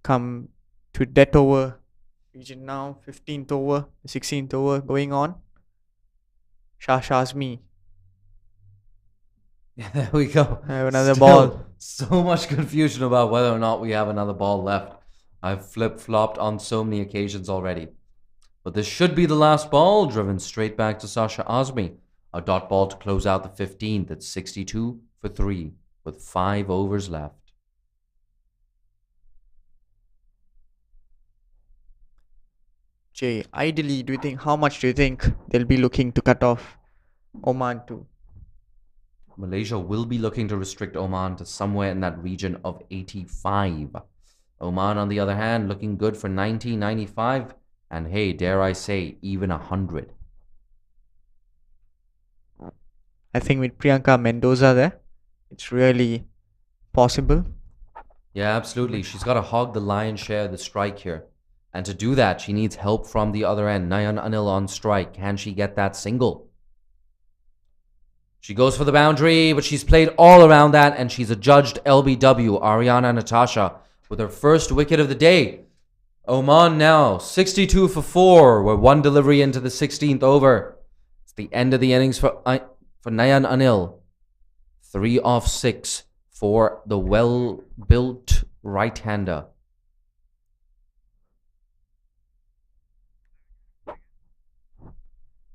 come to that over region now. 15th over, 16th over going on. Shah Azmi.
Yeah, there we go.
Have another ball.
So much confusion about whether or not we have another ball left. I've flip-flopped on so many occasions already. But this should be the last ball, driven straight back to Sasha Azmi. A dot ball to close out the 15th at 62 for 3 with 5 overs left.
Jay, ideally, how much do you think they'll be looking to cut off Oman to?
Malaysia will be looking to restrict Oman to somewhere in that region of 85. Oman, on the other hand, looking good for 90, 95. And hey, dare I say, even 100.
I think with Priyanka Mendoza there, it's really possible.
Yeah, absolutely. She's got to hog the lion's share of the strike here. And to do that, she needs help from the other end. Nayan Anil on strike. Can she get that single? She goes for the boundary, but she's played all around that, and she's adjudged LBW, Ariana Natasha, with her first wicket of the day. Oman now 62 for 4. We're one delivery into the 16th over. It's the end of the innings for Nayan Anil. 3 off 6 for the well-built right-hander.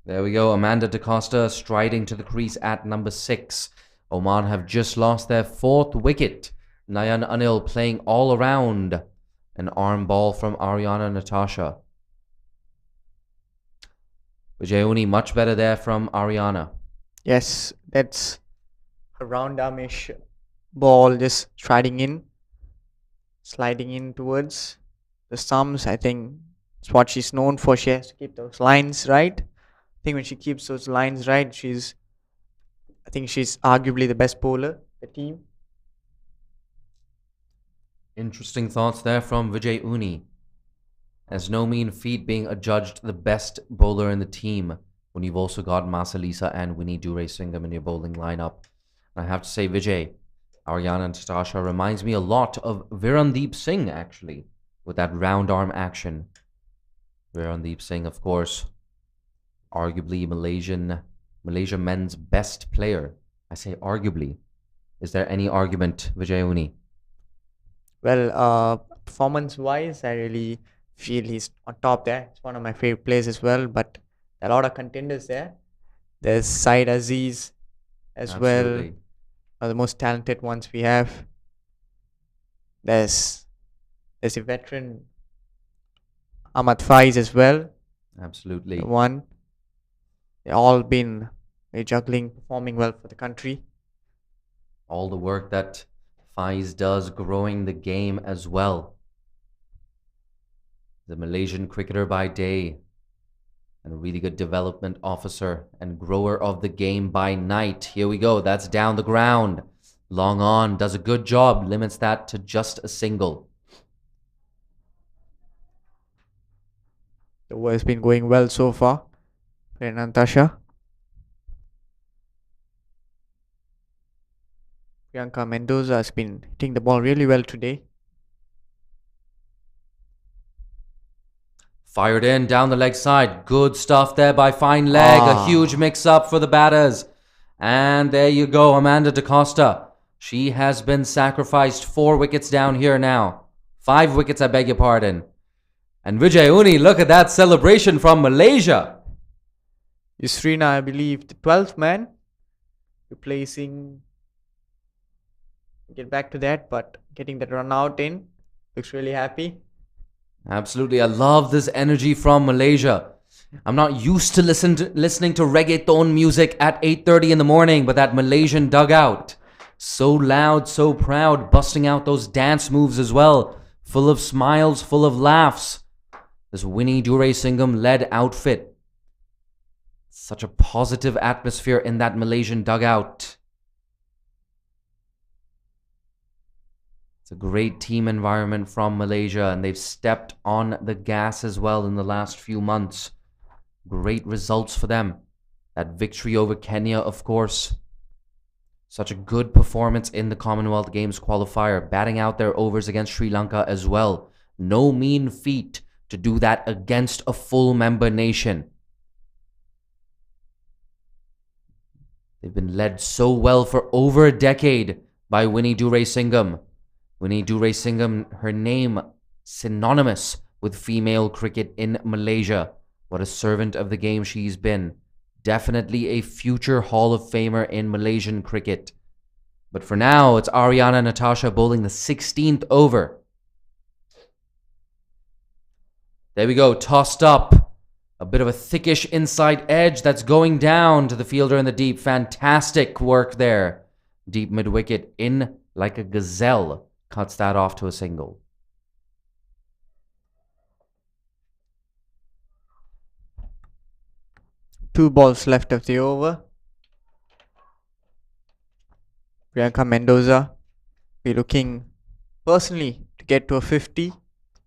There we go. Amanda DaCosta striding to the crease at number 6. Oman have just lost their 4th wicket. Nayan Anil playing all around. An arm ball from Ariana Natasha. Vijayuni much better there from Ariana.
Yes, that's a round armish ball just sliding in towards the stumps. I think it's what she's known for. She has to keep those lines right. I think when she keeps those lines right, I think she's arguably the best bowler, the team.
Interesting thoughts there from Vijay Uni. As no mean feat being adjudged the best bowler in the team when you've also got Masalisa and Winnie Dure-Singham in your bowling lineup. And I have to say, Vijay, Ariana Natasha reminds me a lot of Virandeep Singh, actually, with that round arm action. Virandeep Singh, of course, arguably Malaysia men's best player. I say arguably. Is there any argument, Vijay Uni?
Well, performance-wise, I really feel he's on top there. It's one of my favorite players as well, but a lot of contenders there. There's Said Aziz as
Absolutely.
well, one of the most talented ones we have. There's a veteran Ahmad Faiz as well,
Absolutely.
the one. They've all been juggling, performing well for the country.
All the work that Faiz does growing the game as well. The Malaysian cricketer by day and a really good development officer and grower of the game by night. Here we go. That's down the ground. Long on. Does a good job. Limits that to just a single.
The war has been going well so far. Natasha. Priyanka Mendoza has been hitting the ball really well today.
Fired in down the leg side. Good stuff there by fine leg. A huge mix-up for the batters. And there you go, Amanda DaCosta. She has been sacrificed. 4 wickets down here now. 5 wickets, I beg your pardon. And Vijay Uni, look at that celebration from Malaysia.
Yusrina, I believe, the 12th man, replacing. Get back to that, but getting that run out in. Looks really happy.
Absolutely. I love this energy from Malaysia. I'm not used to listening to reggaeton music at 8:30 in the morning, but that Malaysian dugout, so loud, so proud, busting out those dance moves as well, full of smiles, full of laughs. This Winnie Dure-Singham led outfit. Such a positive atmosphere in that Malaysian dugout. It's a great team environment from Malaysia, and they've stepped on the gas as well in the last few months. Great results for them. That victory over Kenya, of course. Such a good performance in the Commonwealth Games qualifier, batting out their overs against Sri Lanka as well. No mean feat to do that against a full member nation. They've been led so well for over a decade by Winnie Dure-Singham. Winnie Dure-Singham, her name synonymous with female cricket in Malaysia. What a servant of the game she's been. Definitely a future Hall of Famer in Malaysian cricket. But for now, it's Ariana Natasha bowling the 16th over. There we go, tossed up. A bit of a thickish inside edge that's going down to the fielder in the deep. Fantastic work there. Deep mid-wicket in like a gazelle. Cuts that off to a single.
Two balls left of the over. Priyanka Mendoza be looking personally to get to a 50.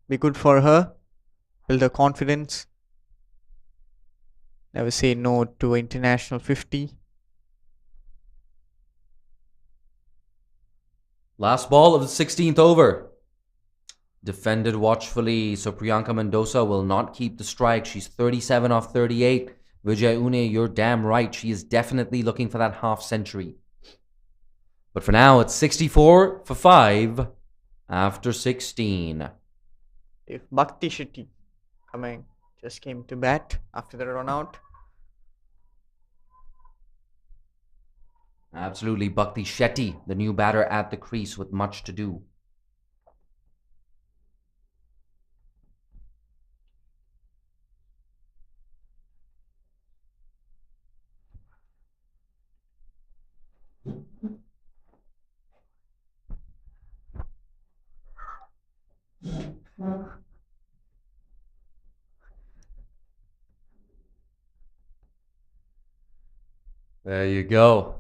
Be good for her. Build her confidence. Never say no to an international 50.
Last ball of the 16th over. Defended watchfully, so Priyanka Mendoza will not keep the strike. She's 37 off 38. Vijay Une, you're damn right. She is definitely looking for that half century. But for now, it's 64 for 5 after 16.
If Bhakti Shetty just came to bat after the run out.
Absolutely, Bhakti Shetty, the new batter at the crease with much to do. There you go.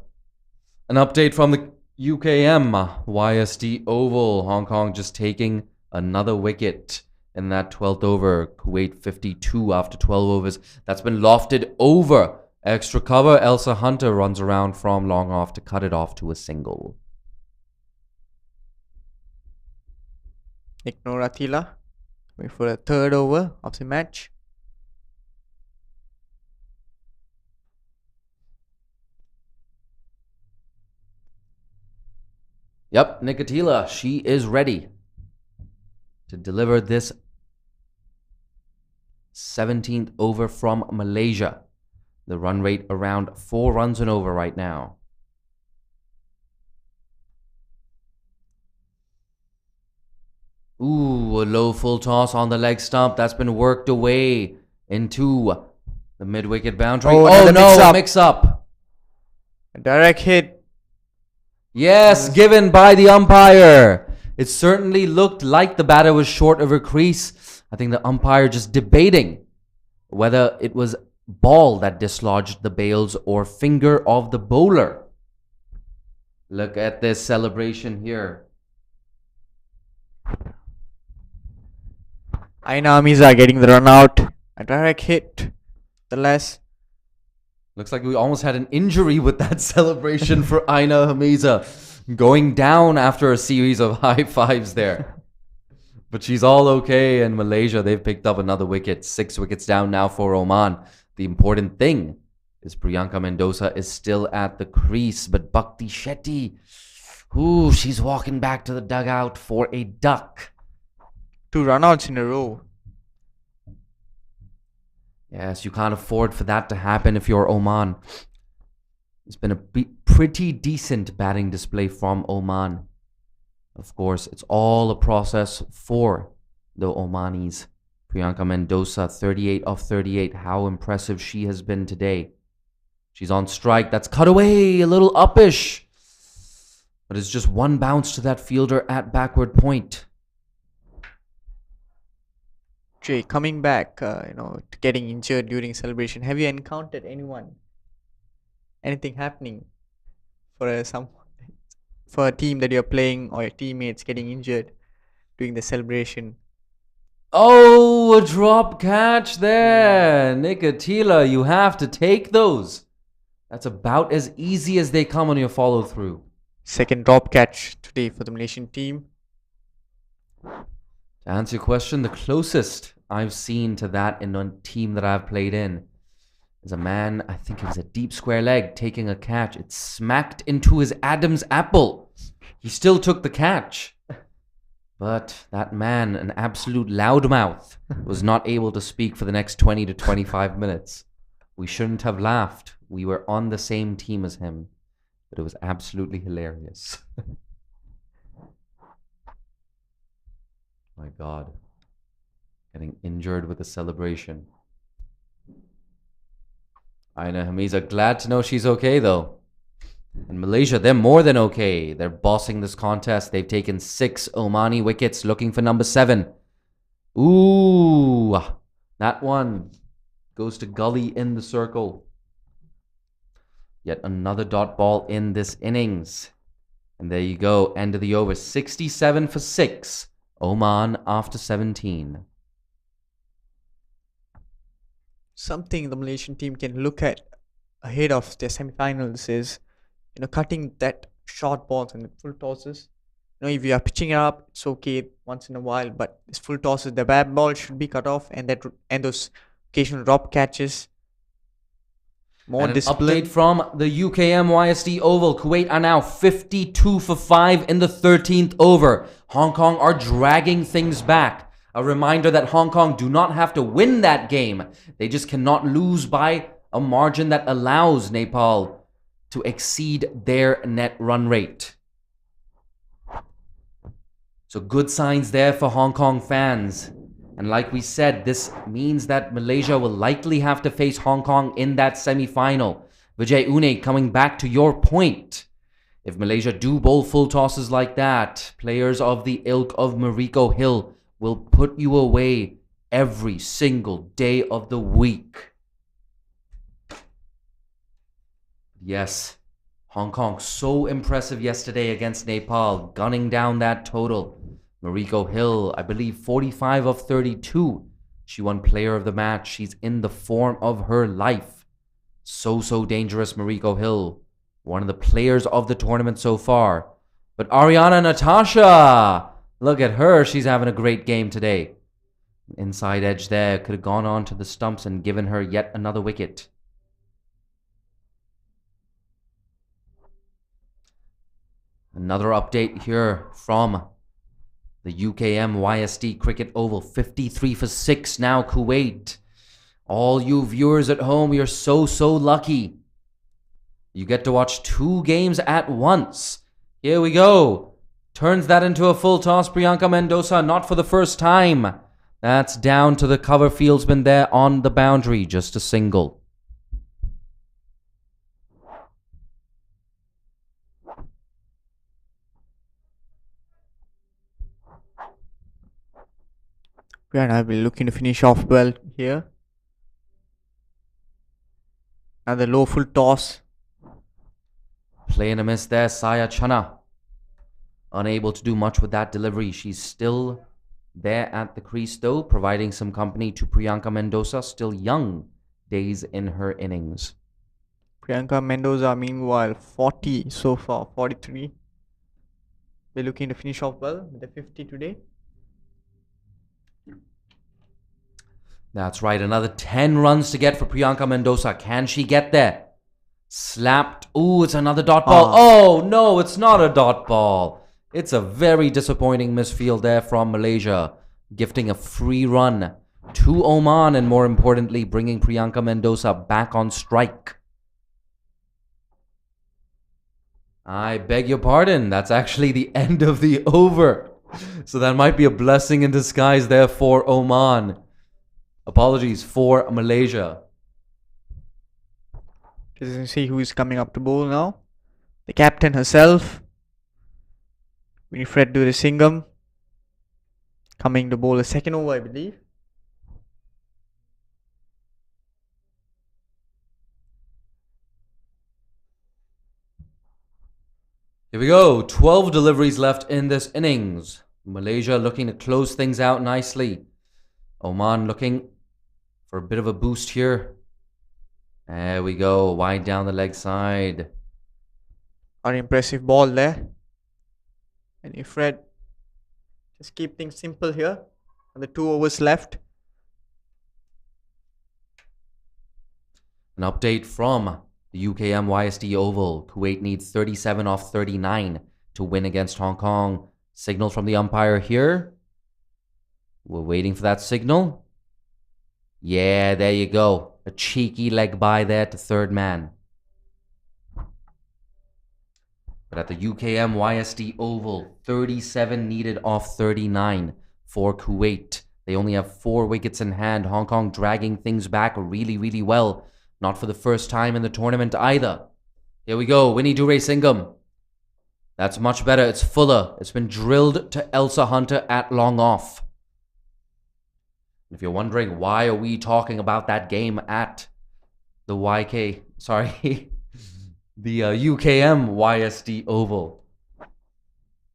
An update from the UKM YSD Oval. Hong Kong just taking another wicket in that 12th over. Kuwait 52 after 12 overs. That's been lofted over. Extra cover. Elsa Hunter runs around from long off to cut it off to a single.
Nick Noratila going for a third over of the match.
Yep, Nikatila, she is ready to deliver this 17th over from Malaysia. The run rate around 4 runs and over right now. Ooh, a low full toss on the leg stump. That's been worked away into the mid-wicket boundary.
Oh, no,
mix up.
A direct hit.
Yes, given by the umpire. It certainly looked like the batter was short of her crease. I think the umpire just debating whether it was ball that dislodged the bails or finger of the bowler. Look at this celebration here.
Aina Amiza getting the run out. A direct hit. The less.
Looks like we almost had an injury with that celebration for Aina Hamiza. Going down after a series of high fives there. But she's all okay in Malaysia. They've picked up another wicket. 6 wickets down now for Oman. The important thing is Priyanka Mendoza is still at the crease. But Bhakti Shetty, ooh, she's walking back to the dugout for a duck.
2 runouts in a row.
Yes, you can't afford for that to happen if you're Oman. It's been a pretty decent batting display from Oman. Of course, it's all a process for the Omanis. Priyanka Mendoza, 38 off 38. How impressive she has been today. She's on strike. That's cut away, a little uppish. But it's just one bounce to that fielder at backward point.
Jay, coming back, getting injured during celebration. Have you encountered anything happening for a team that you're playing or your teammates getting injured during the celebration?
Oh, a drop catch there. Nikatila, you have to take those. That's about as easy as they come on your follow through.
Second drop catch today for the Malaysian team.
To answer your question, the closest I've seen to that in a team that I've played in is a man, I think it was a deep square leg, taking a catch. It smacked into his Adam's apple. He still took the catch. But that man, an absolute loudmouth, was not able to speak for the next 20 to 25 minutes. We shouldn't have laughed. We were on the same team as him. But it was absolutely hilarious. My God. Getting injured with a celebration. Aina Hamiza, glad to know she's okay though. In Malaysia, they're more than okay. They're bossing this contest. They've taken 6 Omani wickets looking for number 7. Ooh, that one goes to Gully in the circle. Yet another dot ball in this innings. And there you go. End of the over. 67 for 6. Oman after 17.
Something the Malaysian team can look at ahead of their semi-finals is, cutting that short balls and the full tosses. If you are pitching it up, it's okay once in a while, but this full tosses, the bad ball should be cut off, and those occasional drop catches. More
And an
discipline.
update from the UKM YSD Oval. Kuwait are now 52 for 5 in the 13th over. Hong Kong are dragging things back. A reminder that Hong Kong do not have to win that game. They just cannot lose by a margin that allows Nepal to exceed their net run rate. So good signs there for Hong Kong fans. And like we said, this means that Malaysia will likely have to face Hong Kong in that semi-final. Vijay Une, coming back to your point. If Malaysia do bowl full tosses like that, players of the ilk of Mariko Hill will put you away every single day of the week. Yes, Hong Kong so impressive yesterday against Nepal, gunning down that total. Mariko Hill, I believe 45 of 32. She won player of the match. She's in the form of her life. So dangerous, Mariko Hill. One of the players of the tournament so far. But Ariana Natasha, look at her. She's having a great game today. Inside edge there. Could have gone on to the stumps and given her yet another wicket. Another update here from the UKM YSD Cricket Oval. 53 for 6 now, Kuwait. All you viewers at home, you're so lucky. You get to watch 2 games at once. Here we go. Turns that into a full toss. Priyanka Mendoza, not for the first time. That's down to the cover fieldsman there on the boundary. Just a single.
And I'll be looking to finish off well here. Another low full toss.
Playing a miss there, Saya Chana. Unable to do much with that delivery. She's still there at the crease though, providing some company to Priyanka Mendoza. Still young days in her innings.
Priyanka Mendoza, meanwhile, 40 so far, 43. We're looking to finish off well with the 50 today.
That's right, another 10 runs to get for Priyanka Mendoza. Can she get there? Slapped. Ooh, it's another dot ball. Oh, no, it's not a dot ball. It's a very disappointing misfield there from Malaysia, gifting a free run to Oman and more importantly, bringing Priyanka Mendoza back on strike. I beg your pardon. That's actually the end of the over. So that might be a blessing in disguise there for Oman. Apologies for Malaysia.
Let's see who is coming up to bowl now. The captain herself, Winifred Durasingham, coming to bowl a second over, I believe.
Here we go. 12 deliveries left in this innings. Malaysia looking to close things out nicely. Oman looking for a bit of a boost here. There we go. Wide down the leg side.
An impressive ball there. And if Fred just keep things simple here. And the 2 overs left.
An update from the UKM YSD Oval. Kuwait needs 37 off 39 to win against Hong Kong. Signal from the umpire here. We're waiting for that signal. Yeah, there you go. A cheeky leg by there to third man. But at the UKM YSD Oval, 37 needed off 39 for Kuwait. They only have 4 wickets in hand. Hong Kong dragging things back really well. Not for the first time in the tournament either. Here we go, Winnie Durasingham. That's much better. It's fuller. It's been drilled to Elsa Hunter at long off. If you're wondering why are we talking about that game at the the UKM YSD Oval,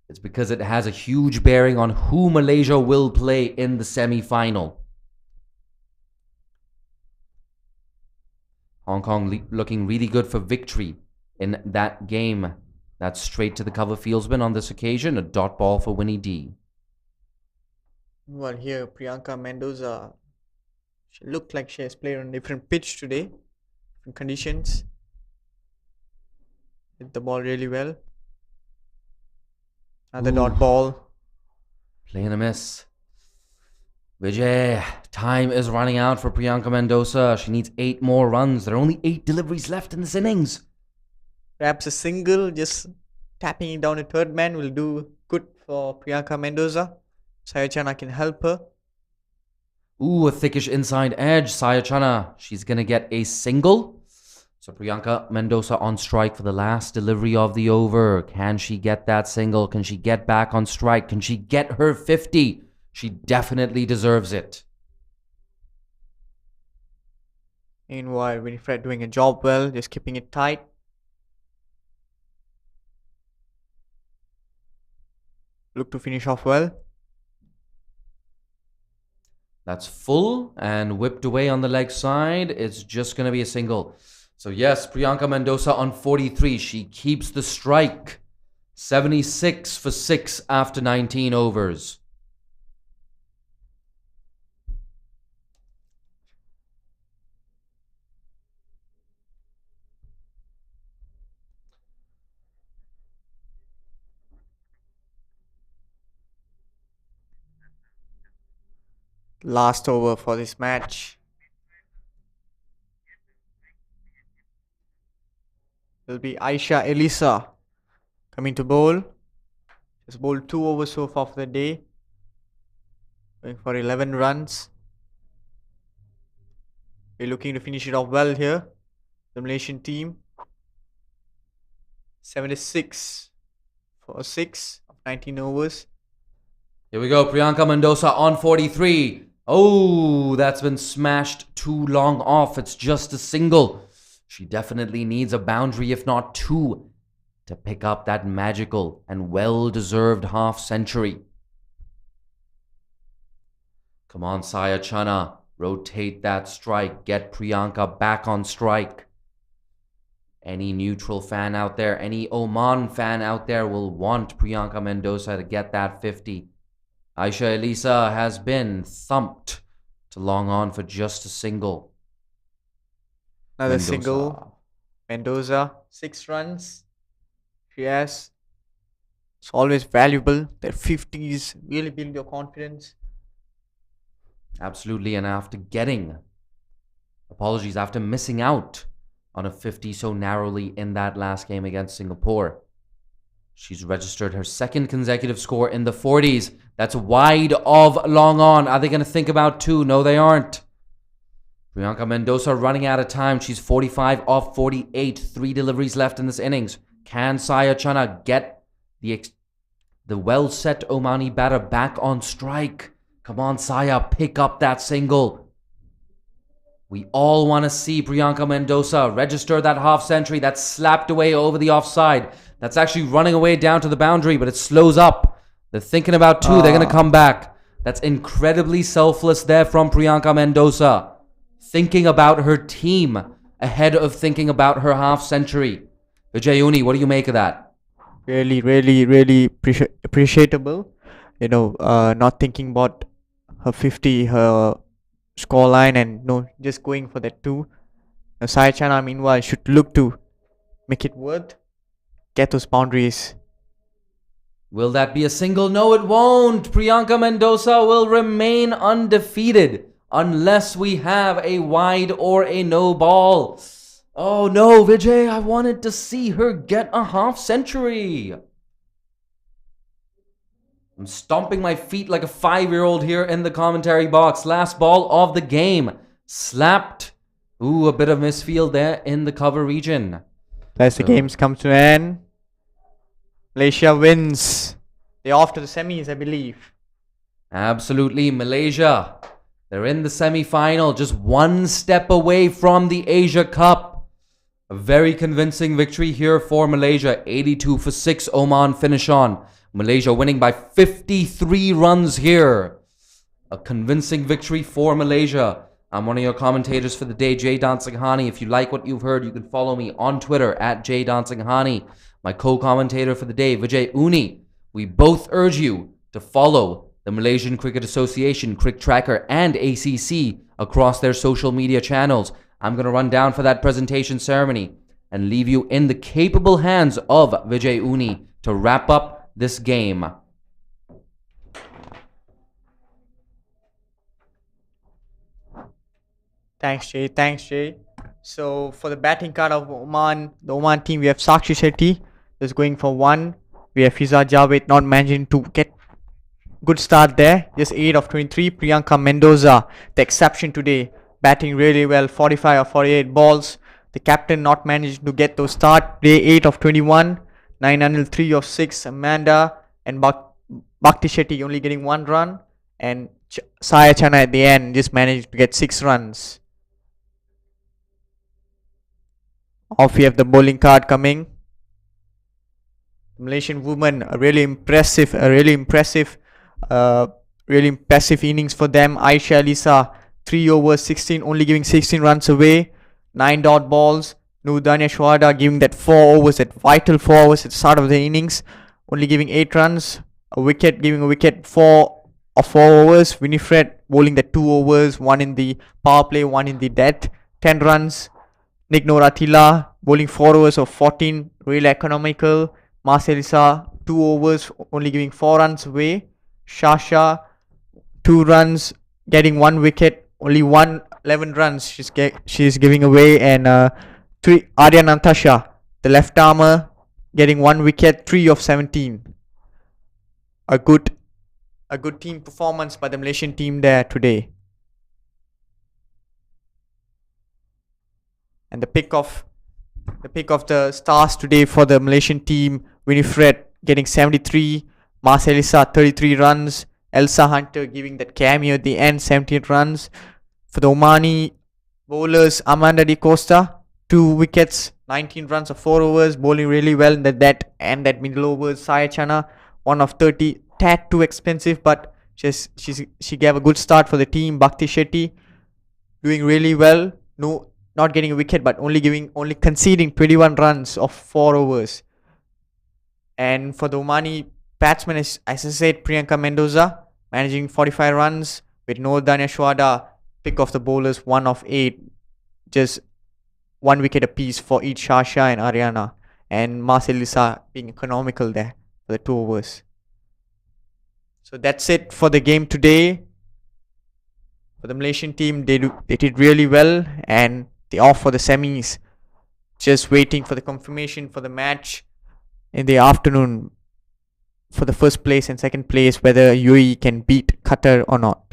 It's because it has a huge bearing on who Malaysia will play in the semi-final. Hong Kong looking really good for victory in that game. That's straight to the cover fieldsman on this occasion. A dot ball for Winnie D.
Well, here Priyanka Mendoza, she looked like she has played on a different pitch today, different conditions. Hit the ball really well. Another dot ball.
Playing a miss. Vijay, time is running out for Priyanka Mendoza. She needs 8 more runs. There are only 8 deliveries left in this innings.
Perhaps a single, just tapping it down a third man will do good for Priyanka Mendoza. Sayachana can help her.
Ooh, a thickish inside edge. Sayachana, she's going to get a single. So Priyanka Mendoza on strike for the last delivery of the over. Can she get that single? Can she get back on strike? Can she get her 50? She definitely deserves it.
Meanwhile, Winifred doing a job well, just keeping it tight. Look to finish off well.
That's full and whipped away on the leg side. It's just going to be a single. So yes, Priyanka Mendoza on 43. She keeps the strike. 76 for 6 after 19 overs.
Last over for this match. Will be Aisha Elisa coming to bowl. She's bowled 2 overs so far for the day. Going for 11 runs. We're looking to finish it off well here. The Malaysian team. 76 for 6 of 19 overs.
Here we go. Priyanka Mendoza on 43. Oh, that's been smashed too long off. It's just a single. She definitely needs a boundary, if not 2, to pick up that magical and well-deserved half-century. Come on, Sayachana. Rotate that strike. Get Priyanka back on strike. Any neutral fan out there, any Oman fan out there will want Priyanka Mendoza to get that 50. Aisha Elisa has been thumped to long on for just a single.
Another single. Mendoza, 6 runs. Yes. It's always valuable. Their 50s really build your confidence.
Absolutely, and after missing out on a 50 so narrowly in that last game against Singapore, she's registered her 2nd consecutive score in the 40s. That's wide of long on. Are they going to think about 2? No, they aren't. Priyanka Mendoza running out of time. She's 45 off 48. 3 deliveries left in this innings. Can Sayachana get the well-set Omani batter back on strike? Come on, Saya, pick up that single. We all want to see Priyanka Mendoza register that half-century. That's slapped away over the offside. That's actually running away down to the boundary, but it slows up. They're thinking about 2. They're going to come back. That's incredibly selfless there from Priyanka Mendoza. Thinking about her team ahead of thinking about her half-century. Vijayuni, what do you make of that?
Really, really, really appreciable. Not thinking about her 50, her scoreline, and just going for that 2. Sayachana, meanwhile, should look to make it worth. Get those boundaries.
Will that be a single? No, it won't. Priyanka Mendoza will remain undefeated unless we have a wide or a no ball. Oh no, Vijay, I wanted to see her get a half-century. I'm stomping my feet like a 5-year-old here in the commentary box. Last ball of the game. Slapped. Ooh, a bit of misfield there in the cover region.
As the games come to an end, Malaysia wins. They're off to the semis, I believe.
Absolutely, Malaysia. They're in the semi-final, just 1 step away from the Asia Cup. A very convincing victory here for Malaysia. 82 for 6 Oman finish on. Malaysia winning by 53 runs here. A convincing victory for Malaysia. I'm one of your commentators for the day, Jay Dansinghani. If you like what you've heard, you can follow me on Twitter at Jay Dansinghani. My co-commentator for the day, Vijay Uni. We both urge you to follow the Malaysian Cricket Association, Cricket Tracker, and ACC across their social media channels. I'm going to run down for that presentation ceremony and leave you in the capable hands of Vijay Uni to wrap up this game.
Thanks, Jay. Thanks, Jay. So for the batting card of Oman, the Oman team, we have Sakshi Shetty that's going for 1. We have Fiza Javed not managing to get good start there. Just 8 of 23. Priyanka Mendoza, the exception today, batting really well. 45 of 48 balls. The captain not managing to get those start. Play 8 of 21. 9 Anil 3 of 6. Amanda and Bhakti Shetty only getting 1 run. And Saya Chana at the end just managed to get 6 runs. Off we have the bowling card coming. Malaysian women, really impressive innings for them. Aisha Alisa, 3 overs, 16, only giving 16 runs away. 9 dot balls. Nurdania Shuhada giving that 4 overs, that vital 4 overs at the start of the innings, only giving 8 runs. Giving a wicket 4 of 4 overs. Winifred bowling the 2 overs, 1 in the power play, 1 in the death, 10 runs. Nick Noratila bowling 4 overs of 14, really economical. Marcelisa 2 overs, only giving 4 runs away. Shasha 2 runs, getting 1 wicket, only 11 runs she's giving away. And 3 Arya Natasha, the left armour, getting 1 wicket, 3 of 17. A good team performance by the Malaysian team there today. And the pick of the stars today for the Malaysian team, Winifred getting 73, Marcelisa 33 runs, Elsa Hunter giving that cameo at the end, 17 runs. For the Omani bowlers, Amanda Di Costa, 2 wickets, 19 runs of 4 overs, bowling really well in that middle overs. Saya Chana, 1 of 30, tad too expensive, but she gave a good start for the team. Bhakti Shetty doing really well. Not getting a wicket, but only conceding 21 runs of 4 overs. And for the Omani batsmen, as I said, Priyanka Mendoza managing 45 runs with Nordania Shuhada, pick of the bowlers, 1 of 8, just 1 wicket apiece for each Shasha and Ariana, and Marcelisa being economical there for the 2 overs. So that's it for the game today. For the Malaysian team, they did really well, and they off for the semis. Just waiting for the confirmation for the match in the afternoon for the first place and second place, whether UAE can beat Qatar or not.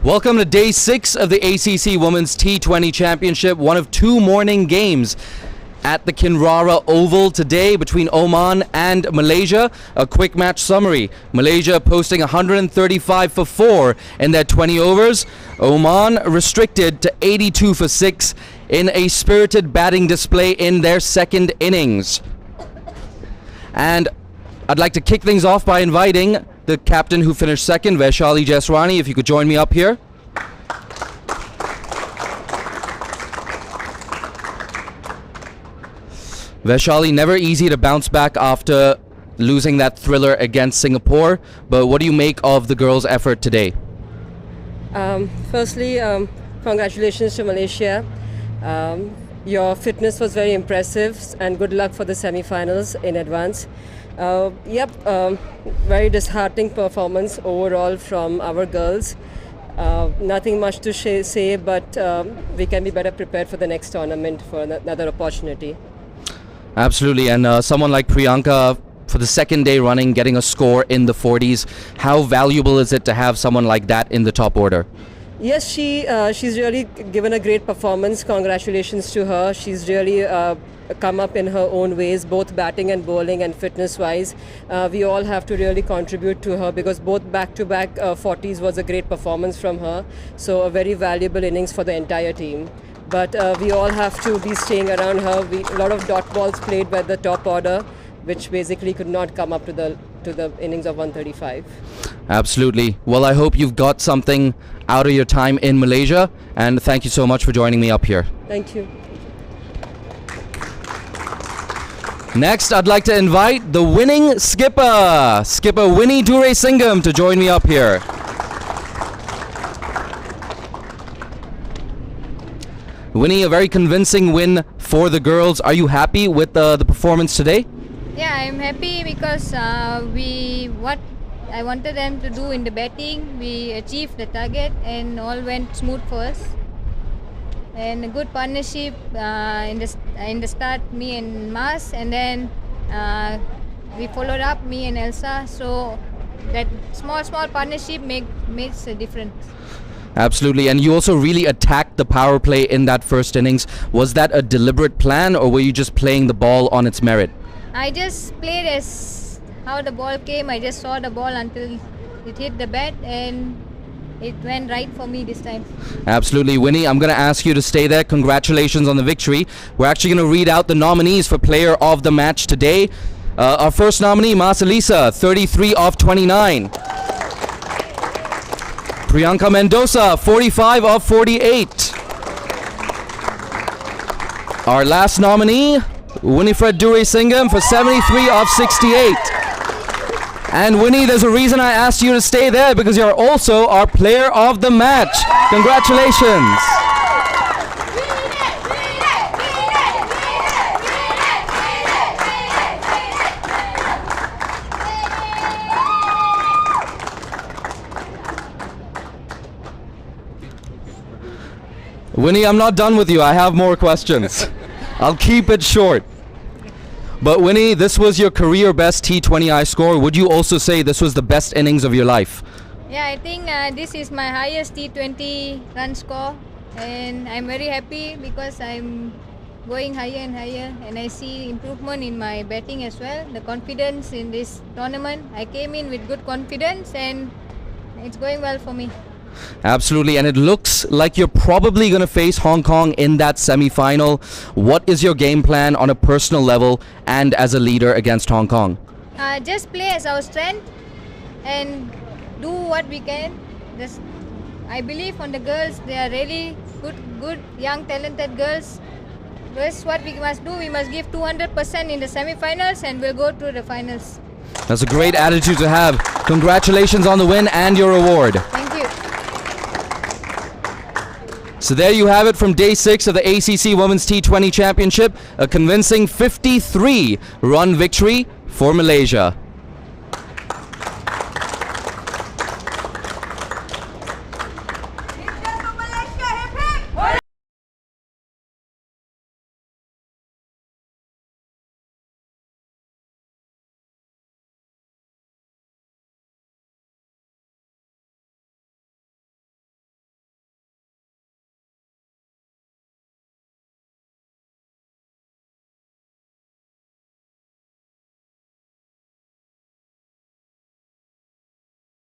Welcome to day 6 of the ACC Women's T20 Championship, one of 2 morning games at the Kinrara Oval today between Oman and Malaysia. A quick match summary. Malaysia posting 135 for 4 in their 20 overs. Oman restricted to 82 for 6 in a spirited batting display in their second innings. And I'd like to kick things off by inviting the captain who finished second, Vaishali Jeswani, if you could join me up here. Vaishali, never easy to bounce back after losing that thriller against Singapore, but what do you make of the girls' effort today?
Firstly, congratulations to Malaysia. Your fitness was very impressive, and good luck for the semi-finals in advance. Very disheartening performance overall from our girls. Nothing much to say, but we can be better prepared for the next tournament for another opportunity.
Absolutely, and someone like Priyanka, for the second day running, getting a score in the 40s, how valuable is it to have someone like that in the top order?
Yes, she's really given a great performance. Congratulations to her. She's really come up in her own ways, both batting and bowling and fitness-wise. We all have to really contribute to her because both back-to-back 40s was a great performance from her. So a very valuable innings for the entire team. But we all have to be staying around her. A lot of dot balls played by the top order, which basically could not come up to the innings of 135.
Absolutely. Well, I hope you've got something out of your time in Malaysia, and thank you so much for joining me up here.
Thank you.
Next, I'd like to invite the winning skipper Winnie Duresingham, to join me up here. Winnie, a very convincing win for the girls. Are you happy with the performance today?
Yeah, I'm happy because what I wanted them to do in the batting, we achieved the target and all went smooth for us. And a good partnership in the start, me and Mas, and then we followed up, me and Elsa. So that small partnership makes a difference.
Absolutely, and you also really attacked the power play in that first innings. Was that a deliberate plan, or were you just playing the ball on its merit?
I just played as how the ball came. I just saw the ball until it hit the bat, and it went right for me this time.
Absolutely. Winnie, I'm going to ask you to stay there. Congratulations on the victory. We're actually going to read out the nominees for player of the match today. Our first nominee, Mas Elisa, 33 of 29. Priyanka Mendoza, 45 of 48. Our last nominee, Winifred Duresingham, for 73 of 68. And Winnie, there's a reason I asked you to stay there, because you're also our player of the match. Congratulations. Winnie, I'm not done with you. I have more questions. I'll keep it short. But Winnie, this was your career best T20I score. Would you also say this was the best innings of your life?
Yeah, I think this is my highest T20 run score, and I'm very happy because I'm going higher and higher, and I see improvement in my batting as well. The confidence in this tournament, I came in with good confidence, and it's going well for me.
Absolutely, and it looks like you're probably going to face Hong Kong in that semi-final. What is your game plan on a personal level and as a leader against Hong Kong?
Just play as our strength and do what we can. I believe on the girls. They are really good, young, talented girls. That's what we must do. We must give 200% in the semi-finals, and we'll go to the finals.
That's a great attitude to have. Congratulations on the win and your award.
Thank you.
So there you have it from day 6 of the ACC Women's T20 Championship. A convincing 53-run victory for Malaysia.